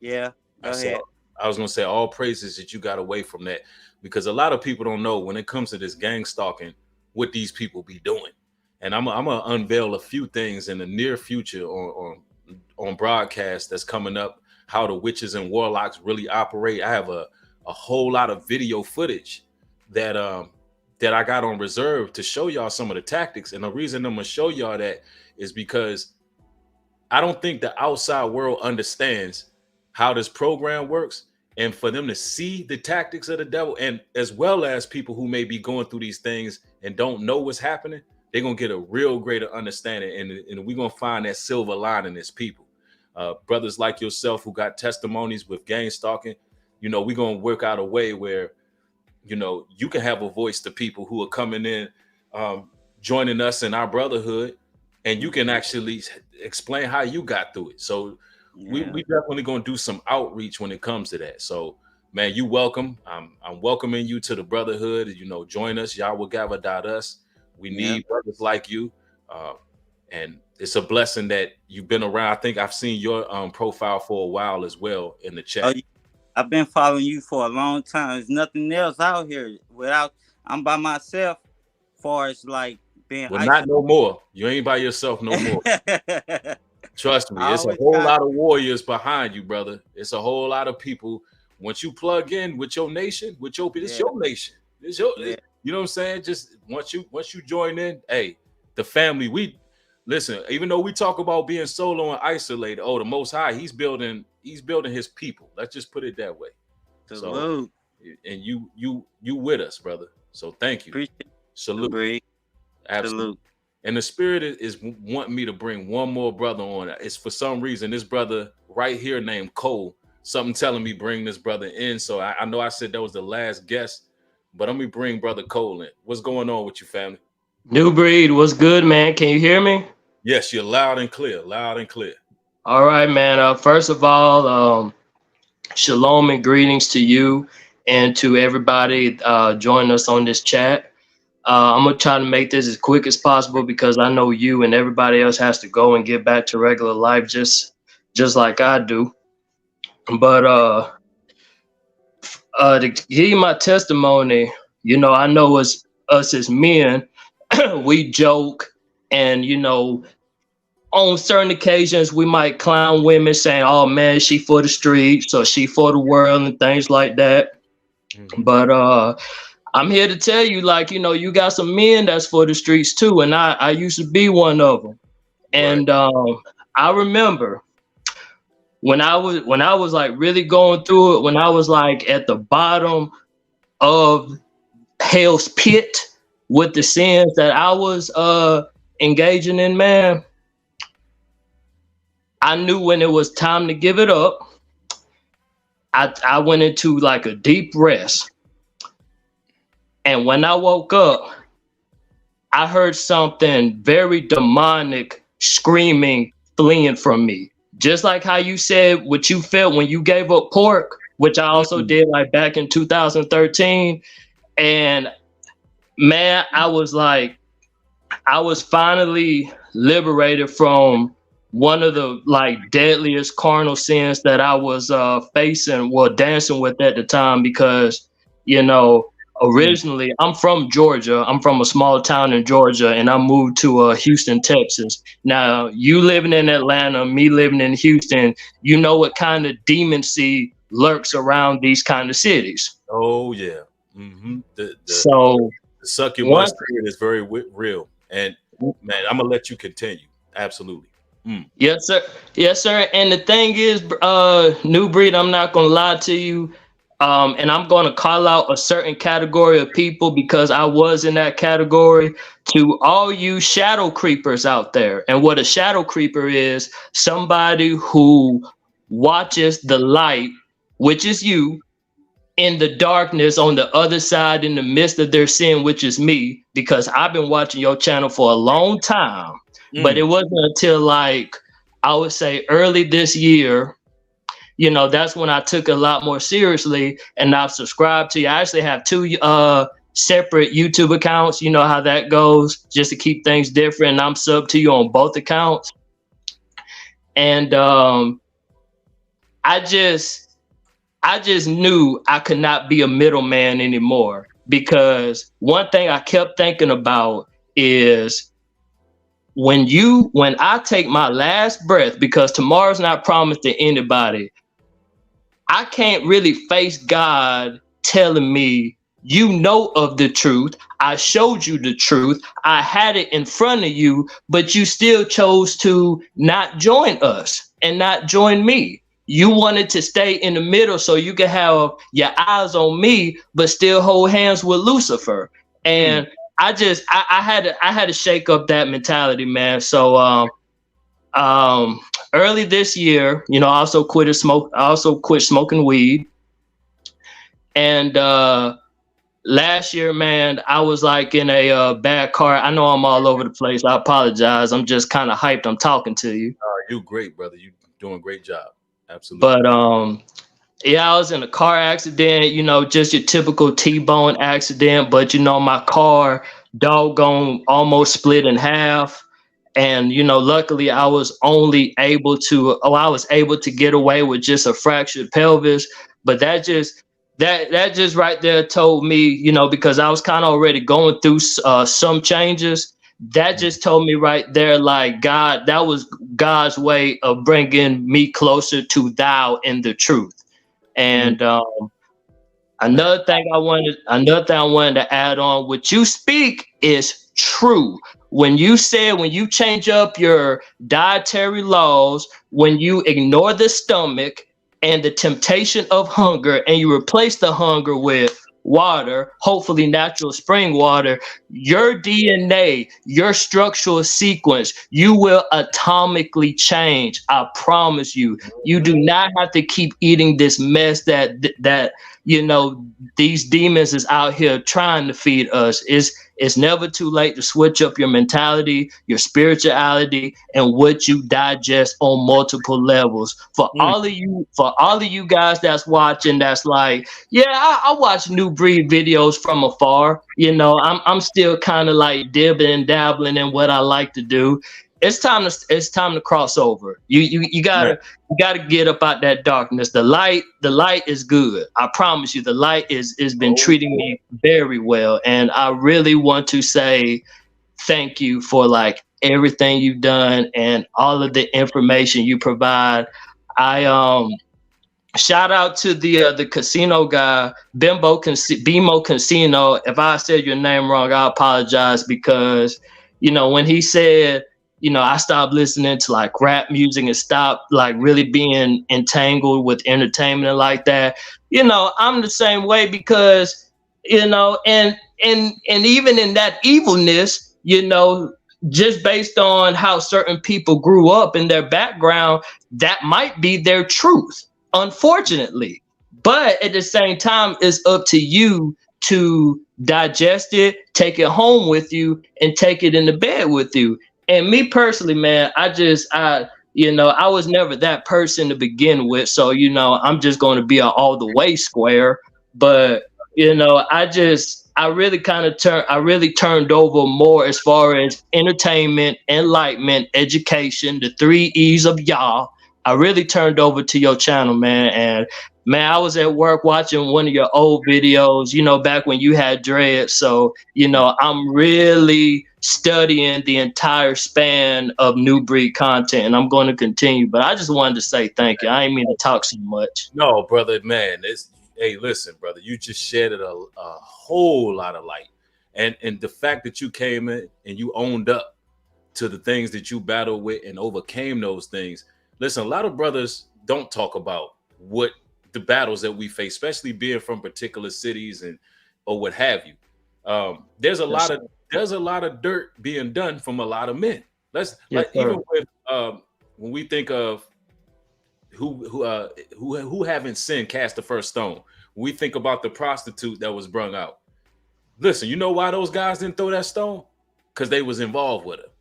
Yeah. Go ahead. I was gonna say all praises that you got away from that, because a lot of people don't know when it comes to this gang stalking what these people be doing. And I'm gonna unveil a few things in the near future on broadcast that's coming up, how the witches and warlocks really operate. I have a whole lot of video footage that I got on reserve to show y'all some of the tactics. And the reason I'm gonna show y'all that is because I don't think the outside world understands how this program works, and for them to see the tactics of the devil, and as well as people who may be going through these things and don't know what's happening, they're gonna get a real greater understanding, and we're gonna find that silver lining as people. Brothers like yourself who got testimonies with gang stalking, you know, we're gonna work out a way where, you know, you can have a voice to people who are coming in, joining us in our brotherhood, and you can actually explain how you got through it. So we definitely gonna do some outreach when it comes to that. So man, you welcome. I'm welcoming you to the brotherhood. You know, join us. Yahweh-Gava.us. We need brothers like you. And it's a blessing that you've been around. I think I've seen your profile for a while as well in the chat. I've been following you for a long time. There's nothing else out here I'm by myself, far as like being Well, not no more. You ain't by yourself no more. Trust me, it's a whole lot of warriors behind you, brother. It's a whole lot of people. Once you plug in with your nation, with your it's your nation. It's your you know what I'm saying? Just once you join in, hey, the family, we listen, even though we talk about being solo and isolated, the Most High, he's building his people. Let's just put it that way. Salute. So, and you with us, brother. So thank you. Salute. Absolutely. Salute. And the spirit is wanting me to bring one more brother on. It's for some reason this brother right here named Cole. Something telling me bring this brother in. So I know I said that was the last guest, but I'm gonna bring brother Cole in. What's going on with you, family? New Breed, what's good, man? Can you hear me? Yes, you're loud and clear. Loud and clear. All right, man. First of all, Shalom and greetings to you and to everybody joining us on this chat. I'm gonna try to make this as quick as possible because I know you and everybody else has to go and get back to regular life just like I do. But to give you my testimony, you know, I know us as men, we joke, and you know, on certain occasions we might clown women saying, "Oh man, she for the streets or she for the world," and things like that. But I'm here to tell you, like, you know, you got some men that's for the streets too, and I used to be one of them. And I remember when I was like really going through it, when I was like at the bottom of hell's pit with the sins that I was engaging in, man, I knew when it was time to give it up. I went into like a deep rest. And when I woke up, I heard something very demonic screaming, fleeing from me. Just like how you said what you felt when you gave up pork, which I also did like back in 2013. And man, I was finally liberated from one of the like deadliest carnal sins that I was facing, well, dancing with at the time, because, you know, originally I'm from Georgia. I'm from a small town in Georgia, and I moved to Houston, Texas. Now, you living in Atlanta, me living in Houston, you know what kind of demoncy lurks around these kind of cities. Oh yeah. The succubus spirit is very real. And man, I'm gonna let you continue. Absolutely. Yes, sir. Yes, sir. And the thing is, New Breed, I'm not gonna lie to you. And I'm gonna call out a certain category of people because I was in that category. To all you shadow creepers out there, and what a shadow creeper is, somebody who watches the light, which is you, in the darkness on the other side in the midst of their sin, which is me, because I've been watching your channel for a long time. But it wasn't until like, I would say early this year, you know, that's when I took it a lot more seriously, and I've subscribed to you. I actually have 2 separate YouTube accounts. You know how that goes, just to keep things different. And I'm sub to you on both accounts. And I just knew I could not be a middleman anymore, because one thing I kept thinking about is when I take my last breath, because tomorrow's not promised to anybody, I can't really face God telling me, you know of the truth. I showed you the truth. I had it in front of you, but you still chose to not join us and not join me. You wanted to stay in the middle so you could have your eyes on me, but still hold hands with Lucifer. And I had to shake up that mentality, man. So early this year, you know, I also quit smoking weed. And last year, man, I was like in a bad car. I know I'm all over the place. I apologize. I'm just kind of hyped. I'm talking to you. You great, brother. You doing a great job. Absolutely. But yeah, I was in a car accident, you know, just your typical T-bone accident. But, you know, my car doggone almost split in half. And, you know, luckily I was able to get away with just a fractured pelvis. But that just right there told me, you know, because I was kind of already going through some changes. That just told me right there, like, God, that was God's way of bringing me closer to thou in the truth. And another thing I wanted to add on, what you speak is true. When you change up your dietary laws, when you ignore the stomach and the temptation of hunger, and you replace the hunger with water, hopefully natural spring water, your DNA, your structural sequence, you will atomically change. I promise you. You do not have to keep eating this mess that you know, these demons is out here trying to feed us. It's never too late to switch up your mentality, your spirituality, and what you digest on multiple levels. For all of you guys that's watching, that's like, yeah, I watch New Breed videos from afar. You know, I'm still kind of like dibbing and dabbling in what I like to do. It's time to cross over. You gotta get up out that darkness. The light is good. I promise you, the light is been treating me very well, and I really want to say thank you for like everything you've done and all of the information you provide. I shout out to the casino guy, Bimo Casino. If I said your name wrong, I apologize, because you know, when he said, you know, I stopped listening to like rap music and stopped like really being entangled with entertainment and like that. You know, I'm the same way, because you know, and even in that evilness, you know, just based on how certain people grew up in their background, that might be their truth, unfortunately. But at the same time, it's up to you to digest it, take it home with you, and take it in the bed with you. And me personally, man, you know, I was never that person to begin with. So, you know, I'm just going to be an all the way square. But, you know, I really turned over more as far as entertainment, enlightenment, education, the 3 E's of y'all. I really turned over to your channel, man. And man, I was at work watching one of your old videos, you know, back when you had dreads. So, you know, I'm really studying the entire span of New Breed content, and I'm going to continue. But I just wanted to say thank you. I ain't mean to talk so much. No, brother, man. Hey, listen, brother, you just shedded a whole lot of light. And the fact that you came in and you owned up to the things that you battled with and overcame those things. Listen, a lot of brothers don't talk about what the battles that we face, especially being from particular cities and or what have you. There's a lot of dirt being done from a lot of men. Even with when we think of who haven't sinned, cast the first stone. When we think about the prostitute that was brung out. Listen, you know why those guys didn't throw that stone? Because they was involved with it.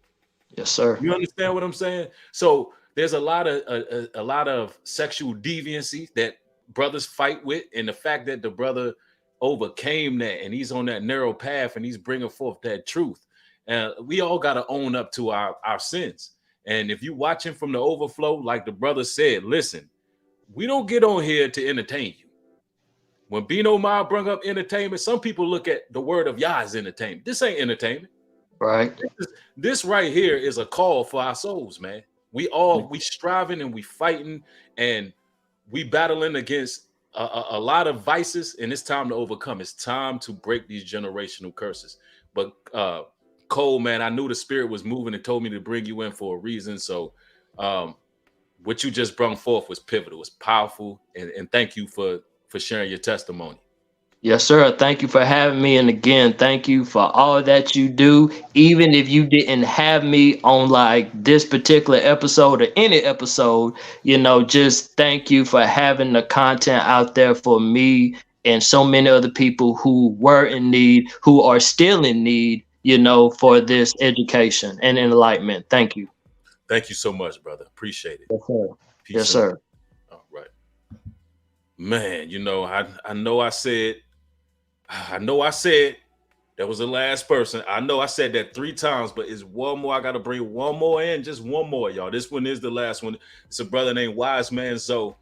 Yes, sir. You understand what I'm saying? So there's a lot of sexual deviancy that brothers fight with, and the fact that the brother overcame that and he's on that narrow path and he's bringing forth that truth. And we all got to own up to our sins. And if you watching from the overflow, like the brother said, listen, we don't get on here to entertain you. When Bino Ma brought up entertainment, some people look at the word of Yah as entertainment. This ain't entertainment. Right. This right here is a call for our souls, man. We striving and we fighting and we battling against a lot of vices, and it's time to overcome. It's time to break these generational curses. But Cole, man, I knew the spirit was moving and told me to bring you in for a reason. So what you just brought forth was pivotal. It's powerful, and thank you for sharing your testimony. Yes, sir. Thank you for having me. And again, thank you for all that you do. Even if you didn't have me on like this particular episode or any episode, you know, just thank you for having the content out there for me and so many other people who were in need, who are still in need, you know, for this education and enlightenment. Thank you. Thank you so much, brother. Appreciate it. Yes, sir. Peace. Yes, sir. All right. Man, you know, I know I said that was the last person. I know I said that 3 times, but it's one more. I got to bring one more in, just one more, y'all. This one is the last one. It's a brother named Wise Man Zoe.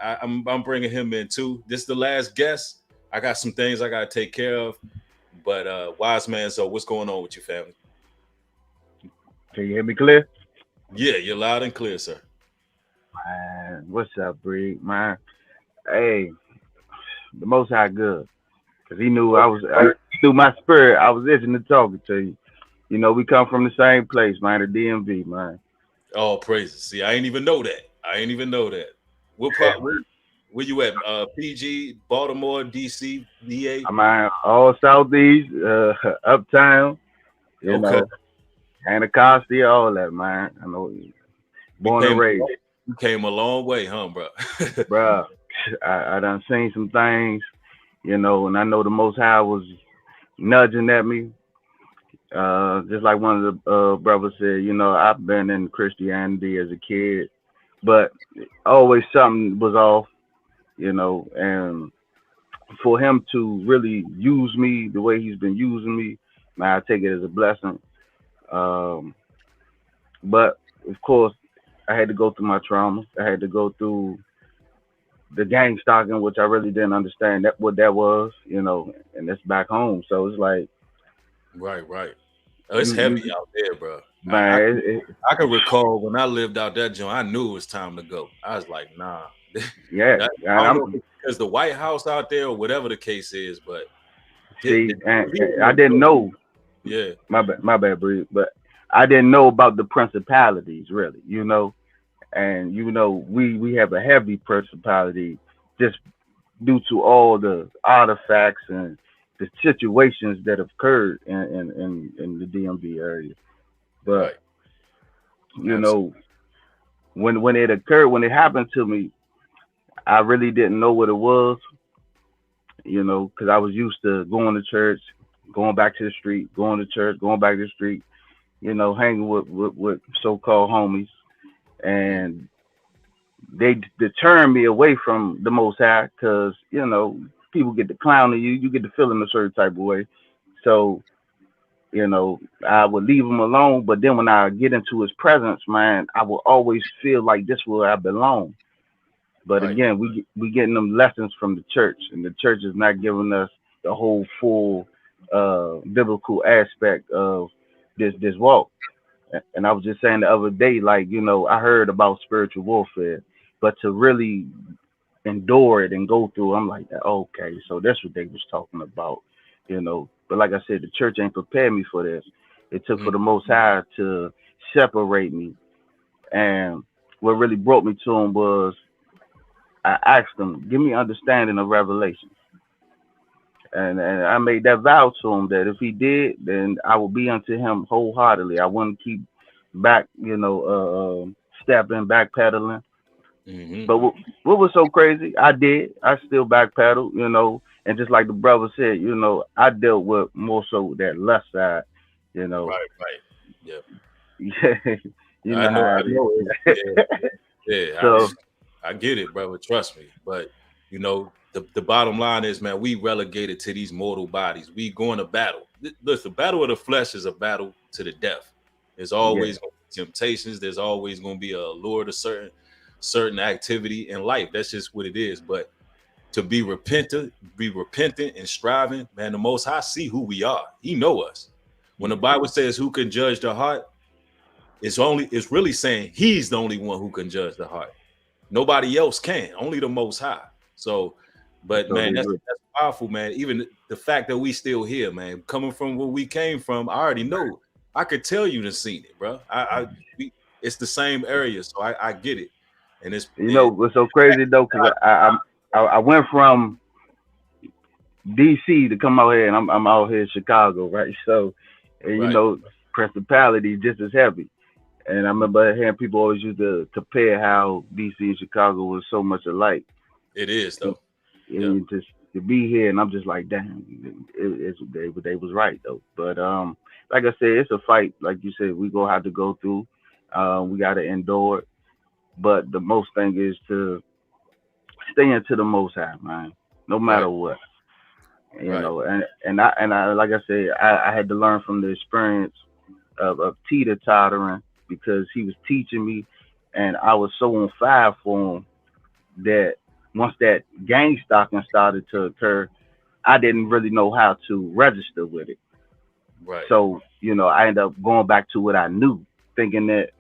I'm bringing him in too. This is the last guest. I got some things I got to take care of, but Wise Man Zoe, what's going on with you, family? Can you hear me clear? Yeah, you're loud and clear, sir. Man, what's up, Breed? Man, hey, the Most High good. Cause he knew through my spirit, I was itching to talking to you. You know, we come from the same place, man, the DMV, man. Oh, praises. See, I ain't even know that. Where you at? PG, Baltimore, DC, DA? I'm all Southeast, Uptown, you know, Anacostia, all that, man. I know, born and raised. You came a long way, huh, bro? Bro, I done seen some things, you know, and I know the Most High was nudging at me. Just like one of the brothers said, you know, I've been in Christianity as a kid, but always something was off, you know, and for him to really use me the way he's been using me, man, I take it as a blessing. Um, but of course, I had to go through my trauma. I had to go through the gang stalking, which I really didn't understand that what that was, you know, and it's back home. So it's like, Right. Oh, it's you heavy out there, bro. man, I can recall when I lived out that joint, I knew it was time to go. I was like, nah. yeah, I and don't know I'm if it's because the White House out there or whatever the case is, but see, the and I didn't know. Yeah. My bad, Bree, but I didn't know about the principalities really, you know, and you know we have a heavy principality just due to all the artifacts and the situations that have occurred in the DMV area. But Right. you know, when it occurred, when it happened to me, I really didn't know what it was, you know, because I was used to going to church, going back to the street, going to church, going back to the street, you know, hanging with so-called homies, and they deterred me away from the Most High because you know people get to clowning you, you get to feeling a certain type of way. So you know I would leave him alone, but then when I get into his presence, man, I will always feel like this is where I belong. But again, we getting them lessons from the church, and the church is not giving us the whole full biblical aspect of this walk. And I was just saying the other day, like, you know, I heard about spiritual warfare, but to really endure it and go through, I'm like, okay, so that's what they was talking about, you know. But like I said, the church ain't prepared me for this. It took for the Most High to separate me. And what really brought me to him was I asked him, give me understanding of revelation. And I made that vow to him that if he did, then I would be unto him wholeheartedly. I wouldn't keep back, you know, stepping, backpedaling. But what was so crazy? I did. I still backpedal, you know, and just like the brother said, you know, I dealt with more so that left side, you know. Right. Yeah. Yeah, you know I know. how I it know. is. Yeah. So I get it, brother. Trust me. But you know, the bottom line is, man, we relegated to these mortal bodies. We going to battle. Listen, the battle of the flesh is a battle to the death. There's always gonna be temptations. There's always going to be a lure to certain activity in life. That's just what it is. But to be repentant and striving, man, the Most High see who we are. He know us. When the Bible says who can judge the heart, it's really saying he's the only one who can judge the heart. Nobody else can, only the Most High. So, but man, that's powerful, man. Even the fact that we still here, man, coming from where we came from, I already know. I could tell you to seen it, bro. It's the same area, so I get it. And it's you know what's so crazy though, because I went from DC to come out here, and I'm out here in Chicago, right? So, and, you know, principality just as heavy. And I remember hearing people always used to compare how DC and Chicago was so much alike. It is though. And just to be here, and I'm just like, damn, they was right though. But like I said, it's a fight. Like you said, we gonna have to go through. We gotta endure it. But the most thing is to stay into the Most High, man, no matter what. You know, and I like I said, I had to learn from the experience of teeter tottering because he was teaching me, and I was so on fire for him that once that gang stalking started to occur, I didn't really know how to register with it. Right. So, you know, I ended up going back to what I knew, thinking that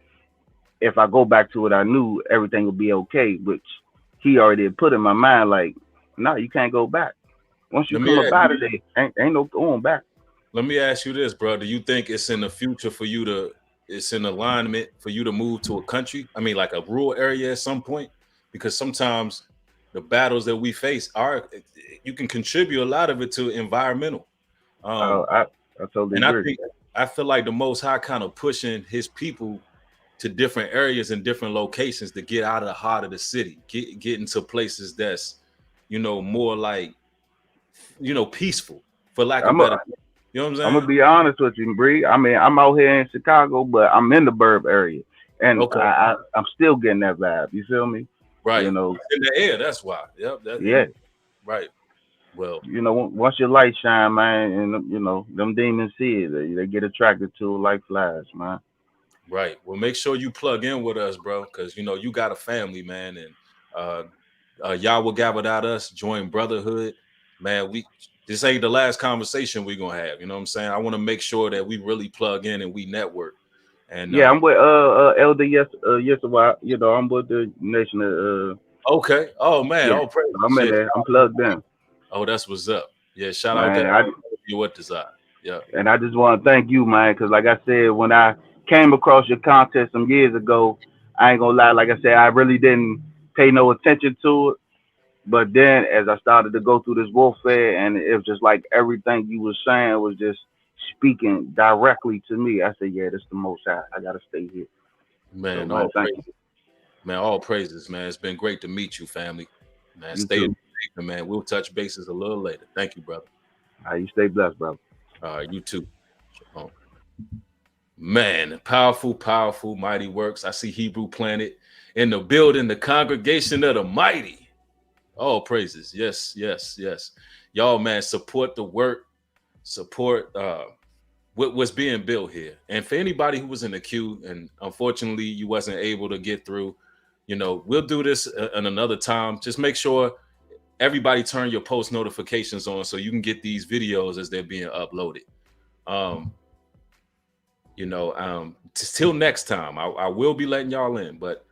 if I go back to what I knew, everything would be okay, which he already had put in my mind, like, no, you can't go back. Once you come up out of there, ain't no going back. Let me ask you this, bro. Do you think it's in the future for you it's in alignment for you to move to a country? I mean, like a rural area at some point? Because sometimes the battles that we face you can contribute a lot of it to environmental. I totally agree. I feel like the Most High kind of pushing his people to different areas and different locations to get out of the heart of the city, get into places that's, you know, more like, you know, peaceful, for lack of better. You know what I'm I'm saying? gonna be honest with you, Bree. I mean, I'm out here in Chicago, but I'm in the burb area, and Okay. I'm still getting that vibe. You feel me? Right. You know. In the air. That's why. Yep. Yeah. Right. Well, you know, once your light shine, man, and you know them demons see it, they get attracted to it like flies, man. Right. Well, make sure you plug in with us, bro, because you know you got a family, man, and y'all will gather without us, join brotherhood, man. This ain't the last conversation we're gonna have. You know what I'm saying? I want to make sure that we really plug in and we network. And Yeah, I'm with Elder yes a while. You know, I'm with the nation of okay. Oh man, yeah, oh praise. I'm in there. I'm plugged in. Oh, that's what's up. Yeah, shout out Man, that you what desire. Yeah. And I just want to thank you, man, because like I said, when I came across your contest some years ago, I ain't gonna lie, like I said, I really didn't pay no attention to it. But then as I started to go through this warfare, and it was just like everything you was saying was just speaking directly to me. I said, yeah, this the most I gotta stay here. Man, So, man, thank you. Man, all praises, man. It's been great to meet you, family. Man, You stay too. in the man. We'll touch bases a little later. Thank you, brother. You stay blessed, brother. You too. Shalom. Man, powerful, powerful, mighty works. I see Hebrew Planet in the building, the congregation of the mighty. All praises. Yes, yes, yes. Y'all, man, support the work, support what's being built here. And for anybody who was in the queue and unfortunately you wasn't able to get through, you know, we'll do this in another time. Just make sure everybody turn your post notifications on so you can get these videos as they're being uploaded. Till next time, I will be letting y'all in, but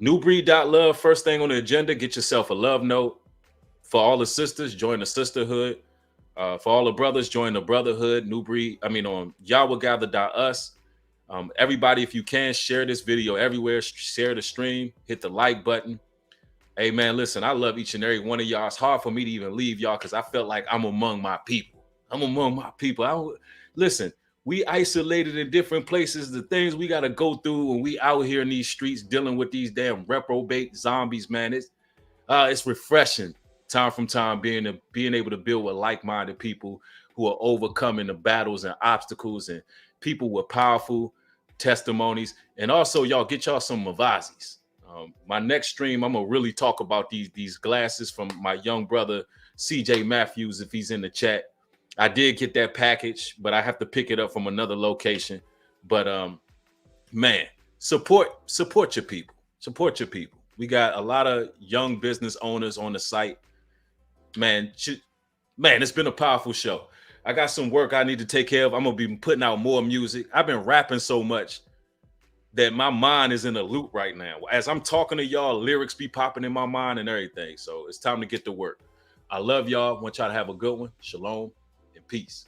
newbreed.love, first thing on the agenda, get yourself a love note. For all the sisters, join the sisterhood. For all the brothers, join the brotherhood. On YahwehGather.us. Everybody, if you can, share this video everywhere. Share the stream. Hit the like button. Hey, man, listen, I love each and every one of y'all. It's hard for me to even leave y'all because I felt like I'm among my people. Listen, we isolated in different places. The things we got to go through when we out here in these streets dealing with these damn reprobate zombies, man. It's refreshing time from time being able to build with like-minded people who are overcoming the battles and obstacles and people with powerful testimonies. And also, y'all get y'all some Mavazis. My next stream, I'm gonna really talk about these glasses from my young brother CJ Matthews, if he's in the chat. I did get that package, but I have to pick it up from another location. But man, support your people. Support your people. We got a lot of young business owners on the site. Man, it's been a powerful show. I got some work I need to take care of. I'm gonna be putting out more music. I've been rapping so much that my mind is in a loop right now. As I'm talking to y'all, lyrics be popping in my mind and everything. So it's time to get to work. I love y'all. Want y'all to have a good one. Shalom and peace.